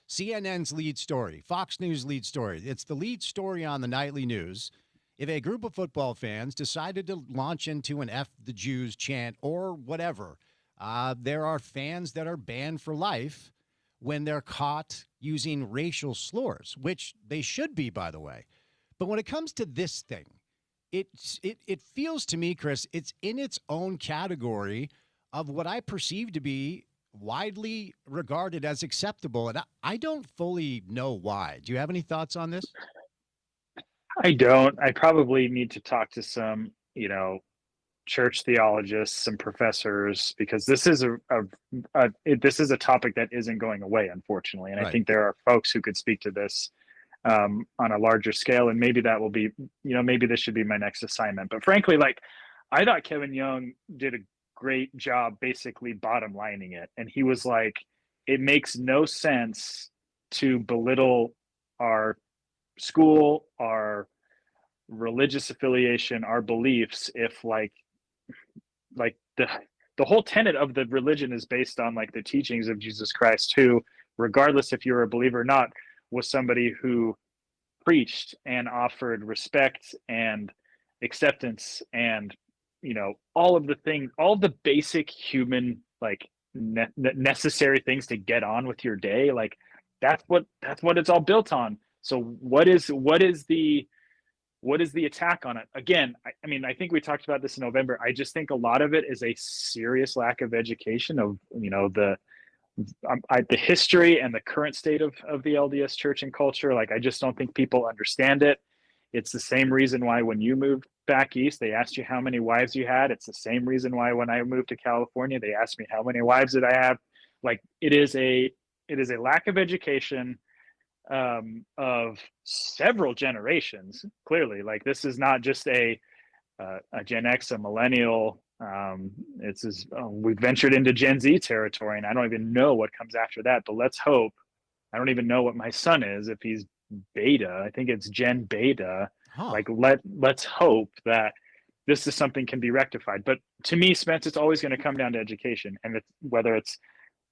CNN's lead story, Fox News lead story. It's the lead story on the nightly news. If a group of football fans decided to launch into an F the Jews chant or whatever, there are fans that are banned for life when they're caught using racial slurs, which they should be, by the way. But when it comes to this thing, it feels to me, Chris, it's in its own category of what I perceive to be widely regarded as acceptable. And I don't fully know why. Do you have any thoughts on this? I don't. I probably need to talk to some, church theologists, some professors, because this is this is a topic that isn't going away, unfortunately. And I Right. think there are folks who could speak to this on a larger scale, and maybe that will be, maybe this should be my next assignment. But frankly, I thought Kevin Young did a great job basically bottom lining it. And he was like, it makes no sense to belittle our school, our religious affiliation, our beliefs, if the whole tenet of the religion is based on the teachings of Jesus Christ, who, regardless if you're a believer or not, was somebody who preached and offered respect and acceptance and all of the things, all the basic human necessary things to get on with your day. That's what it's all built on. So what is the attack on it? Again, I mean, I think we talked about this in November. I just think a lot of it is a serious lack of education of the history and the current state of the LDS church and culture. I just don't think people understand it. It's the same reason why when you moved back east, they asked you how many wives you had. It's the same reason why when I moved to California, they asked me how many wives did I have. It is a lack of education of several generations. Clearly, this is not just a Gen X, a millennial. We've ventured into Gen Z territory, and I don't even know what comes after that. But let's hope. I don't even know what my son is, if he's beta. I think it's Gen Beta. Huh. Let's hope that this is something can be rectified. But to me, Spence, it's always going to come down to education, and whether it's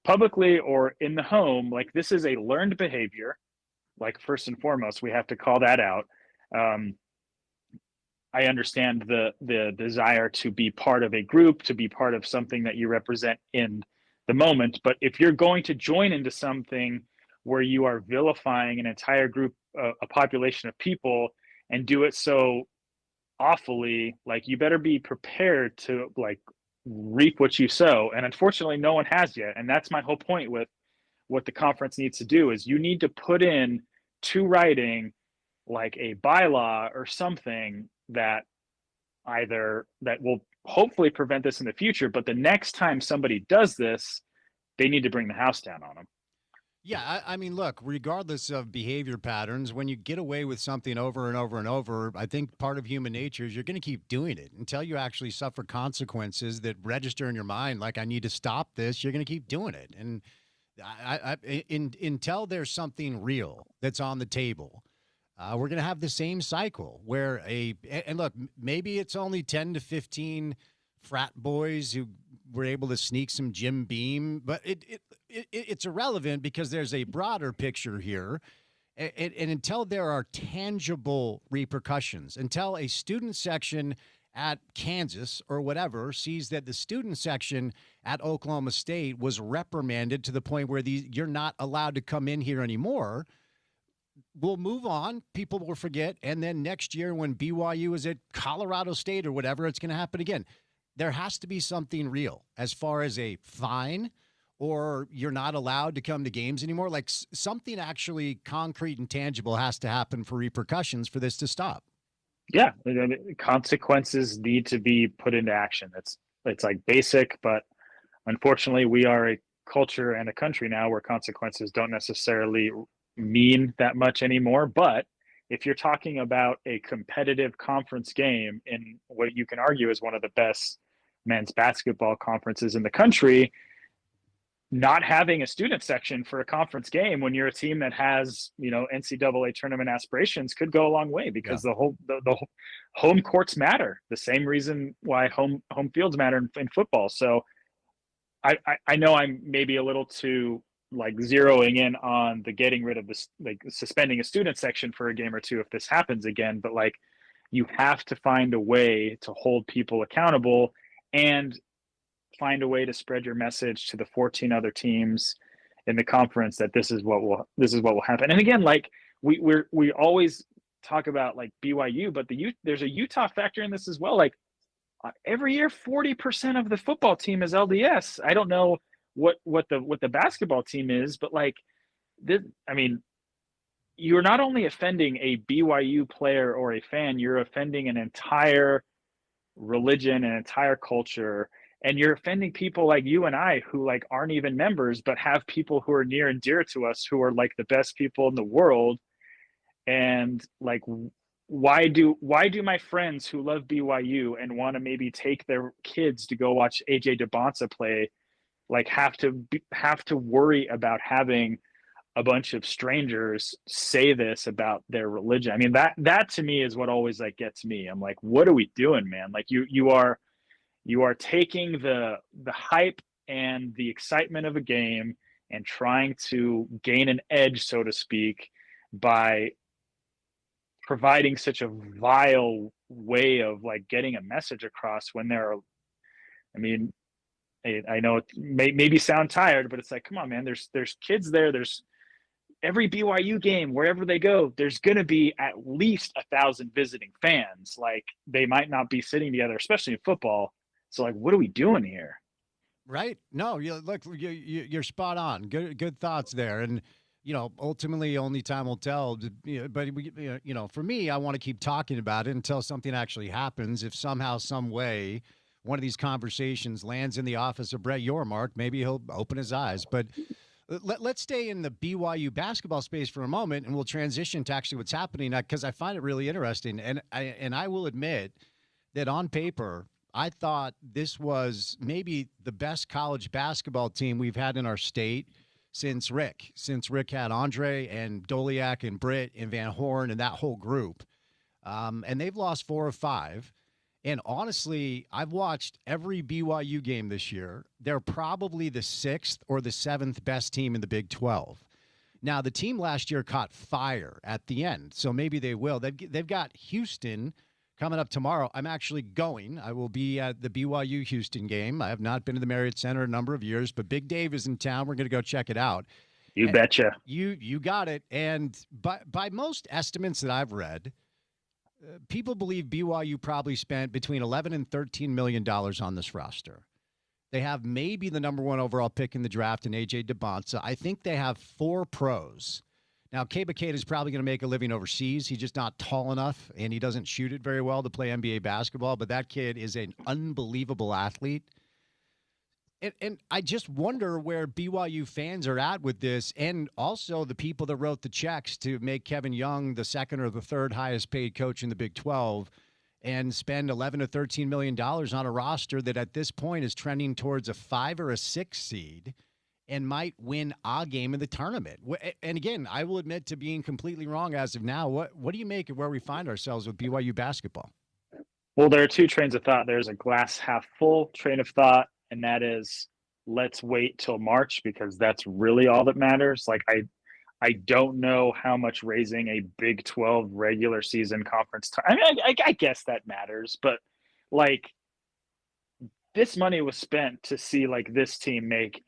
publicly or in the home. This is a learned behavior. First and foremost, we have to call that out. I understand the desire to be part of a group, to be part of something that you represent in the moment. But if you're going to join into something where you are vilifying an entire group, a population of people, and do it so awfully, you better be prepared to reap what you sow. And unfortunately, no one has yet. And that's my whole point with what the conference needs to do is you need to put in to writing a bylaw or something that will hopefully prevent this in the future. But the next time somebody does this, they need to bring the house down on them. Yeah, I mean, look, regardless of behavior patterns, when you get away with something over and over and over, I think part of human nature is you're going to keep doing it until you actually suffer consequences that register in your mind. I need to stop this. You're going to keep doing it. And until there's something real that's on the table, we're going to have the same cycle where and look, maybe it's only 10 to 15 frat boys who were able to sneak some Jim Beam, but it's irrelevant because there's a broader picture here. And until there are tangible repercussions, until a student section at Kansas or whatever sees that the student section at Oklahoma State was reprimanded to the point where you're not allowed to come in here anymore, we'll move on. People will forget. And then next year when BYU is at Colorado State or whatever, it's going to happen again. There has to be something real as far as a fine or you're not allowed to come to games anymore. Something actually concrete and tangible has to happen for repercussions for this to stop. Yeah, consequences need to be put into action. It's basic, but unfortunately, we are a culture and a country now where consequences don't necessarily mean that much anymore. But if you're talking about a competitive conference game in what you can argue is one of the best men's basketball conferences in the country, not having a student section for a conference game when you're a team that has, NCAA tournament aspirations could go a long way, because the home courts matter. The same reason why home fields matter in football. So I know I'm maybe a little too zeroing in on the getting rid of this, suspending a student section for a game or two if this happens again, but you have to find a way to hold people accountable and find a way to spread your message to the 14 other teams in the conference that this is what will happen. And again, we always talk about BYU, but there's a Utah factor in this as well. Every year, 40% of the football team is LDS. I don't know what the basketball team is, but you're not only offending a BYU player or a fan, you're offending an entire religion, an entire culture, and you're offending people like you and I who aren't even members, but have people who are near and dear to us who are the best people in the world. And why do my friends who love BYU and want to maybe take their kids to go watch AJ DeBonsa play have to worry about having a bunch of strangers say this about their religion? I mean, that to me is what always gets me. I'm what are we doing, man? You are taking the hype and the excitement of a game and trying to gain an edge, so to speak, by providing such a vile way of getting a message across when there are, I know it maybe sound tired, but it's come on, man, there's kids there. There's every BYU game, wherever they go, there's going to be at least 1,000 visiting fans. They might not be sitting together, especially in football. So what are we doing here? Right. No, you're spot on. Good thoughts there. And, ultimately only time will tell, but for me, I want to keep talking about it until something actually happens. If somehow, some way, one of these conversations lands in the office of Brett Yormark, maybe he'll open his eyes. But let's stay in the BYU basketball space for a moment, and we'll transition to actually what's happening, because I find it really interesting. And I will admit that on paper, I thought this was maybe the best college basketball team we've had in our state since Rick had Andre and Doliak and Britt and Van Horn and that whole group. And they've lost 4 of 5. And honestly, I've watched every BYU game this year. They're probably the 6th or the 7th best team in the Big 12. Now, the team last year caught fire at the end, so maybe they will. They've got Houston coming up tomorrow. I'm actually going. I will be at the BYU Houston game. I have not been to the Marriott Center in a number of years, but Big Dave is in town. We're going to go check it out. You betcha. You got it. And by most estimates that I've read, people believe BYU probably spent between $11 and $13 million on this roster. They have maybe the number 1 overall pick in the draft in AJ DeBonsa. I think they have 4 pros. Now, Keba Kate is probably going to make a living overseas. He's just not tall enough, and he doesn't shoot it very well to play NBA basketball, but that kid is an unbelievable athlete. And I just wonder where BYU fans are at with this, and also the people that wrote the checks to make Kevin Young the 2nd or the 3rd highest paid coach in the Big 12 and spend $11 to $13 million on a roster that at this point is trending towards a 5 or a 6 seed and might win a game in the tournament. And again, I will admit to being completely wrong as of now. What do you make of where we find ourselves with BYU basketball? Well, there are 2 trains of thought. There's a glass half full train of thought, and that is, let's wait till March, because that's really all that matters. I don't know how much raising a Big 12 regular season conference time. I guess that matters, but this money was spent to see this team make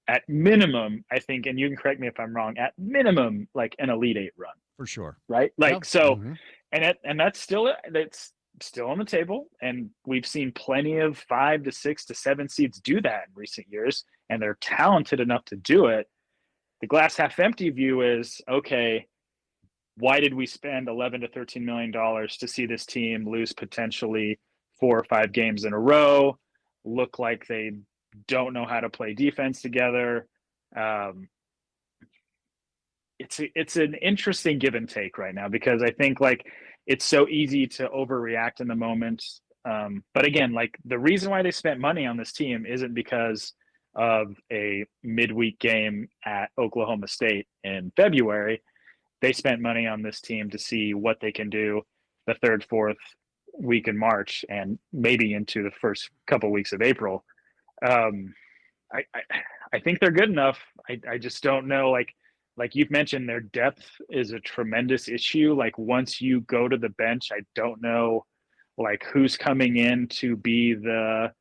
at minimum, I think, and you can correct me if I'm wrong, at minimum, an Elite 8 run. For sure. Right? Yep. So, Mm-hmm. and that's still on the table. And we've seen plenty of 5 to 6 to 7 seeds do that in recent years, and they're talented enough to do it. The glass half empty view is, okay, why did we spend $11 to $13 million to see this team lose potentially 4 or 5 games in a row, look like they don't know how to play defense together? It's an interesting give and take right now, because I think it's so easy to overreact in the moment. But again, the reason why they spent money on this team isn't because of a midweek game at Oklahoma State in February. They spent money on this team to see what they can do the third, fourth week in March and maybe into the first couple weeks of April. I think they're good enough. I just don't know. Like you've mentioned, their depth is a tremendous issue. Like once you go to the bench, I don't know like who's coming in to be the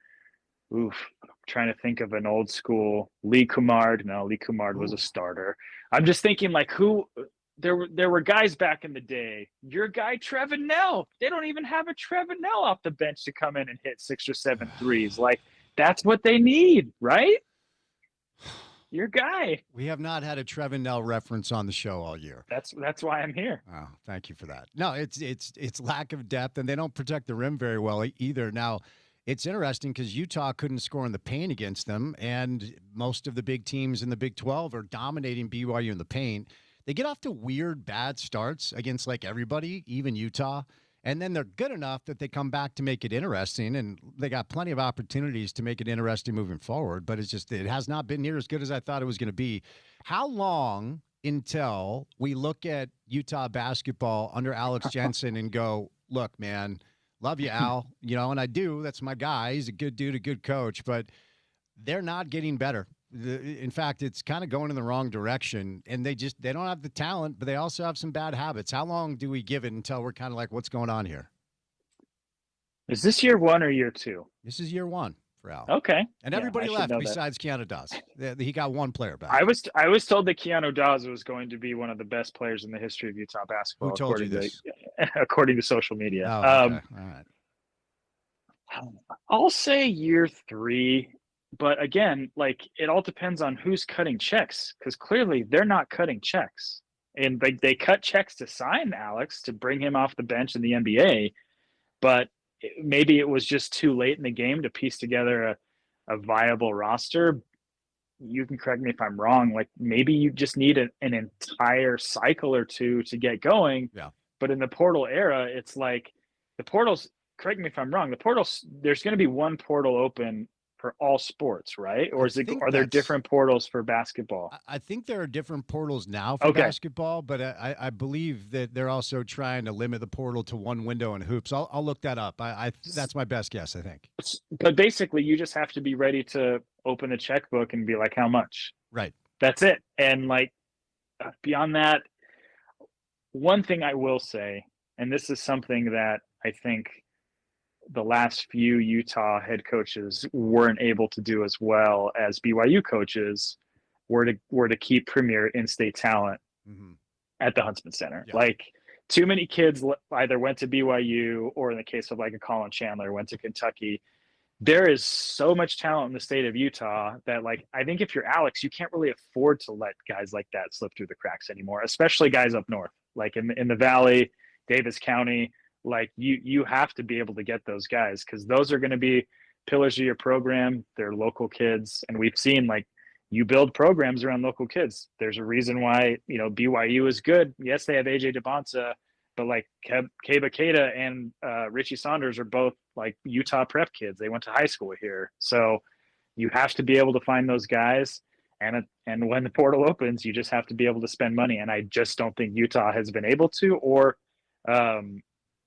I'm trying to think of an old school Lee Kumard. No, Lee Kumard was a starter. I'm just thinking like who there were guys back in the day. Your guy Trevin Nell. They don't even have a Trevin Nell off the bench to come in and hit 6 or 7 threes. Like that's what they need, right? Your guy. We have not had a Trevin Nell reference on the show all year. That's why I'm here. Oh, thank you for that. No, it's lack of depth, and they don't protect the rim very well either. Now, it's interesting because Utah couldn't score in the paint against them, and most of the big teams in the Big 12 are dominating BYU in the paint. They get off to weird, bad starts against like everybody, even Utah. And then they're good enough that they come back to make it interesting, and they got plenty of opportunities to make it interesting moving forward. But it has not been near as good as I thought it was going to be. How long until we look at Utah basketball under Alex Jensen and go, look, man, love you, Al, and I do. That's my guy. He's a good dude, a good coach, but they're not getting better. In fact, it's kind of going in the wrong direction, and they don't have the talent, but they also have some bad habits. How long do we give it until we're kind of like, what's going on here? Is this year 1 or year 2? This is year 1 for Al. Okay. And everybody left besides Keanu Dawes. He got one player back. I was told that Keanu Dawes was going to be one of the best players in the history of Utah basketball. Who told you this? According to social media. Oh, okay. All right. I'll say year 3. But again, like it all depends on who's cutting checks, because clearly they're not cutting checks. And they cut checks to sign Alex to bring him off the bench in the NBA, but maybe it was just too late in the game to piece together a viable roster. You can correct me if I'm wrong. Like maybe you just need an entire cycle or two to get going. Yeah. But in the portal era, it's like the portals, correct me if I'm wrong, the portals, there's going to be one portal open for all sports, right? Or are there different portals for basketball? I think there are different portals now for basketball, but I believe that they're also trying to limit the portal to one window in hoops. I'll look that up. That's my best guess, I think. But basically, you just have to be ready to open a checkbook and be like, how much? Right. That's it. And like beyond that, one thing I will say, and this is something that I think the last few Utah head coaches weren't able to do as well as BYU coaches were to keep premier in-state talent at the Huntsman Center. Yeah. Like too many kids either went to BYU or in the case of like a Colin Chandler went to Kentucky. There is so much talent in the state of Utah that like, I think if you're Alex, you can't really afford to let guys like that slip through the cracks anymore, especially guys up north, like in the Valley, Davis County. Like you have to be able to get those guys because those are going to be pillars of your program. They're local kids. And we've seen like you build programs around local kids. There's a reason why, BYU is good. Yes, they have AJ DeBonta, but like Keba Keita and Richie Saunders are both like Utah prep kids. They went to high school here. So you have to be able to find those guys. And when the portal opens, you just have to be able to spend money. And I just don't think Utah has been able to, or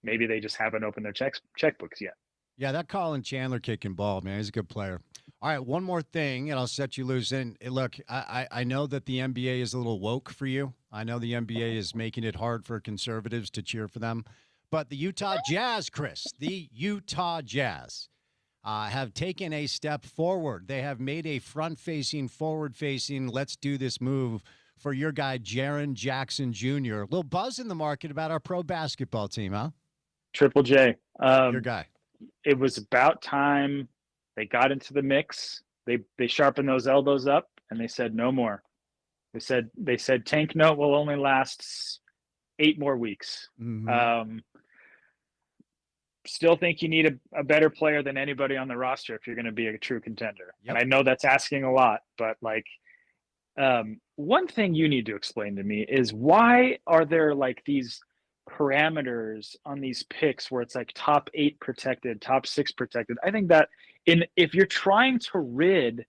maybe they just haven't opened their checkbooks yet. Yeah, that Colin Chandler kicking ball, man, he's a good player. All right, one more thing, and I'll set you loose. And look, I know that the NBA is a little woke for you. I know the NBA is making it hard for conservatives to cheer for them. But the Utah Jazz, Chris, the Utah Jazz have taken a step forward. They have made a front-facing, forward-facing, let's do this move for your guy, Jaren Jackson Jr. A little buzz in the market about our pro basketball team, huh? Triple J. Your guy. It was about time they got into the mix. They sharpened those elbows up and they said no more. They said tank note will only last 8 more weeks. Still think you need a better player than anybody on the roster if you're going to be a true contender. Yep. And I know that's asking a lot, but like one thing you need to explain to me is why are there like these parameters on these picks where it's like top 8 protected, top 6 protected? I think that if you're trying to rid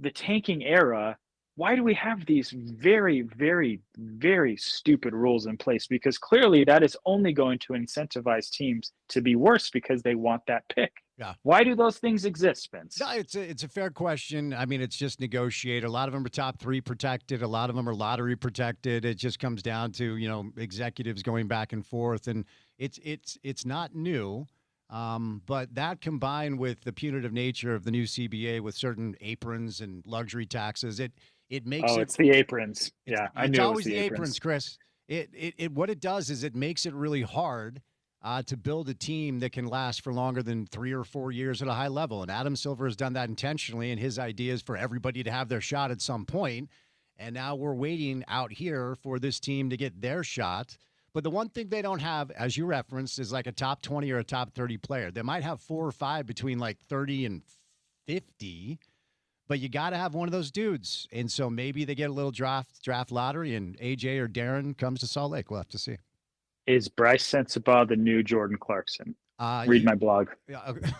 the tanking era, why do we have these very, very, very stupid rules in place? Because clearly that is only going to incentivize teams to be worse because they want that pick. Yeah. Why do those things exist, Spence? No, it's a fair question. I mean, it's just negotiate. A lot of them are top 3 protected. A lot of them are lottery protected. It just comes down to, executives going back and forth, and it's not new. But that combined with the punitive nature of the new CBA with certain aprons and luxury taxes, it makes it's the aprons. Yeah, I it's knew it was always the the aprons, Chris. What it does is it makes it really hard to build a team that can last for longer than 3 or 4 years at a high level. And Adam Silver has done that intentionally, and his idea is for everybody to have their shot at some point. And now we're waiting out here for this team to get their shot. But the one thing they don't have, as you referenced, is like a top 20 or a top 30 player. They might have 4 or 5 between like 30 and 50, but you got to have one of those dudes. And so maybe they get a little draft lottery, and AJ or Darren comes to Salt Lake. We'll have to see. Is Bryce Sensabaugh the new Jordan Clarkson? Read my blog. Yeah. Okay.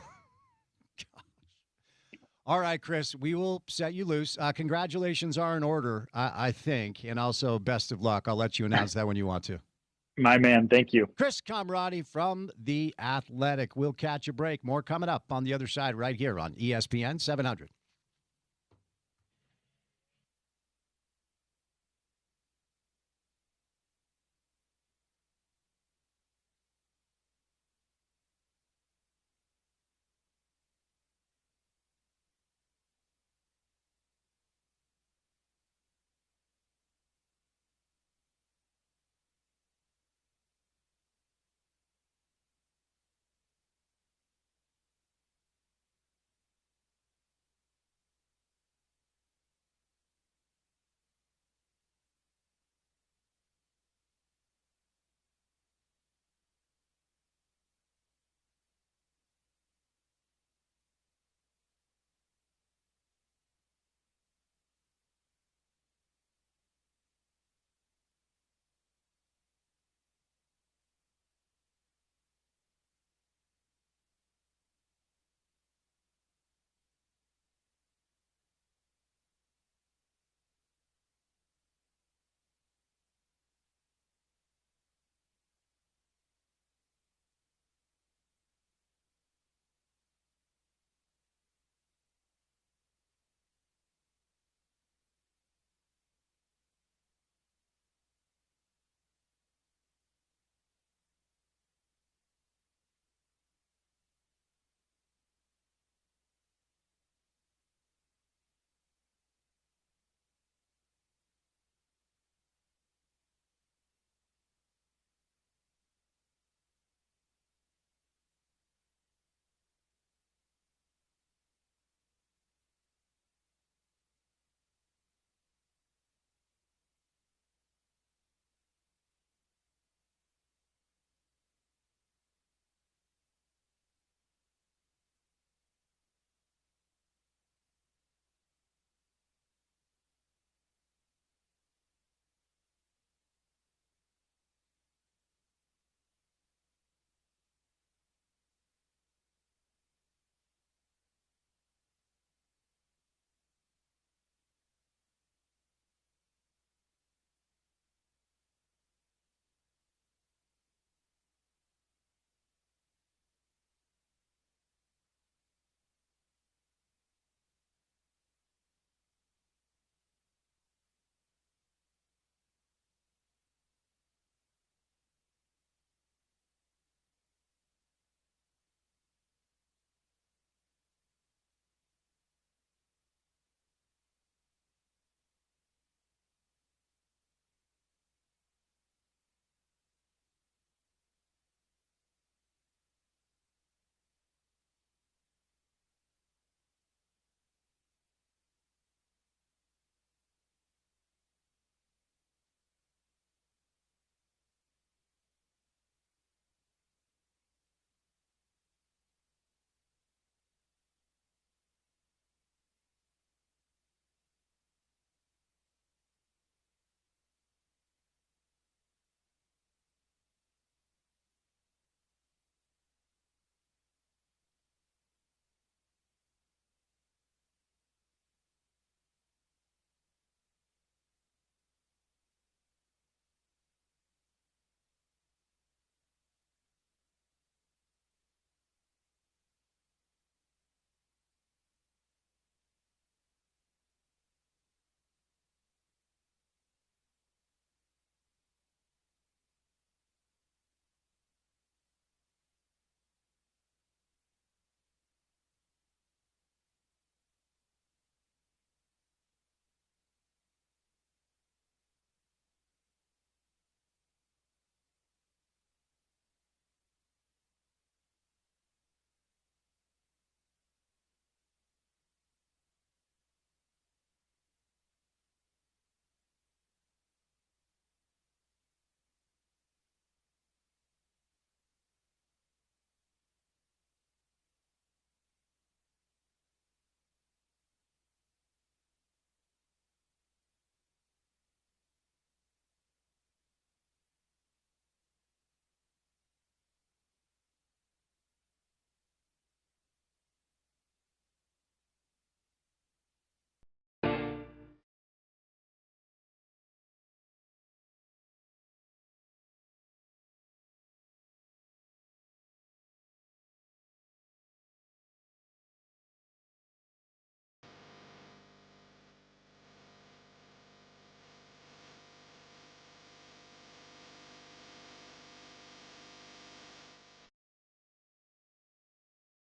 All right, Chris, we will set you loose. Congratulations are in order, I think, and also best of luck. I'll let you announce that when you want to. My man, thank you. Chris Camarati from The Athletic. We'll catch a break. More coming up on the other side right here on ESPN 700.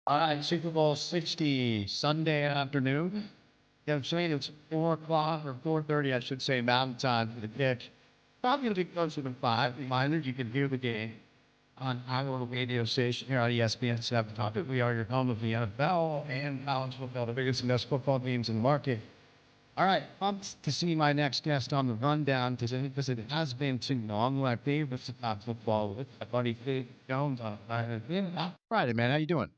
All right, Super Bowl 60 Sunday afternoon. Yeah, I'm saying it's 4 o'clock or 4:30, I should say, Mountain Time for the pitch. Probably going to be closer to 5. Reminder, you can hear the game on our radio station here on ESPN 700. We are your home of the NFL and college football, the biggest and best football teams in the market. All right, pumped to see my next guest on the rundown because it has been too long. My favorite about football with my buddy Pete Jones. Friday, man. How you doing?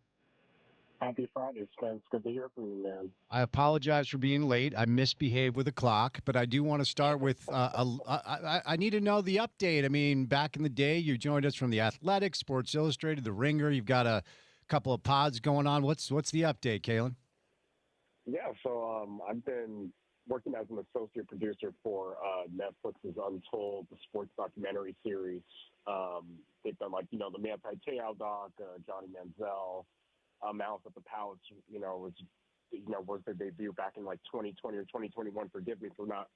Happy Friday, Spence. Good to hear from you, man. I apologize for being late. I misbehaved with the clock, but I do want to start with I need to know the update. I mean, back in the day, you joined us from The Athletic, Sports Illustrated, The Ringer. You've got a couple of pods going on. What's the update, Kalen? Yeah, so I've been working as an associate producer for Netflix's Untold, the sports documentary series. They've done the Manti Te'o doc, Johnny Manziel, Mouth at the Palace. Was their debut back in 2020 or 2021. Forgive me for not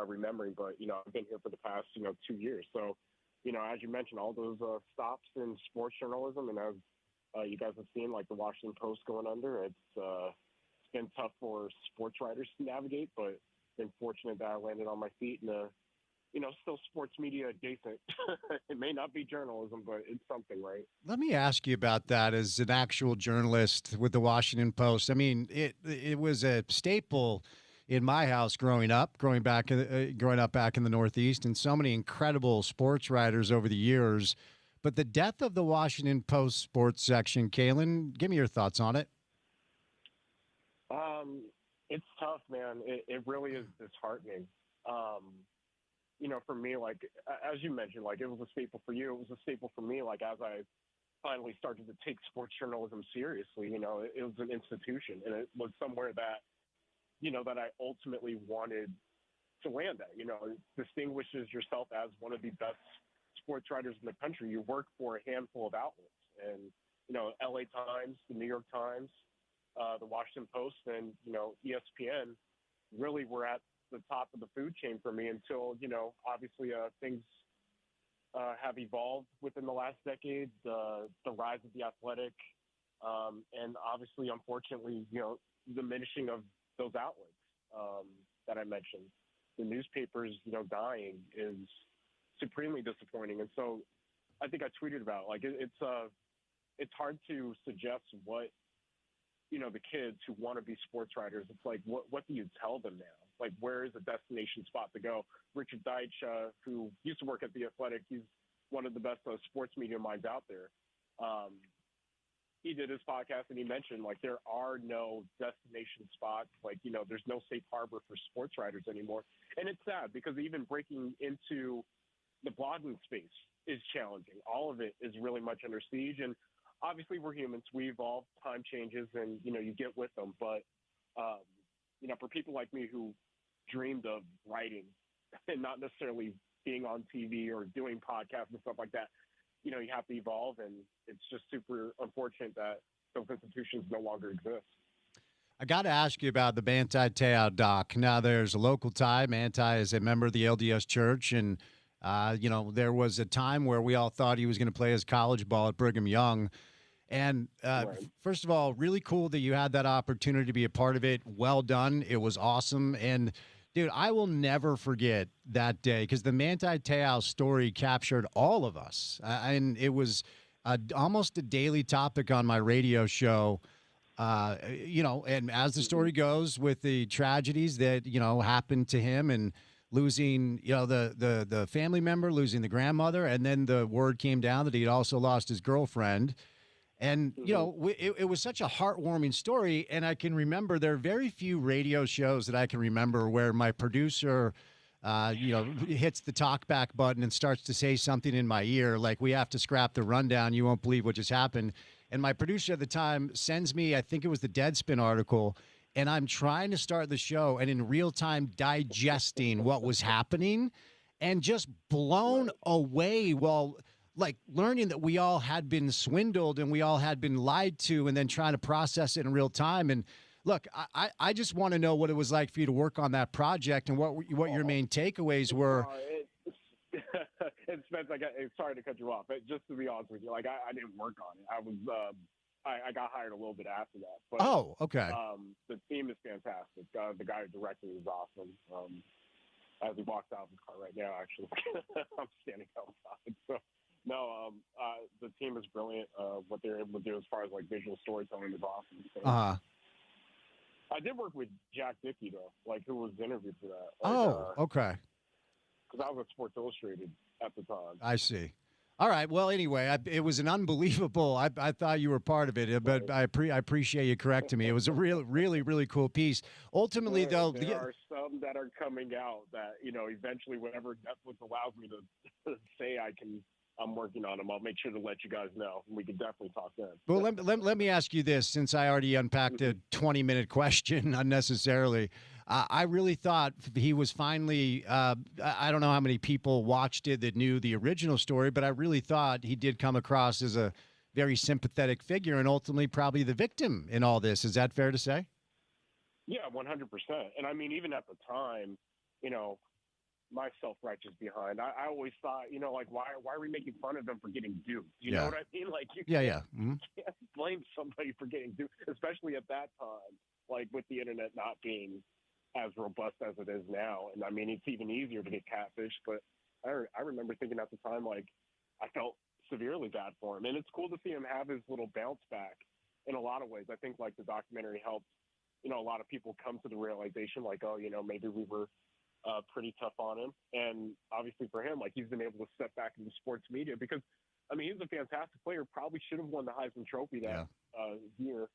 remembering, but I've been here for the past 2 years. So as you mentioned, all those stops in sports journalism, and as you guys have seen, the Washington Post going under, it's been tough for sports writers to navigate, but been fortunate that I landed on my feet in a, still sports media adjacent. It may not be journalism, but it's something, right? Let me ask you about that as an actual journalist with the Washington Post. I mean, it was a staple in my house growing up back in the Northeast, and so many incredible sports writers over the years. But the death of the Washington Post sports section, Kalen, give me your thoughts on it. It's tough, man. It really is disheartening. For me, as you mentioned, it was a staple for you. It was a staple for me, as I finally started to take sports journalism seriously. It was an institution, and it was somewhere that, that I ultimately wanted to land at. It distinguishes yourself as one of the best sports writers in the country. You work for a handful of outlets, and, LA Times, the New York Times, the Washington Post, and ESPN really were at the top of the food chain for me until obviously things have evolved within the last decade. The rise of the Athletic, and obviously, unfortunately, diminishing of those outlets that I mentioned. The newspapers, dying is supremely disappointing, and so I think I tweeted about it's hard to suggest what. The kids who want to be sports writers, it's what do you tell them now? Where is a destination spot to go? Richard Deitch, who used to work at The Athletic, he's one of the best sports media minds out there. He did his podcast, and he mentioned, there are no destination spots. There's no safe harbor for sports writers anymore. And it's sad because even breaking into the blogging space is challenging. All of it is really much under siege. And obviously, we're humans. We evolve, time changes, and, you get with them. But, for people like me who dreamed of writing and not necessarily being on TV or doing podcasts and stuff like that, you have to evolve. And it's just super unfortunate that those institutions no longer exist. I got to ask you about the Manti Te'o doc. Now, there's a local tie. Manti is a member of the LDS Church, and there was a time where we all thought he was going to play his college ball at Brigham Young. And Right. First of all, really cool that you had that opportunity to be a part of it. Well done. It was awesome. And, dude, I will never forget that day because the Manti Te'o story captured all of us. And it was almost a daily topic on my radio show. And as the story goes with the tragedies that, happened to him and losing, the family member, losing the grandmother, and then the word came down that he had also lost his girlfriend. And, it was such a heartwarming story. And I can remember there are very few radio shows that I can remember where my producer, hits the talkback button and starts to say something in my ear, like, we have to scrap the rundown. You won't believe what just happened. And my producer at the time sends me, I think it was the Deadspin article, and I'm trying to start the show and in real time digesting what was happening and just blown away while learning that we all had been swindled and we all had been lied to, and then trying to process it in real time. And look, I just want to know what it was like for you to work on that project and what your main takeaways were. And Spence, sorry to cut you off, but just to be honest with you, I didn't work on it. I was I got hired a little bit after that. But Oh, okay. the team is fantastic. The guy who directed it is awesome. As he walks out of his car right now, actually, I'm standing outside. So, no, the team is brilliant. What they're able to do as far as like visual storytelling is awesome. So, I did work with Jack Dickey though, like who was interviewed for that. Like, okay. Because I was at Sports Illustrated at the time. I see. All right. Well, anyway, it was an unbelievable. I thought you were part of it, but I appreciate you correcting me. It was a really cool piece. Ultimately, though, there are some that are coming out that eventually, whenever Netflix allows me to say I'm working on them, I'll make sure to let you guys know. We can definitely talk then. Well, let me ask you this, since I already unpacked a 20-minute question unnecessarily. I really thought he was finally, I don't know how many people watched it that knew the original story, but I really thought he did come across as a very sympathetic figure and ultimately probably the victim in all this. Is that fair to say? Yeah, 100%. And I mean, even at the time, my self-righteous behind, I always thought, like, why are we making fun of them for getting duped? You know what I mean? Like, you can't blame somebody for getting duped, especially at that time, like with the internet not being as robust as it is now. And I mean, it's even easier to get catfished, but I remember thinking at the time, like, I felt severely bad for him. And it's cool to see him have his little bounce back in a lot of ways. I think like the documentary helped, a lot of people come to the realization like, oh, maybe we were pretty tough on him. And obviously for him, like, he's been able to step back into sports media because, I mean, he's a fantastic player, probably should have won the Heisman Trophy that year.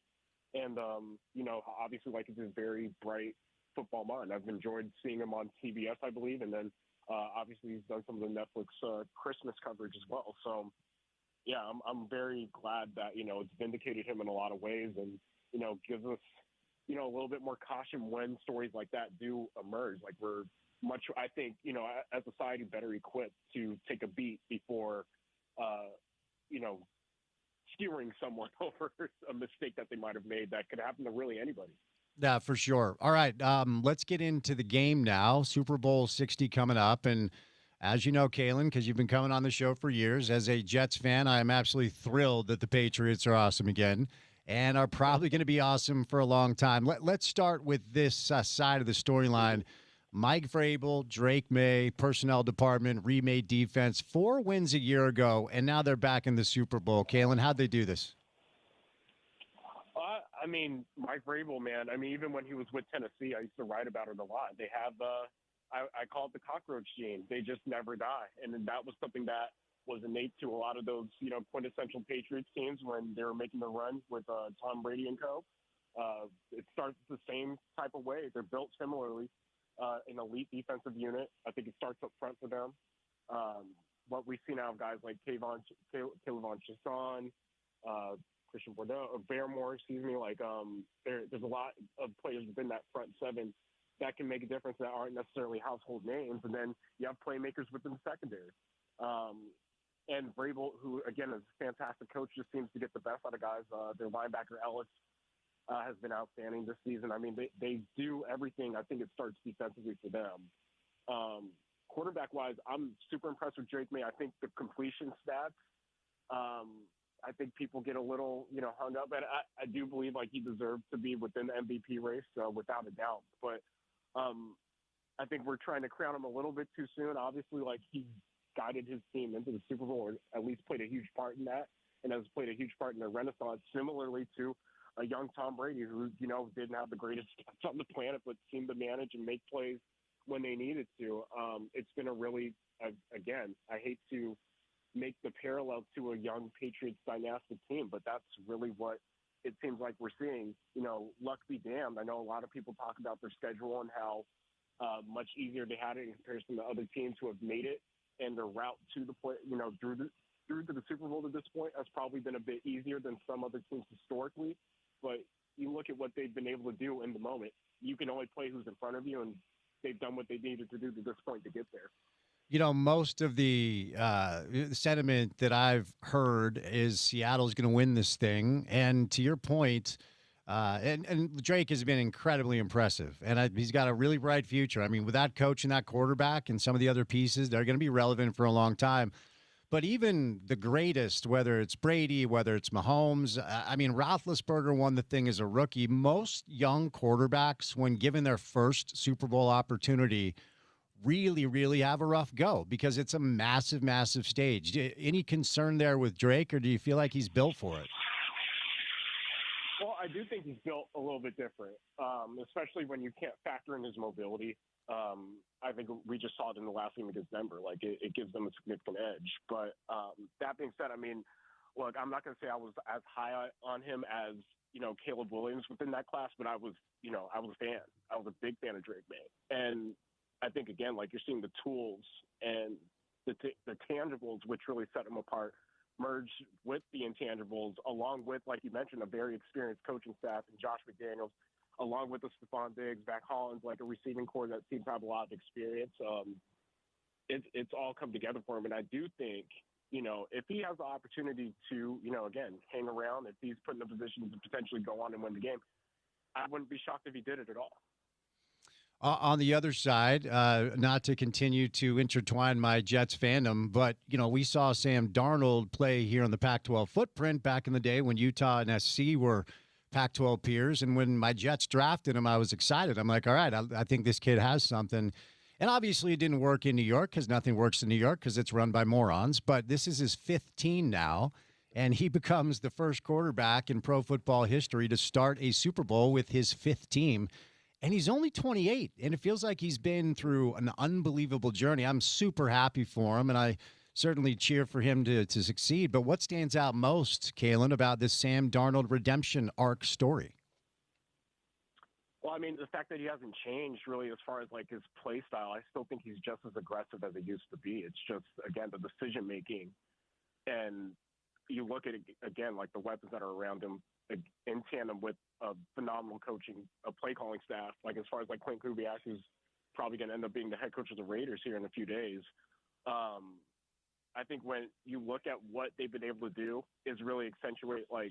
And, obviously, like, it's a very bright football mind. I've enjoyed seeing him on TBS, I believe. And then, obviously, he's done some of the Netflix Christmas coverage as well. So, yeah, I'm very glad that, it's vindicated him in a lot of ways and, gives us, a little bit more caution when stories like that do emerge. Like, we're much, I think, as a society, better equipped to take a beat before, skewering someone over a mistake that they might have made that could happen to really anybody. Yeah, for sure. All right, let's get into the game now. Super Bowl 60 coming up. And as you know, Kalen, because you've been coming on the show for years, as a Jets fan, I am absolutely thrilled that the Patriots are awesome again and are probably going to be awesome for a long time. Let's start with this side of the storyline. Mike Vrabel, Drake May, personnel department, remade defense, 4 wins a year ago, and now they're back in the Super Bowl. Kalen, how'd they do this? I mean, Mike Vrabel, man. I mean, even when he was with Tennessee, I used to write about it a lot. They have, I call it the cockroach gene. They just never die. And that was something that was innate to a lot of those, quintessential Patriots teams when they were making the run with Tom Brady and co. It starts the same type of way. They're built similarly. An elite defensive unit. I think it starts up front for them. What we see now, guys like Kayvon Chasson, Christian Bordeaux, or Barrymore, like there's a lot of players within that front seven that can make a difference that aren't necessarily household names. And then you have playmakers within the secondary. And Vrabel, who, again, is a fantastic coach, just seems to get the best out of guys. Their linebacker, Ellis, has been outstanding this season. I mean, they do everything. I think it starts defensively for them. Quarterback-wise, I'm super impressed with Drake May. I think the completion stats, I think people get a little, hung up. And I do believe, like, he deserves to be within the MVP race, without a doubt. But I think we're trying to crown him a little bit too soon. Obviously, like, he's guided his team into the Super Bowl, or at least played a huge part in that, and has played a huge part in their renaissance, similarly to a young Tom Brady who, didn't have the greatest stats on the planet, but seemed to manage and make plays when they needed to. It's been a really, again, I hate to make the parallel to a young Patriots dynastic team, but that's really what it seems like we're seeing. Luck be damned. I know a lot of people talk about their schedule and how much easier they had it in comparison to other teams who have made it, and their route to the play, through to the Super Bowl to this point has probably been a bit easier than some other teams historically. But you look at what they've been able to do in the moment. You can only play who's in front of you, and they've done what they needed to do to this point to get there. Most of the sentiment that I've heard is Seattle's going to win this thing. And to your point, and Drake has been incredibly impressive. And he's got a really bright future. I mean, with that coach and that quarterback and some of the other pieces, they're going to be relevant for a long time. But even the greatest, whether it's Brady, whether it's Mahomes, I mean, Roethlisberger won the thing as a rookie. Most young quarterbacks, when given their first Super Bowl opportunity, really, really have a rough go because it's a massive, massive stage. Any concern there with Drake, or do you feel like he's built for it? Well, I do think he's built a little bit different, especially when you can't factor in his mobility. I think we just saw it in the last game against Denver. Like, it gives them a significant edge. But that being said, I mean, look, I'm not going to say I was as high on him as, Caleb Williams within that class, but I was a fan. I was a big fan of Drake May. And I think, again, like, you're seeing the tools and the tangibles which really set him apart merge with the intangibles, along with, like you mentioned, a very experienced coaching staff and Josh McDaniels, along with the Stephon Diggs, Zach Hollins, like a receiving core that seems to have a lot of experience. It's all come together for him. And I do think, if he has the opportunity to, again, hang around, if he's put in a position to potentially go on and win the game, I wouldn't be shocked if he did it at all. On the other side, not to continue to intertwine my Jets fandom, but, we saw Sam Darnold play here on the Pac-12 footprint back in the day when Utah and SC were Pac-12 peers. And when my Jets drafted him, I was excited. I'm like, all right, I think this kid has something. And obviously it didn't work in New York because nothing works in New York because it's run by morons. But this is his 5th team now, and he becomes the first quarterback in pro football history to start a Super Bowl with his 5th team. And he's only 28, and it feels like he's been through an unbelievable journey. I'm super happy for him, and I certainly cheer for him to succeed. But what stands out most, Kalen, about this Sam Darnold redemption arc story? Well, I mean, the fact that he hasn't changed really as far as, like, his play style. I still think he's just as aggressive as he used to be. It's just, again, the decision-making. And you look at it, again, like the weapons that are around him in tandem with a phenomenal coaching, a play calling staff, like as far as like Clint Kubiak, who's probably going to end up being the head coach of the Raiders here in a few days. I think when you look at what they've been able to do is really accentuate like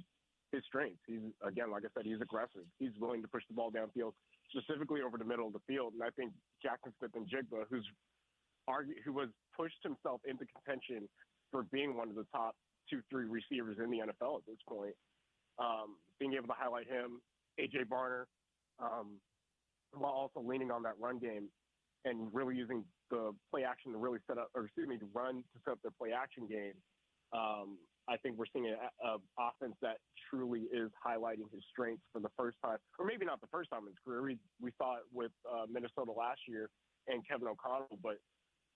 his strengths. He's, again, like I said, he's aggressive. He's willing to push the ball downfield, specifically over the middle of the field. And I think Jackson Smith-Njigba, who has pushed himself into contention for being one of the top 2-3 receivers in the NFL at this point, being able to highlight him, A.J. Barner, while also leaning on that run game and really using the play action to really to run to set up their play action game. I think we're seeing an offense that truly is highlighting his strengths for the first time, or maybe not the first time in his career. We saw it with Minnesota last year and Kevin O'Connell, but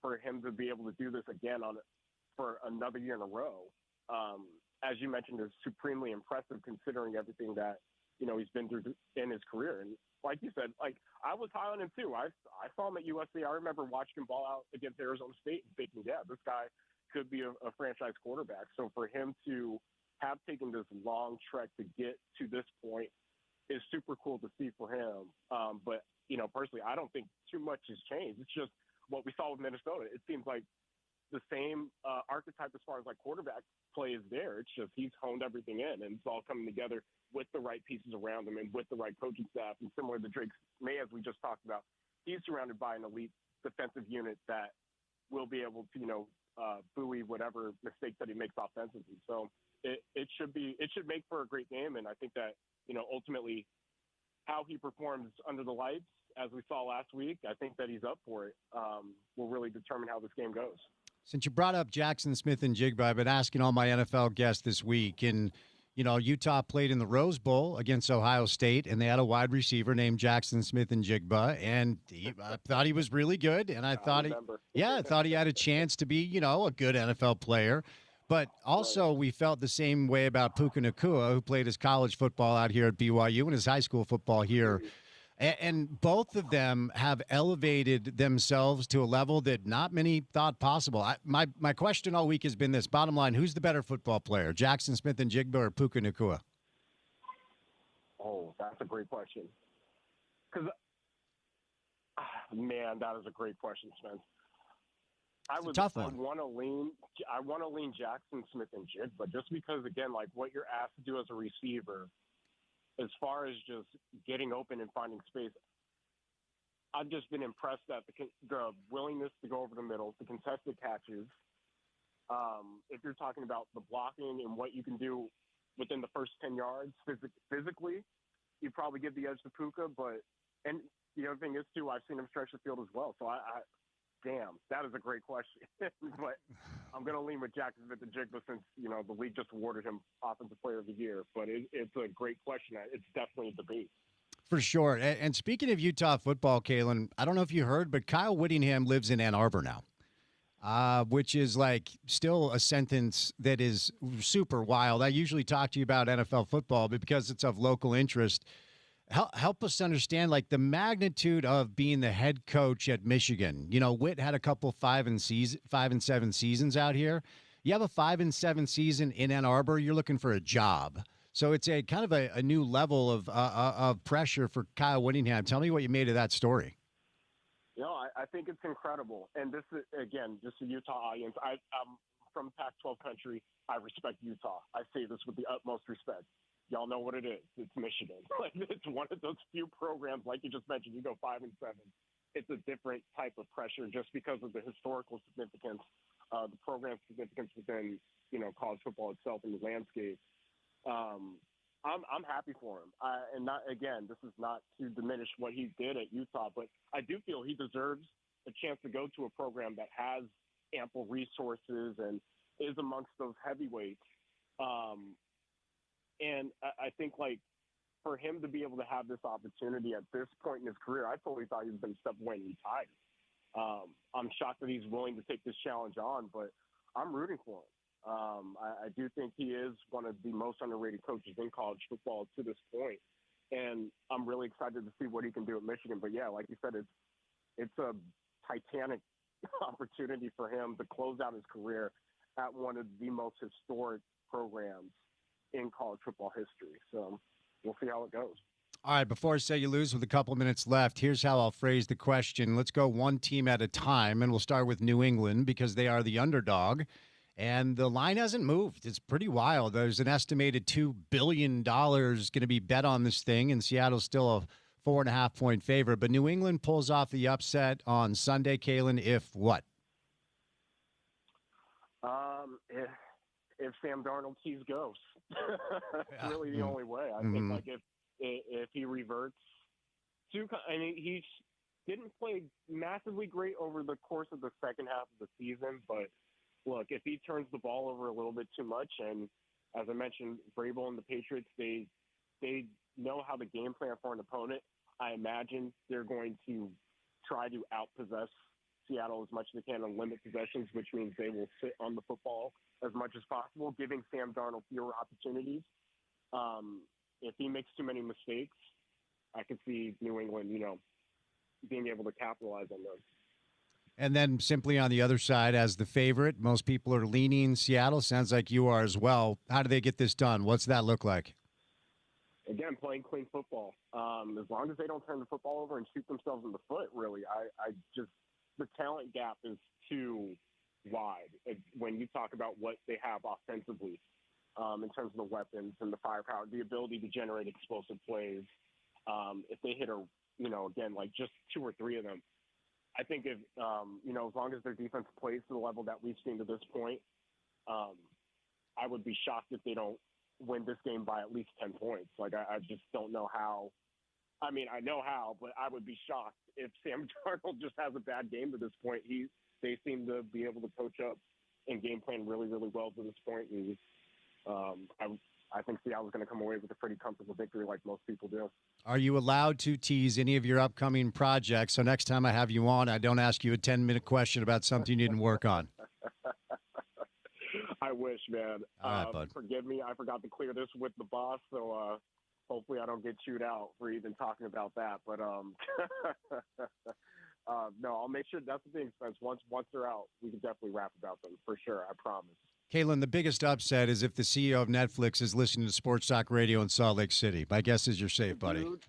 for him to be able to do this again for another year in a row, as you mentioned, is supremely impressive considering everything that, he's been through in his career. And like you said, like I was high on him too. I saw him at USC. I remember watching him ball out against Arizona State and thinking, yeah, this guy could be a franchise quarterback. So for him to have taken this long trek to get to this point is super cool to see for him. But, personally, I don't think too much has changed. It's just what we saw with Minnesota. It seems like the same archetype as far as like quarterback play is there. It's just he's honed everything in, and it's all coming together with the right pieces around him and with the right coaching staff. And similar to Drake May, as we just talked about, he's surrounded by an elite defensive unit that will be able to, buoy whatever mistakes that he makes offensively. So it should make for a great game. And I think that, ultimately how he performs under the lights, as we saw last week, I think that he's up for it, will really determine how this game goes. Since you brought up Jackson Smith-Njigba, I've been asking all my NFL guests this week, and Utah played in the Rose Bowl against Ohio State, and they had a wide receiver named Jackson Smith-Njigba, and I thought he was really good, and I thought he had a chance to be, a good NFL player. But also we felt the same way about Puka Nacua, who played his college football out here at BYU and his high school football here. And both of them have elevated themselves to a level that not many thought possible. My question all week has been this. Bottom line, who's the better football player, Jackson Smith-Njigba or Puka Nacua? Oh, that's a great question. Because, man, that is a great question, Spence. Tough one. I want to lean Jackson Smith-Njigba just because, again, like what you're asked to do as a receiver, as far as just getting open and finding space, I've just been impressed at the willingness to go over the middle, the contested catches, If you're talking about the blocking and what you can do within the first 10 yards physically, you probably give the edge to Puka. And the other thing is, too, I've seen him stretch the field as well. So, damn, that is a great question. But I'm going to lean with Jackson at the Jigba since, the league just awarded him Offensive Player of the Year. But it's a great question. It's definitely a debate. For sure. And speaking of Utah football, Kalen, I don't know if you heard, but Kyle Whittingham lives in Ann Arbor now. Which is like still a sentence that is super wild. I usually talk to you about NFL football, but because it's of local interest, help us understand like the magnitude of being the head coach at Michigan. Whit had a couple 5 and 7 seasons out here. You have a 5 and 7 season in Ann Arbor, you're looking for a job. So it's a kind of a new level of pressure for Kyle Whittingham. Tell me what you made of that story. I think it's incredible. And this is, again, just a Utah audience. I'm from Pac-12 country. I respect Utah. I say this with the utmost respect. Y'all know what it is. It's Michigan. It's one of those few programs, like you just mentioned, you go 5 and 7. It's a different type of pressure just because of the historical significance, the program significance within, college football itself and the landscape. I'm happy for him. And not, again, this is not to diminish what he did at Utah, but I do feel he deserves a chance to go to a program that has ample resources and is amongst those heavyweights. And I think, like, for him to be able to have this opportunity at this point in his career, I totally thought he was going to step away and retire. I'm shocked that he's willing to take this challenge on, but I'm rooting for him. I do think he is one of the most underrated coaches in college football to this point, and I'm really excited to see what he can do at Michigan. But yeah, like you said, it's a titanic opportunity for him to close out his career at one of the most historic programs in college football history. So we'll see how it goes. All right, before I say you lose with a couple minutes left, here's how I'll phrase the question. Let's go one team at a time, and we'll start with New England because they are the underdog. And the line hasn't moved. It's pretty wild. There's an estimated $2 billion going to be bet on this thing, and Seattle's still a 4.5-point favorite. But New England pulls off the upset on Sunday, Kalen, if what? If Sam Darnold sees ghosts. That's really the only way. I think, like, if he reverts to – I mean, he didn't play massively great over the course of the second half of the season, but – look, if he turns the ball over a little bit too much, and as I mentioned, Vrabel and the Patriots, they know how to game plan for an opponent. I imagine they're going to try to outpossess Seattle as much as they can and limit possessions, which means they will sit on the football as much as possible, giving Sam Darnold fewer opportunities. If he makes too many mistakes, I could see New England, being able to capitalize on those. And then simply on the other side, as the favorite, most people are leaning Seattle. Sounds like you are as well. How do they get this done? What's that look like? Again, playing clean football. As long as they don't turn the football over and shoot themselves in the foot, really, I just the talent gap is too wide when you talk about what they have offensively in terms of the weapons and the firepower, the ability to generate explosive plays. If they hit again, like just 2 or 3 of them. I think if, as long as their defense plays to the level that we've seen to this point, I would be shocked if they don't win this game by at least 10 points. Like, I just don't know how. I mean, I know how, but I would be shocked if Sam Darnold just has a bad game to this point. They seem to be able to coach up and game plan really, really well to this point. And I think Seattle's going to come away with a pretty comfortable victory like most people do. Are you allowed to tease any of your upcoming projects? So next time I have you on, I don't ask you a 10-minute question about something you didn't work on. I wish, man. All right, bud. Forgive me. I forgot to clear this with the boss, so hopefully I don't get chewed out for even talking about that. But no, I'll make sure. That's the thing, Spence. Once they're out, we can definitely rap about them for sure. I promise. Kalen, the biggest upset is if the CEO of Netflix is listening to Sports Talk Radio in Salt Lake City. My guess is you're safe, buddy. Dude,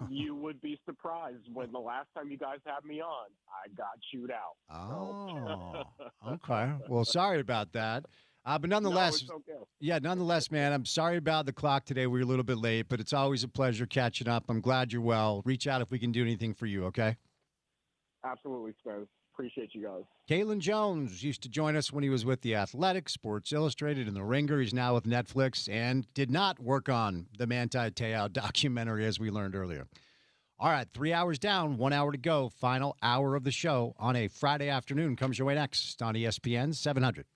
you would be surprised when the last time you guys had me on, I got chewed out. Oh, okay. Well, sorry about that. But nonetheless, no, it's okay. Yeah, nonetheless, man, I'm sorry about the clock today. We were a little bit late, but it's always a pleasure catching up. I'm glad you're well. Reach out if we can do anything for you, okay? Absolutely, Spence. Appreciate you guys. Caitlin Jones used to join us when he was with The Athletic, Sports Illustrated, and The Ringer. He's now with Netflix and did not work on the Manti Te'o documentary, as we learned earlier. All right, 3 hours down, 1 hour to go. Final hour of the show on a Friday afternoon comes your way next on ESPN 700.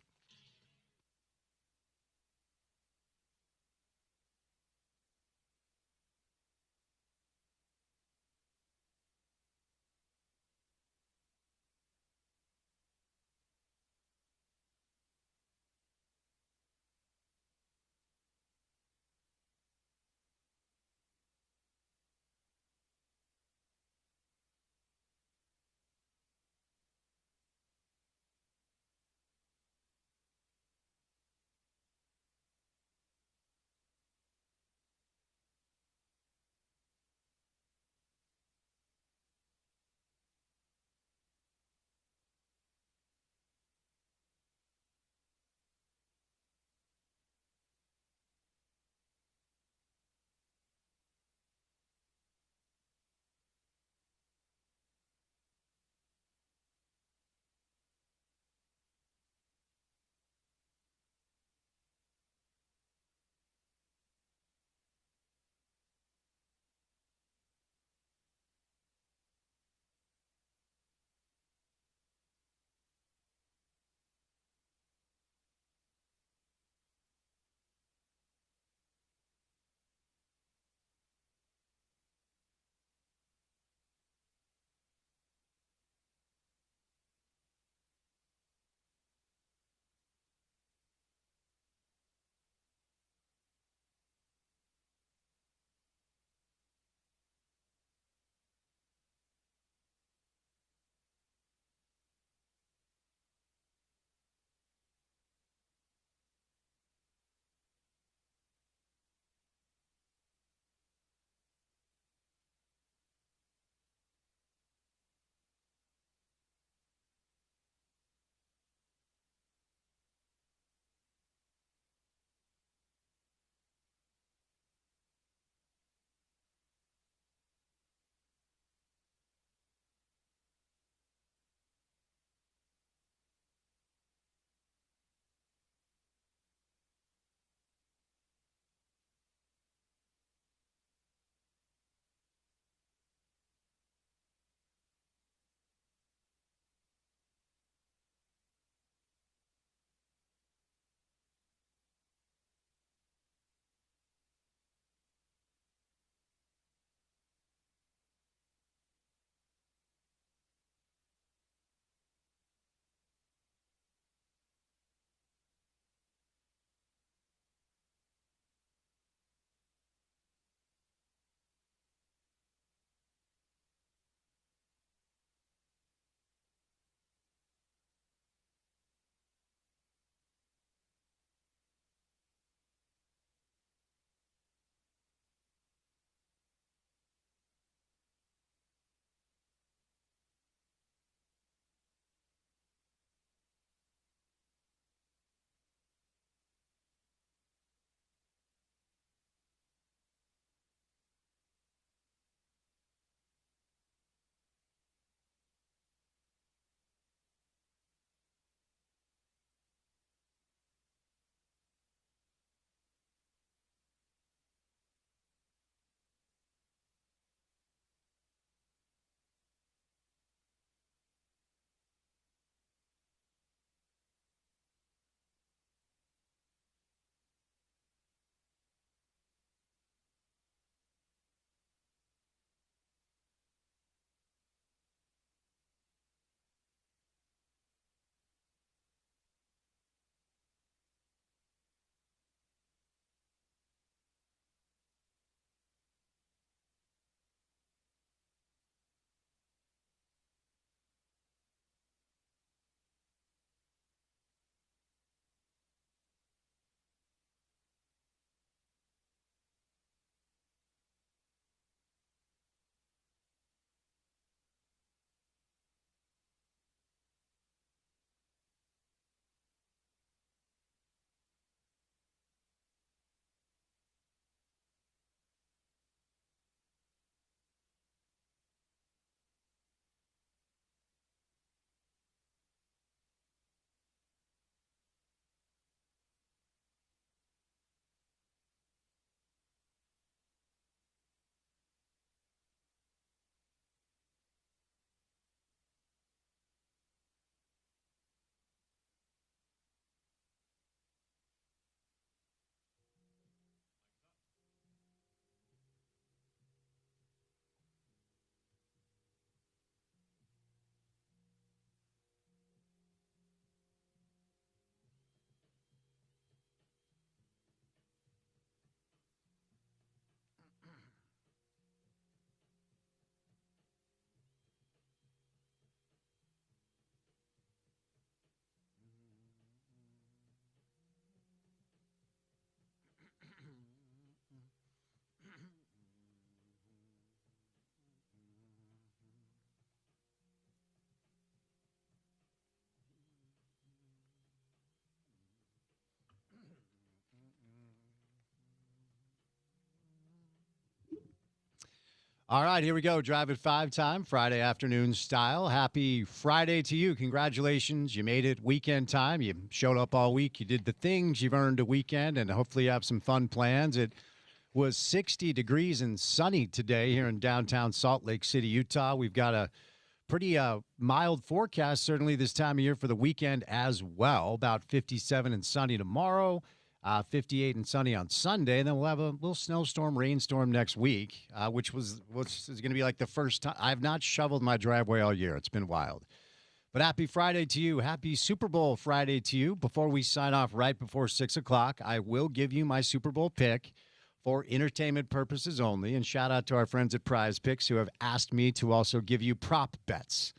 All right, here we go. Drive at 5 time, Friday afternoon style. Happy Friday to you. Congratulations. You made it weekend time. You showed up all week. You did the things. You've earned a weekend, and hopefully you have some fun plans. It was 60 degrees and sunny today here in downtown Salt Lake City, Utah. We've got a pretty mild forecast, certainly this time of year for the weekend as well. About 57 and sunny tomorrow. 58 and sunny on Sunday, and then we'll have a little snowstorm, rainstorm next week, which is going to be like the first time. I've not shoveled my driveway all year. It's been wild. But happy Friday to you. Happy Super Bowl Friday to you. Before we sign off right before 6 o'clock, I will give you my Super Bowl pick for entertainment purposes only. And shout out to our friends at Prize Picks who have asked me to also give you prop bets.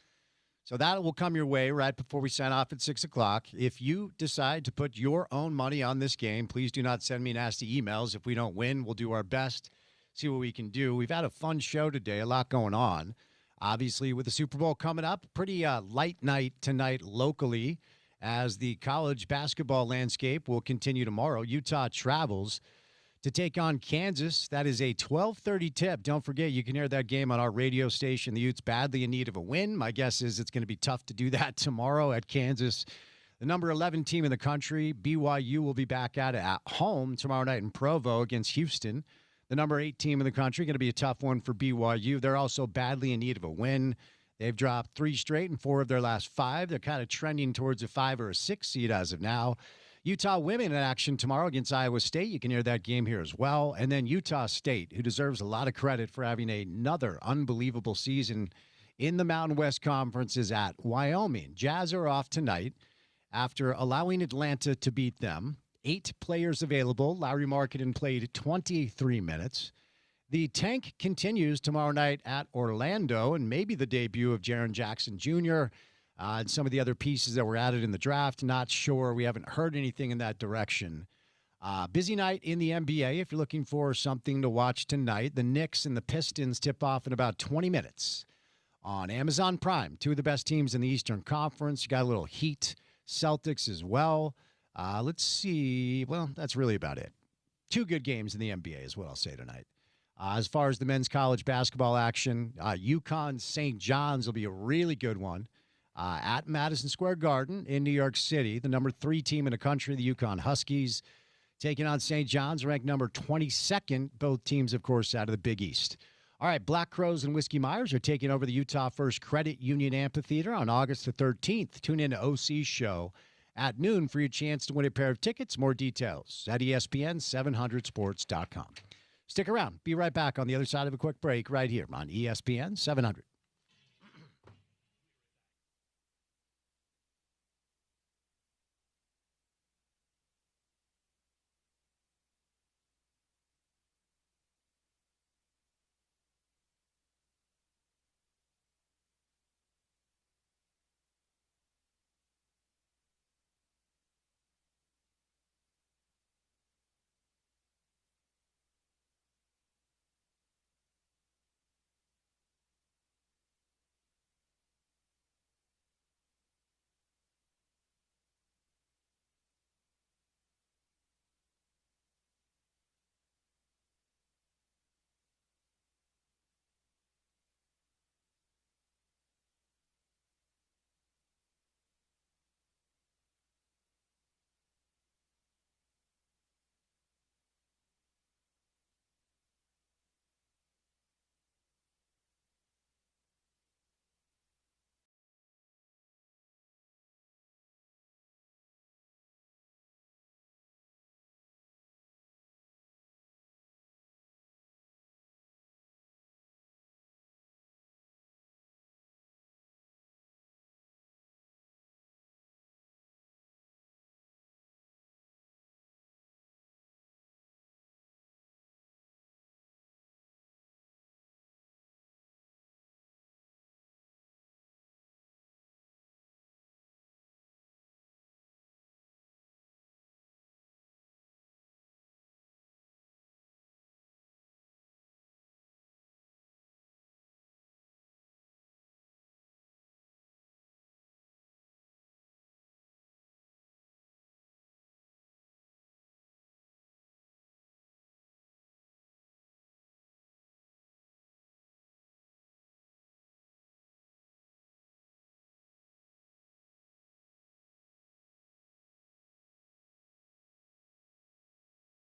So that will come your way right before we sign off at 6 o'clock. If you decide to put your own money on this game, please do not send me nasty emails. If we don't win, we'll do our best, see what we can do. We've had a fun show today, a lot going on. Obviously, with the Super Bowl coming up, pretty light night tonight locally as the college basketball landscape will continue tomorrow. Utah travels to take on Kansas. That is a 12:30 tip. Don't forget, you can hear that game on our radio station. The Utes badly in need of a win. My guess is it's going to be tough to do that tomorrow at Kansas. The number 11 team in the country, BYU, will be back at it at home tomorrow night in Provo against Houston. The number 8 team in the country, going to be a tough one for BYU. They're also badly in need of a win. They've dropped 3 straight in 4 of their last 5. They're kind of trending towards a 5 or a 6 seed as of now. Utah women in action tomorrow against Iowa State. You can hear that game here as well. And then Utah State, who deserves a lot of credit for having another unbelievable season in the Mountain West Conference, is at Wyoming. Jazz are off tonight after allowing Atlanta to beat them. 8 players available. Larry Markkinen played 23 minutes. The tank continues tomorrow night at Orlando, and maybe the debut of Jaren Jackson Jr., and some of the other pieces that were added in the draft. Not sure. We haven't heard anything in that direction. Busy night in the NBA. If you're looking for something to watch tonight, the Knicks and the Pistons tip off in about 20 minutes on Amazon Prime. 2 of the best teams in the Eastern Conference. You got a little Heat, Celtics as well. Let's see. Well, that's really about it. 2 good games in the NBA is what I'll say tonight. As far as the men's college basketball action, UConn St. John's will be a really good one. At Madison Square Garden in New York City, the number 3 team in the country, the UConn Huskies, taking on St. John's, ranked number 22nd. Both teams, of course, out of the Big East. All right, Black Crows and Whiskey Myers are taking over the Utah First Credit Union Amphitheater on August the 13th. Tune in to OC's show at noon for your chance to win a pair of tickets. More details at ESPN700sports.com. Stick around. Be right back on the other side of a quick break right here on ESPN 700.